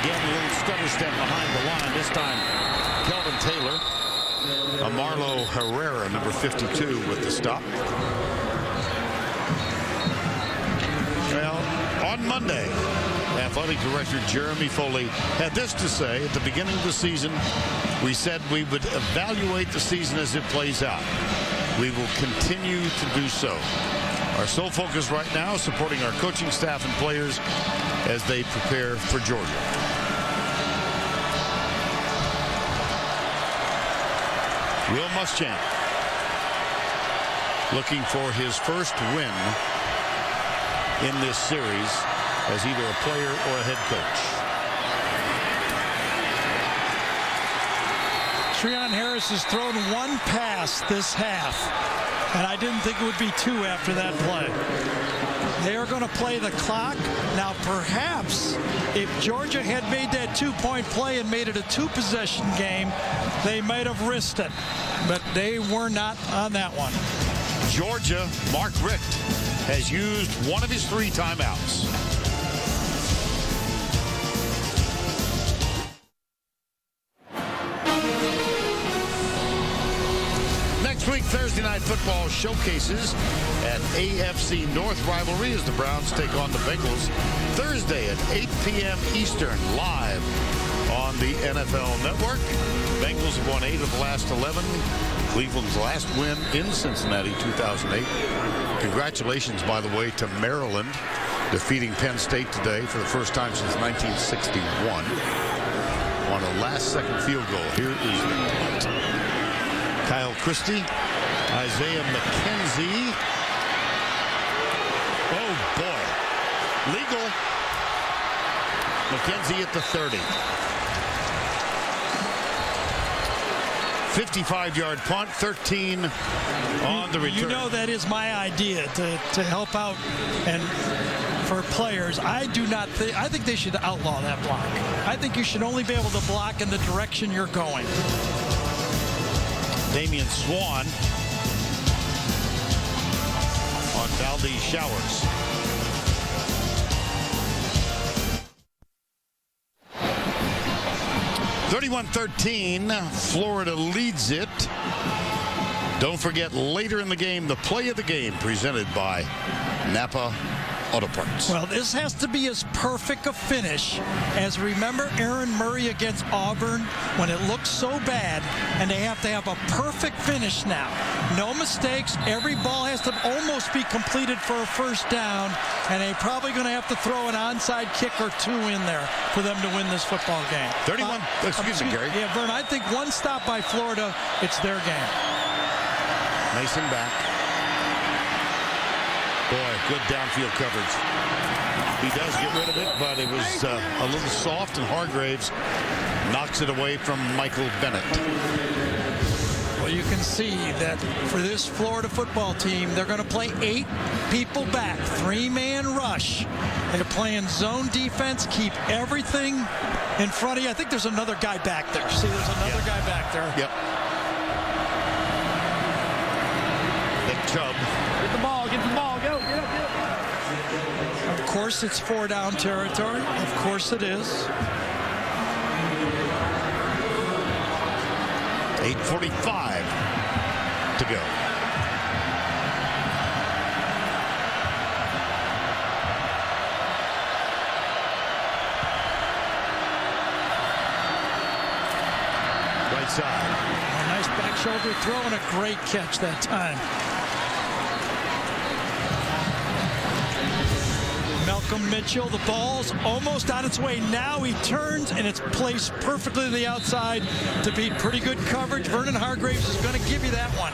Again, a little stutter step behind the line. This time, Kelvin Taylor. Amarlo Herrera, number 52, with the stop. Well, on Monday, Athletic Director Jeremy Foley had this to say at the beginning of the season. We said we would evaluate the season as it plays out. We will continue to do so. Our sole focus right now is supporting our coaching staff and players as they prepare for Georgia. Will Muschamp looking for his first win in this series as either a player or a head coach. Treon Harris has thrown 1 pass this half, and I didn't think it would be 2 after that play. They are going to play the clock. Now, perhaps if Georgia had made that 2-point play and made it a 2-possession game, they might have risked it. But they were not on that one. Georgia, Mark Richt, has used one of his 3 timeouts. Next week, Thursday Night Football showcases at AFC North rivalry as the Browns take on the Bengals Thursday at 8 p.m. Eastern, live on the NFL Network. Bengals have won 8 of the last 11. Cleveland's last win in Cincinnati, 2008. Congratulations, by the way, to Maryland, defeating Penn State today for the first time since 1961 on a last-second field goal. Here is the punt. Kyle Christie, Isaiah McKenzie. Oh, boy. Legal. McKenzie at the 30. 55-yard punt, 13 on the return. You know that is my idea, to help out and for players. I think they should outlaw that block. I think you should only be able to block in the direction you're going. Damian Swan on Valdez Showers. (31-13), Florida leads it. Don't forget, later in the game, the play of the game presented by Napa Auto Parts. Well, this has to be as perfect a finish as, remember, Aaron Murray against Auburn when it looked so bad, and they have to have a perfect finish now. No mistakes. Every ball has to almost be completed for a first down, and they're probably going to have to throw an onside kick or two in there for them to win this football game. 31. Excuse me, Gary. Yeah, Vern, I think one stop by Florida, it's their game. Mason back. Boy, good downfield coverage. He does get rid of it, but it was a little soft, and Hargraves knocks it away from Michael Bennett. Well, you can see that for this Florida football team, they're going to play 8 people back, 3-man rush. They're playing zone defense, keep everything in front of you. I think there's another guy back there. See, there's another guy back there. Yep. Nick Chubb. Get the ball, go, get up. Of course, it's 4-down territory. Of course it is. 8:45 to go. Right side. A nice back shoulder throw and a great catch that time. Malcolm Mitchell, the ball's almost on its way. Now he turns, and it's placed perfectly to the outside to beat pretty good coverage. Vernon Hargraves is going to give you that one.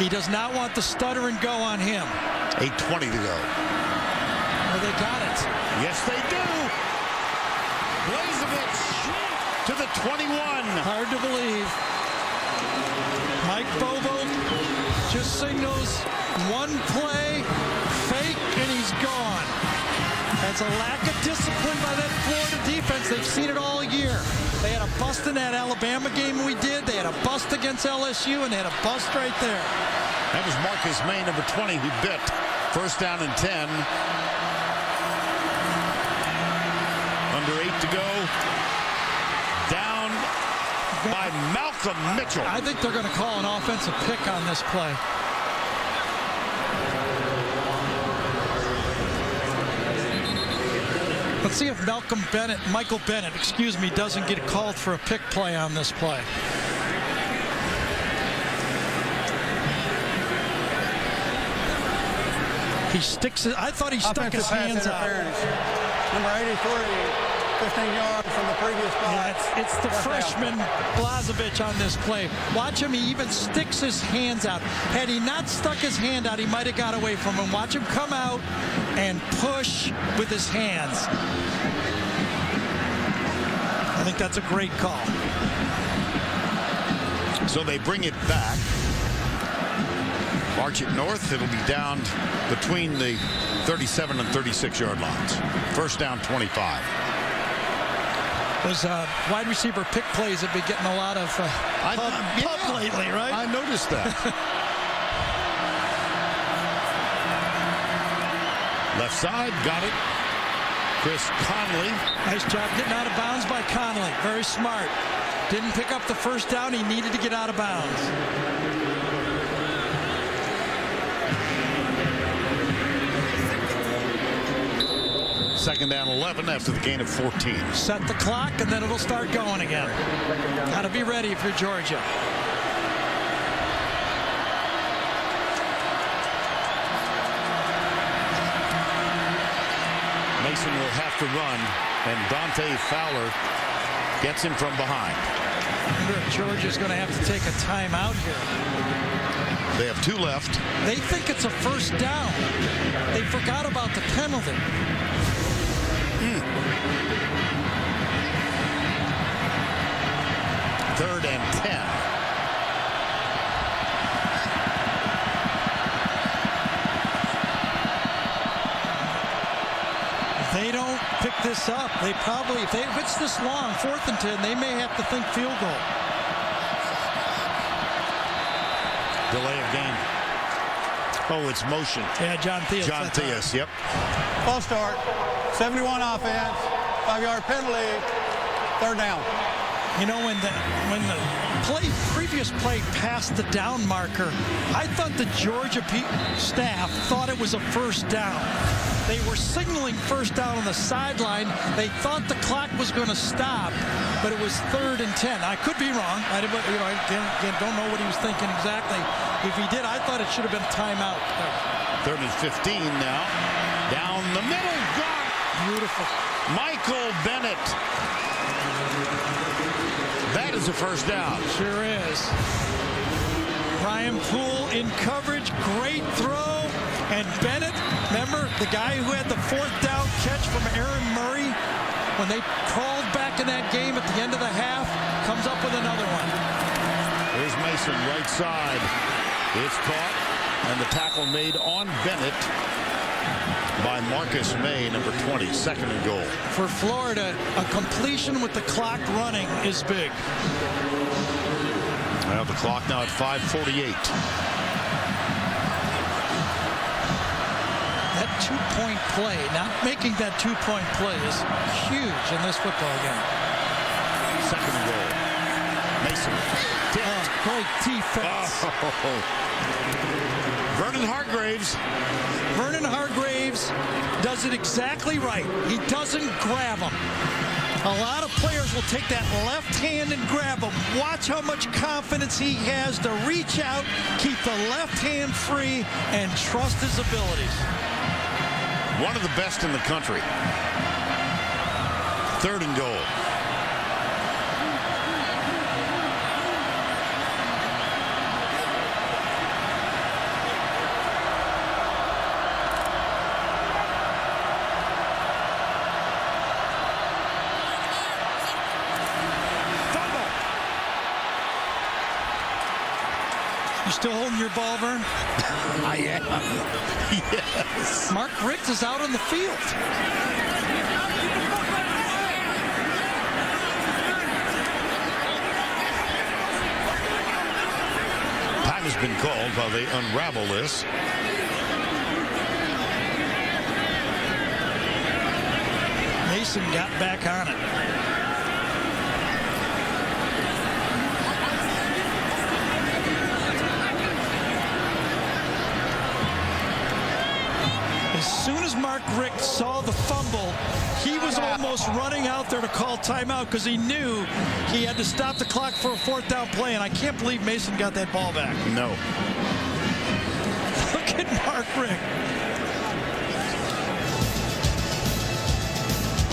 He does not want the stutter and go on him. 8:20 to go. Well, they got it. Yes, they do. Blazevich to the 21. Hard to believe. Mike Bobo just signals one play, fake, and he's gone. That's a lack of discipline by that Florida defense. They've seen it all year. They had a bust in that Alabama game we did. They had a bust against LSU, and they had a bust right there. That was Marcus May, number 20, who bit. First down and 10. Under 8 to go. Down by Malcolm Mitchell. I think they're going to call an offensive pick on this play. Let's see if Michael Bennett, doesn't get called for a pick play on this play. He sticks it. I thought he stuck his hands out. Number 83, 15 yards from the previous play. Yeah, it's the freshman Blazevich on this play. Watch him. He even sticks his hands out. Had he not stuck his hand out, he might have got away from him. Watch him come out and push with his hands. I think that's a great call. So they bring it back. March it north. It'll be down between the 37 and 36-yard lines. First down, 25. Those wide receiver pick plays have been getting a lot of pub lately, right? I noticed that. Left side, got it. Chris Conley. Nice job getting out of bounds by Conley. Very smart. Didn't pick up the first down. He needed to get out of bounds. Second down 11 after the gain of 14. Set the clock, and then it'll start going again. Got to be ready if you're Georgia. Mason will have to run, and Dante Fowler gets him from behind. Georgia's going to have to take a timeout here. They have 2 left. They think it's a first down. They forgot about the penalty. Third and 10. If they don't pick this up, they probably, if it's this long, 4th and 10, they may have to think field goal. Delay of game. Oh, it's motion. Yeah, John Theus. John Theus, yep. False start. 71 offense. 5-yard penalty. 3rd down. You know, when the previous play passed the down marker, I thought the Georgia staff thought it was a first down. They were signaling first down on the sideline. They thought the clock was going to stop, but it was 3rd and 10. I could be wrong. I don't know what he was thinking exactly. If he did, I thought it should have been a timeout. 3rd and 15 now. Down the middle. Got beautiful. Michael Bennett. That is a first down. Sure is. Ryan Poole in coverage. Great throw. And Bennett, remember the guy who had the 4th down catch from Aaron Murray when they crawled back in that game at the end of the half, comes up with another one. Here's Mason, right side. It's caught, and the tackle made on Bennett by Marcus May, number 20, 2nd and goal. For Florida, a completion with the clock running is big. Well, the clock now at 5:48. That 2-point play, not making that 2-point play is huge in this football game. 2nd and goal. Mason. Great defense. Vernon Hargreaves. Vernon Hargreaves does it exactly right. He doesn't grab him. A lot of players will take that left hand and grab him. Watch how much confidence he has to reach out, keep the left hand free, and trust his abilities. One of the best in the country. 3rd and goal. You still holding your ball, Vern? I am. Yes. Mark Richt is out on the field. Time has been called while they unravel this. Mason got back on it. As soon as Mark Richt saw the fumble, he was almost running out there to call timeout because he knew he had to stop the clock for a 4th down play, and I can't believe Mason got that ball back. No. Look at Mark Richt.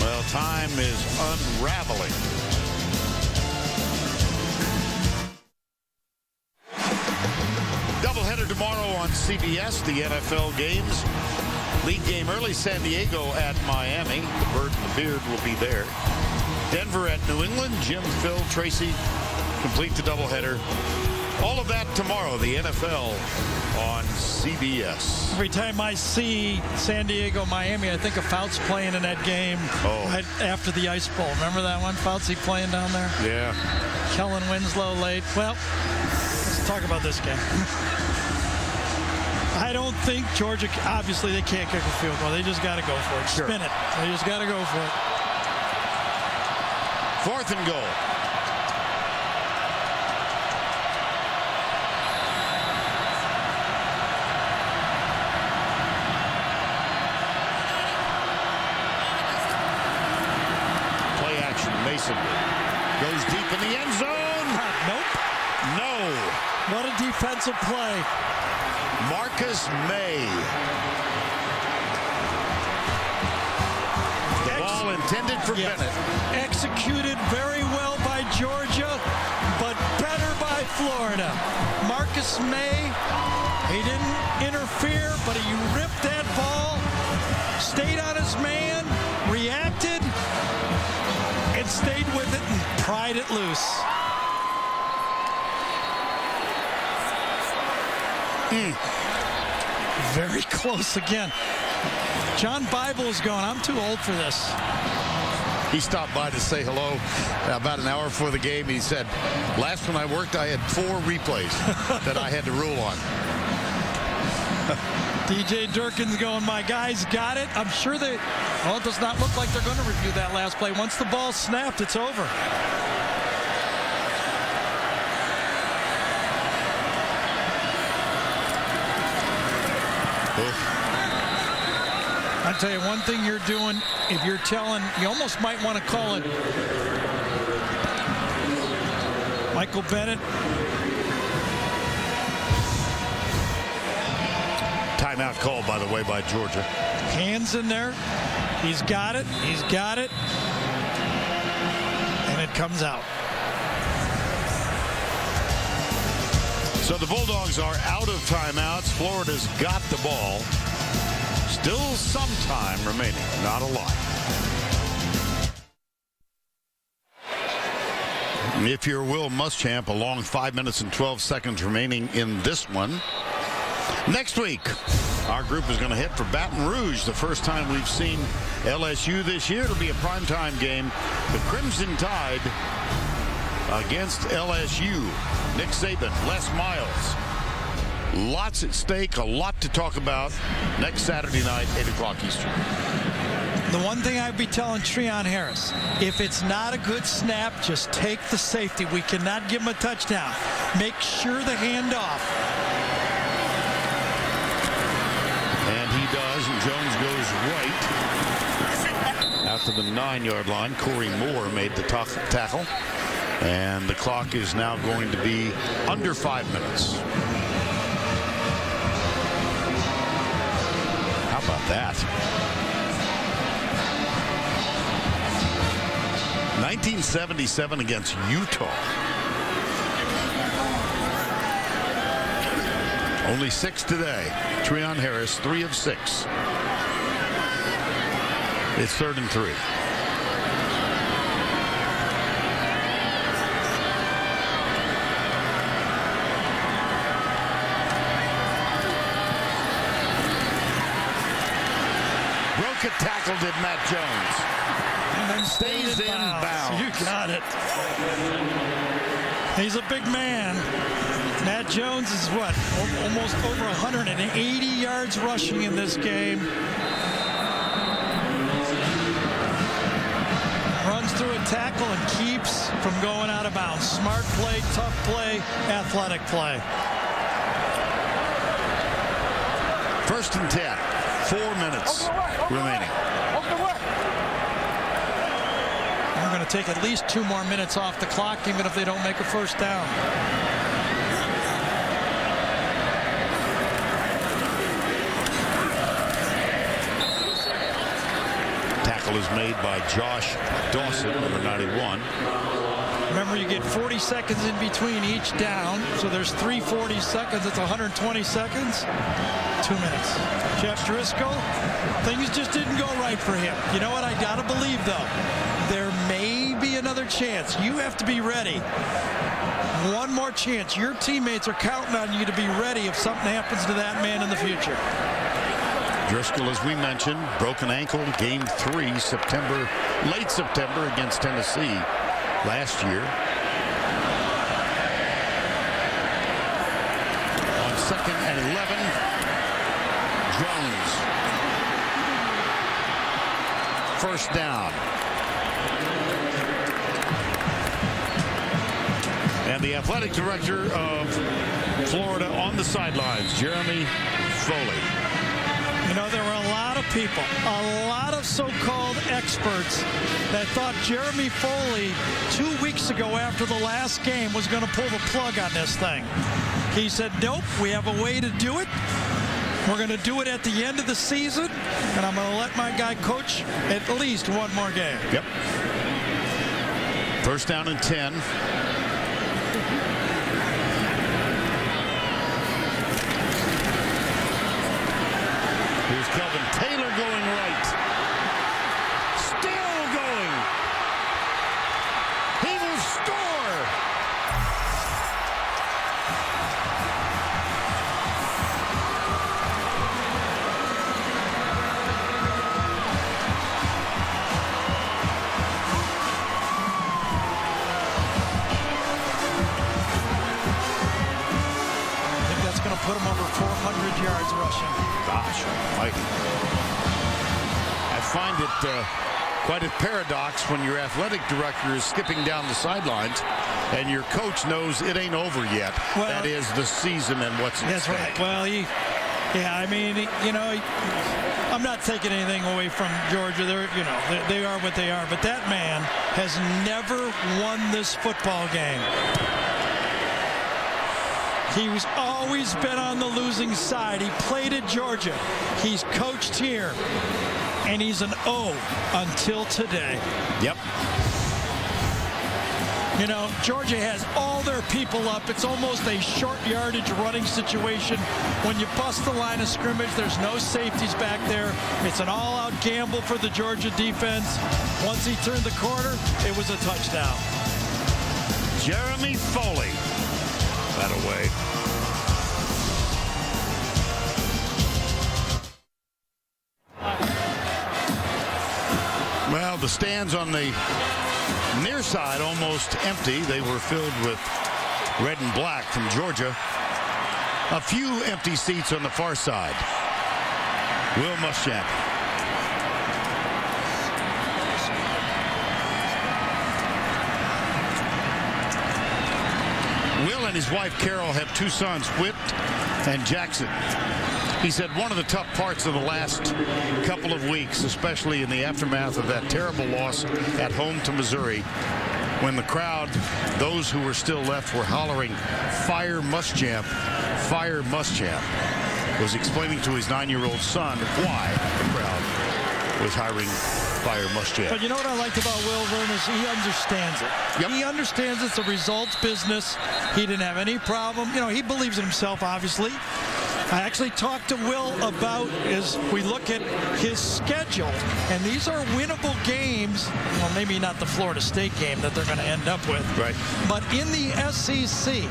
Well, time is unraveling. Doubleheader tomorrow on CBS, the NFL games. League game early, San Diego at Miami. The Bird and the Beard will be there. Denver at New England. Jim, Phil, Tracy complete the doubleheader. All of that tomorrow, the NFL on CBS. Every time I see San Diego, Miami, I think of Fouts playing in that game right after the Ice Bowl. Remember that one? Foutsy playing down there? Yeah. Kellen Winslow late. Well, let's talk about this game. I don't think Georgia, obviously they can't kick a field goal. They just got to go for it. Sure. Spin it. They just got to go for it. 4th and goal. Dawson goes deep in the end zone. Nope. No. What a defensive play. Marcus May. The ball intended for Bennett. Executed very well by Georgia, but better by Florida. Marcus May, he didn't interfere, but he ripped that ball, stayed on his man, reacted, and stayed with it and pried it loose. Very close again. John Bible is going, I'm too old for this. He stopped by to say hello about an hour before the game. He said, last when I worked, I had 4 replays that I had to rule on. DJ Durkin's going, my guys got it. I'm sure it does not look like they're going to review that last play. Once the ball snapped, it's over. I'll tell you one thing you're doing, if you're telling, you almost might want to call it Michael Bennett. Timeout called, by the way, by Georgia. Hands in there. He's got it. He's got it. And it comes out. So the Bulldogs are out of timeouts. Florida's got the ball. Still some time remaining. Not a lot. If you're Will Muschamp, a long 5 minutes and 12 seconds remaining in this one. Next week, our group is going to hit for Baton Rouge. The first time we've seen LSU this year. It'll be a primetime game. The Crimson Tide against LSU. Nick Saban, Les Miles. Lots at stake, a lot to talk about next Saturday night, 8 o'clock Eastern. The one thing I'd be telling Treon Harris, if it's not a good snap, just take the safety. We cannot give him a touchdown. Make sure the handoff. And he does, and Jones goes right out to the 9-yard line. Corey Moore made the tackle. And the clock is now going to be under 5 minutes. How about that? 1977 against Utah. Only 6 today. Treon Harris, 3 of 6. It's 3rd and 3. Broke a tackle, did Matt Jones. And then Stays in bounds. You got it. He's a big man. Matt Jones is what? Almost over 180 yards rushing in this game. Runs through a tackle and keeps from going out of bounds. Smart play, tough play, athletic play. 1st and 10. 4 minutes remaining. We're going to take at least 2 more minutes off the clock, even if they don't make a first down. Tackle is made by Josh Dawson, number 91. Remember, you get 40 seconds in between each down, so there's 340 seconds. It's 120 seconds. 2 minutes. Jeff Driscoll, things just didn't go right for him. You know what? I got to believe, though, there may be another chance. You have to be ready. One more chance. Your teammates are counting on you to be ready if something happens to that man in the future. Driscoll, as we mentioned, broken ankle, game 3, late September against Tennessee last year. On 2nd and 11, Jones. 1st down. And the athletic director of Florida on the sidelines, Jeremy Foley. You know, there were a lot of people, a lot of so-called experts that thought Jeremy Foley 2 weeks ago after the last game was going to pull the plug on this thing. He said, nope, we have a way to do it. We're going to do it at the end of the season, and I'm going to let my guy coach at least one more game. Yep. First down and 10. Here's Kelvin Taylor going right. Still going. He will score. I think that's going to put him over 400 yards rushing. Gosh almighty. I find it quite a paradox when your athletic director is skipping down the sidelines and your coach knows it ain't over yet. Well, that is the season and what's at That's stake. right. Well, I mean, you know, I'm not taking anything away from Georgia. They are what they are. But that man has never won this football game. He's always been on the losing side. He played at Georgia. He's coached here. And he's an O until today. Yep. You know, Georgia has all their people up. It's almost a short yardage running situation. When you bust the line of scrimmage, there's no safeties back there. It's an all-out gamble for the Georgia defense. Once he turned the corner, it was a touchdown. Jeremy Foley. That away. Well, the stands on the near side almost empty. They were filled with red and black from Georgia. A few empty seats on the far side. Will Muschamp. Will and his wife Carol have two sons, Whit and Jackson. He said one of the tough parts of the last couple of weeks, especially in the aftermath of that terrible loss at home to Missouri, when the crowd, those who were still left, were hollering, "Fire Muschamp, fire Muschamp," was explaining to his 9-year-old son why the crowd was hiring Fire Muschamp. But you know what I liked about Will Verne is he understands it. Yep. He understands it's a results business. He didn't have any problem. You know, he believes in himself, obviously. I actually talked to Will about as we look at his schedule, and these are winnable games. Well, maybe not the Florida State game that they're going to end up with. Right. But in the SEC,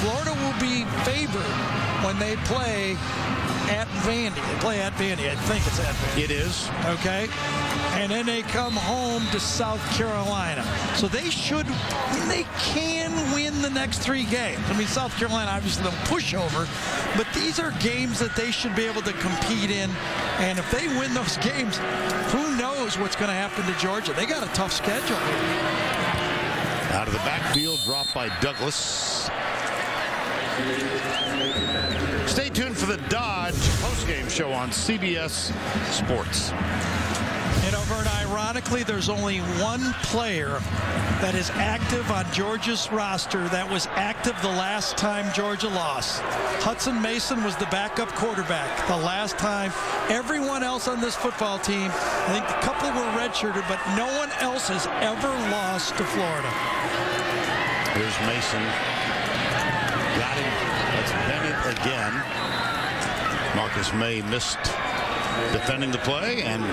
Florida will be favored when they play at Vandy. They play at Vandy. I think it's at Vandy. It is. Okay. And then they come home to South Carolina. So they can win the next 3 games. I mean, South Carolina, obviously, they'll push over, but these are games that they should be able to compete in. And if they win those games, who knows what's going to happen to Georgia? They got a tough schedule. Out of the backfield, dropped by Douglas. Stay tuned for the Dodge postgame show on CBS Sports. You know, Vern, ironically, there's only one player that is active on Georgia's roster that was active the last time Georgia lost. Hudson Mason was the backup quarterback the last time. Everyone else on this football team, I think a couple were redshirted, but no one else has ever lost to Florida. Here's Mason. Got him. That's Bennett again. Marcus May missed defending the play, and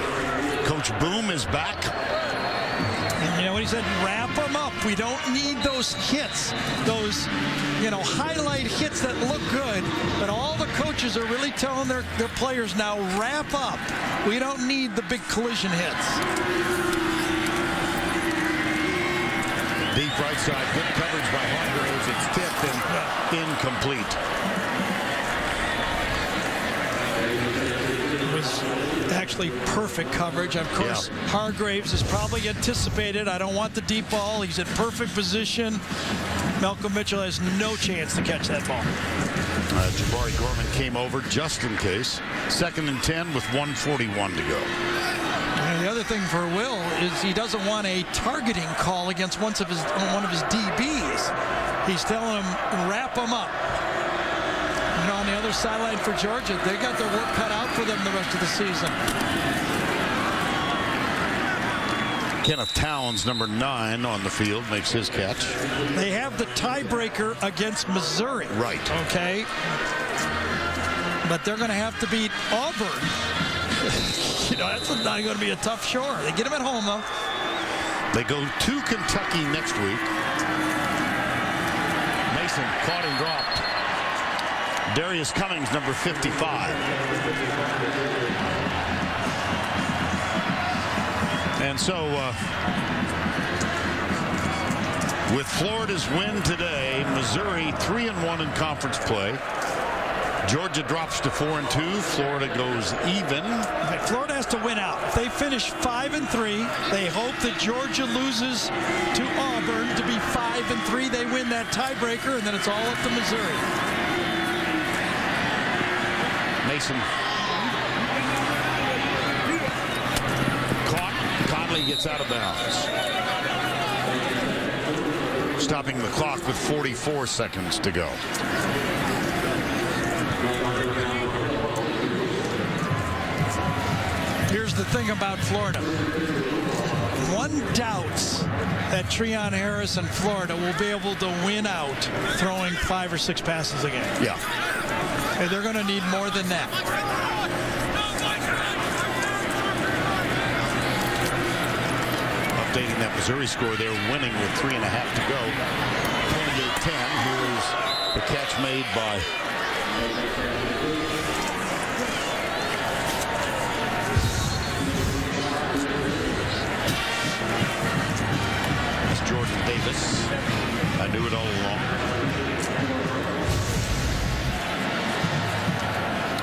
Coach Boom is back. And you know what he said? Wrap them up. We don't need those hits, those, highlight hits that look good. But all the coaches are really telling their players now, wrap up. We don't need the big collision hits. Deep right side, good coverage by Hargraves. It's tipped and incomplete. It was actually perfect coverage. Of course, yeah. Hargraves is probably anticipated. I don't want the deep ball. He's in perfect position. Malcolm Mitchell has no chance to catch that ball. Jabari Gorman came over just in case. 2nd and 10 with 1:41 to go. And the other thing for Will is he doesn't want a targeting call against one of his DBs. He's telling him, wrap them up. You know, on the other sideline for Georgia, they got their work cut out for them the rest of the season. Kenneth Towns, number 9 on the field, makes his catch. They have the tiebreaker against Missouri. Right. Okay. But they're going to have to beat Auburn. You know, that's not going to be a tough chore. They get them at home, though. They go to Kentucky next week. Mason caught and dropped. Darius Cummings, number 55. And so, with Florida's win today, Missouri 3-1 in conference play. Georgia drops to 4-2. Florida goes even. Right, Florida has to win out. If they finish 5-3, they hope that Georgia loses to Auburn to be 5-3. They win that tiebreaker, and then it's all up to Missouri. Mason caught. Conley gets out of bounds. Stopping the clock with 44 seconds to go. Here's the thing about Florida. One doubts that Treon Harris and Florida will be able to win out throwing 5 or 6 passes a game. Yeah. And they're going to need more than that. Updating that Missouri score, they're winning with 3.5 to go. 28-10. Here's the catch made by Jordan Davis. I knew it all along.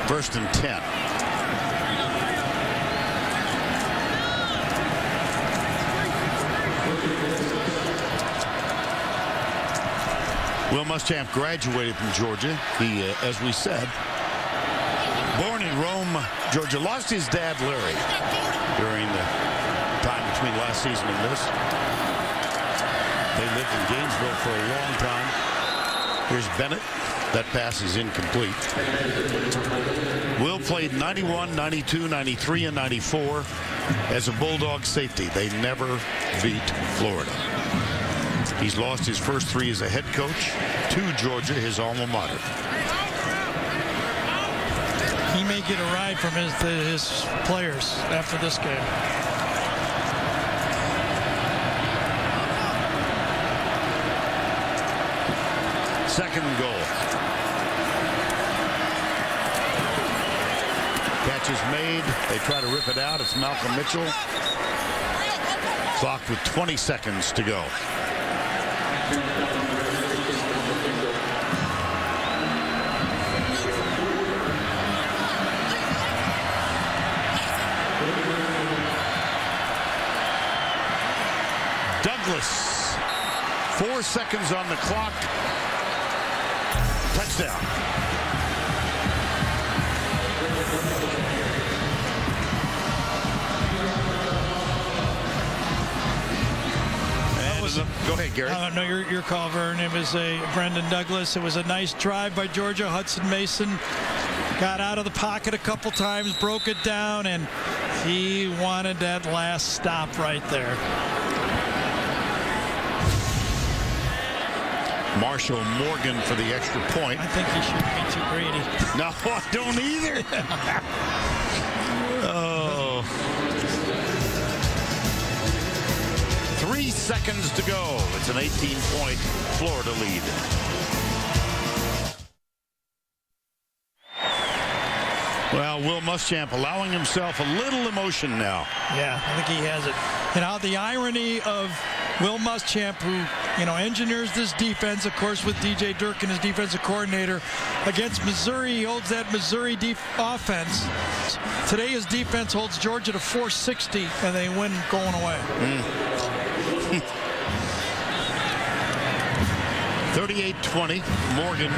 First and 10. Will Muschamp graduated from Georgia. He, as we said, born in Rome, Georgia. Lost his dad, Larry, during the time between last season and this. They lived in Gainesville for a long time. Here's Bennett. That pass is incomplete. Will played 91, 92, 93, and 94 as a Bulldog safety. They never beat Florida. He's lost his first 3 as a head coach to Georgia, his alma mater. He may get a ride from his players after this game. Second goal. Catch is made. They try to rip it out. It's Malcolm Mitchell. Clock with 20 seconds to go. Douglas. 4 seconds on the clock. Touchdown. Go ahead, Gary. No, your call, Vern. It was Brendan Douglas. It was a nice drive by Georgia. Hudson Mason got out of the pocket a couple times, broke it down, and he wanted that last stop right there. Marshall Morgan for the extra point. I think he shouldn't be too greedy. No, I don't either. Oh. 3 seconds to go. It's an 18-point Florida lead. Well, Will Muschamp allowing himself a little emotion now. Yeah, I think he has it. You know, the irony of Will Muschamp, who, you know, engineers this defense, of course, with DJ Durkin as defensive coordinator. Against Missouri, he holds that Missouri offense. Today, his defense holds Georgia to 460, and they win going away. 38-20, Morgan.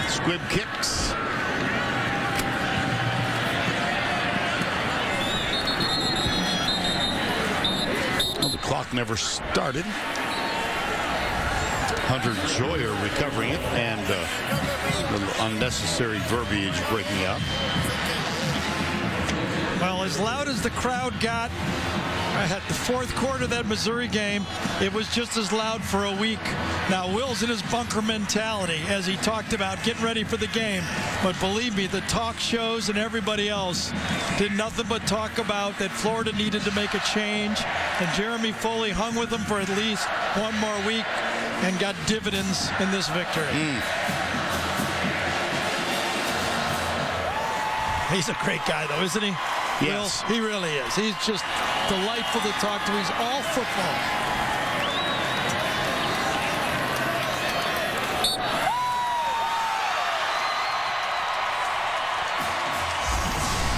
Squib kicks. puck never started. Hunter Joyer recovering it, and a little unnecessary verbiage breaking out. Well, as loud as the crowd got at the fourth quarter of that Missouri game, it was just as loud for a week. Now, Will's in his bunker mentality, as he talked about getting ready for the game. But believe me, the talk shows and everybody else did nothing but talk about that Florida needed to make a change. And Jeremy Foley hung with them for at least one more week and got dividends in this victory. He's a great guy, though, isn't he? Yes. Will, he really is. He's just delightful to talk to. He's all football.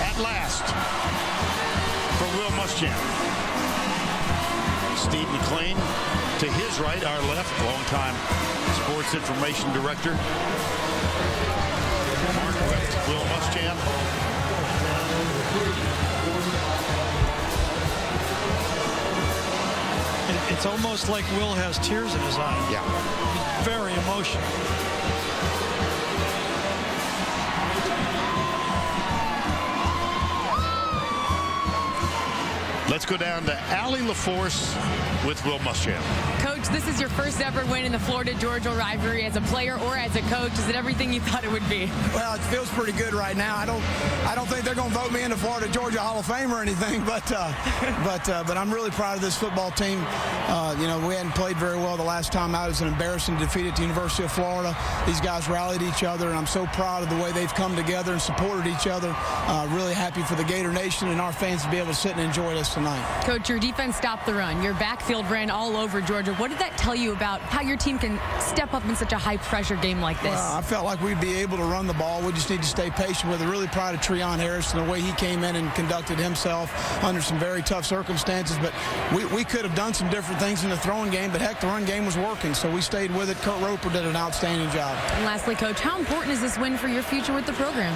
At last, for Will Muschamp. Steve McLean to his right, our left, longtime sports information director. Mark Richt, Will Muschamp. It's almost like Will has tears in his eyes. Yeah. He's very emotional. Let's go down to Allie LaForce with Will Muschamp. Coach, this is your first ever win in the Florida-Georgia rivalry as a player or as a coach. Is it everything you thought it would be? Well, it feels pretty good right now. I don't think they're going to vote me into Florida-Georgia Hall of Fame or anything, but I'm really proud of this football team. You know, we hadn't played very well the last time out. It was an embarrassing defeat at the University of Florida. These guys rallied each other, and I'm so proud of the way they've come together and supported each other. Really happy for the Gator Nation and our fans to be able to sit and enjoy this tonight. Coach, your defense stopped the run. Your backfield ran all over Georgia. What did that tell you about how your team can step up in such a high-pressure game like this? Well, I felt like we'd be able to run the ball. We just need to stay patient with it. Really proud of Treon Harris and the way he came in and conducted himself under some very tough circumstances. But we could have done some different things in the throwing game, but heck, the run game was working, so we stayed with it. Kurt Roper did an outstanding job. And lastly, Coach, how important is this win for your future with the program?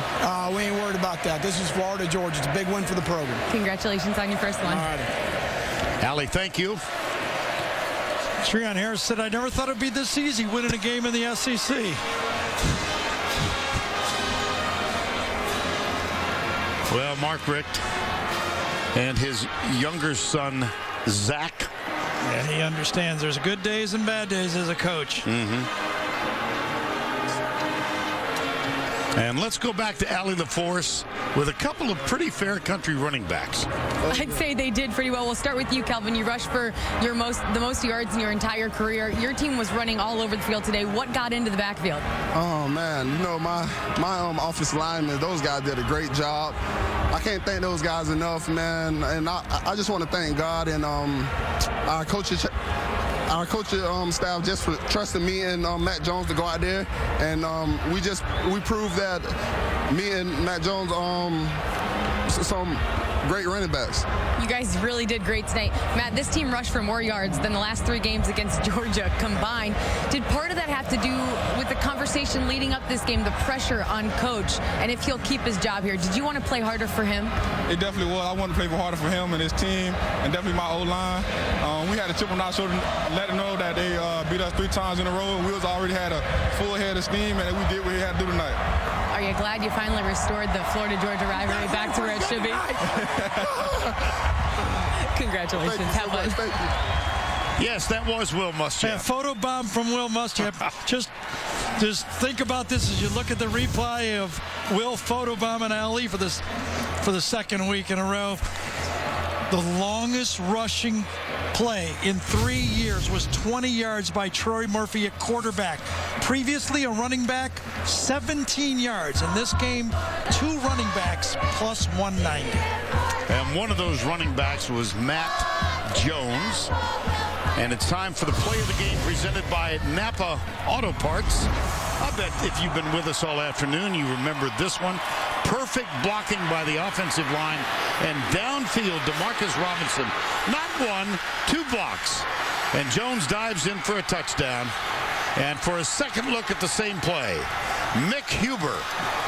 We ain't worried about that. This is Florida, Georgia. It's a big win for the program. Congratulations on your first one. All right. Allie, thank you. Treon Harris said, I never thought it'd be this easy winning a game in the SEC. Well, Mark Richt and his younger son, Zach. Yeah, he understands there's good days and bad days as a coach. And let's go back to Allie LaForce with a couple of pretty fair country running backs. I'd say they did pretty well. We'll start with you, Kelvin. You rushed for the most yards in your entire career. Your team was running all over the field today. What got into the backfield? Oh, man. You know, my offensive linemen, those guys did a great job. I can't thank those guys enough, man. And I just want to thank God and our coaches. Our coaching staff just for trusting me and Matt Jones to go out there, and we proved that me and Matt Jones some great running backs. You guys really did great tonight. Matt, this team rushed for more yards than the last 3 games against Georgia combined. Did part of that have to do with the conversation leading up this game, the pressure on Coach, and if he'll keep his job here? Did you want to play harder for him? It definitely was. I wanted to play harder for him and his team, and definitely my O-line. We had a chip on our shoulder, let them know that they beat us 3 times in a row, and we already had a full head of steam, and we did what we had to do tonight. Are you glad you finally restored the Florida-Georgia rivalry back to where it should be? Congratulations. Have fun. Thank you. Yes, that was Will Muschamp. A photo bomb from Will Muschamp. Just think about this as you look at the replay of Will photobombing Ali for the second week in a row. The longest rushing play in 3 years was 20 yards by Troy Murphy at quarterback. Previously, a running back, 17 yards. In this game, 2 running backs plus 190. And one of those running backs was Matt Jones. And it's time for the play of the game presented by Napa Auto Parts. I bet if you've been with us all afternoon, you remember this one. Perfect blocking by the offensive line. And downfield, DeMarcus Robinson. Not 1, 2 blocks. And Jones dives in for a touchdown. And for a second look at the same play, Mick Huber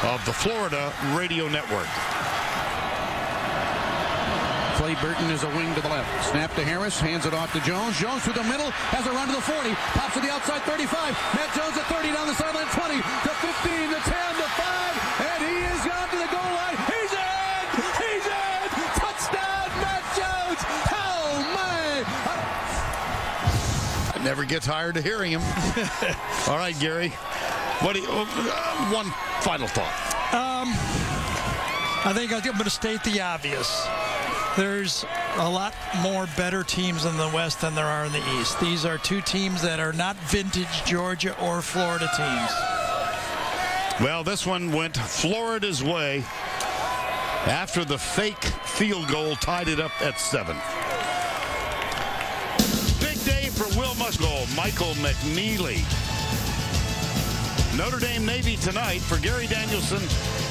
of the Florida Radio Network. Clay Burton is a wing to the left. Snap to Harris, hands it off to Jones. Jones through the middle, has a run to the 40, pops to the outside 35. Matt Jones at 30, down the sideline 20, to 15, to 10, to 5, and he is gone to the goal line. He's in! He's in! Touchdown, Matt Jones! Oh, my! I never get tired of hearing him. All right, Gary. What do you, one final thought. I think I'm going to state the obvious. There's a lot more better teams in the West than there are in the East. These are two teams that are not vintage Georgia or Florida teams. Well, this one went Florida's way after the fake field goal tied it up at 7. Big day for Will Musgrove, Michael McNeely. Notre Dame Navy tonight for Gary Danielson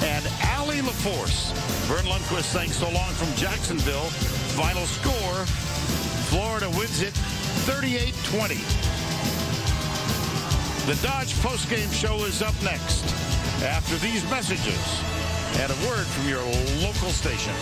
and Allie LaForce. Vern Lundquist saying so long from Jacksonville. Final score, Florida wins it 38-20. The Dodge postgame show is up next after these messages and a word from your local station.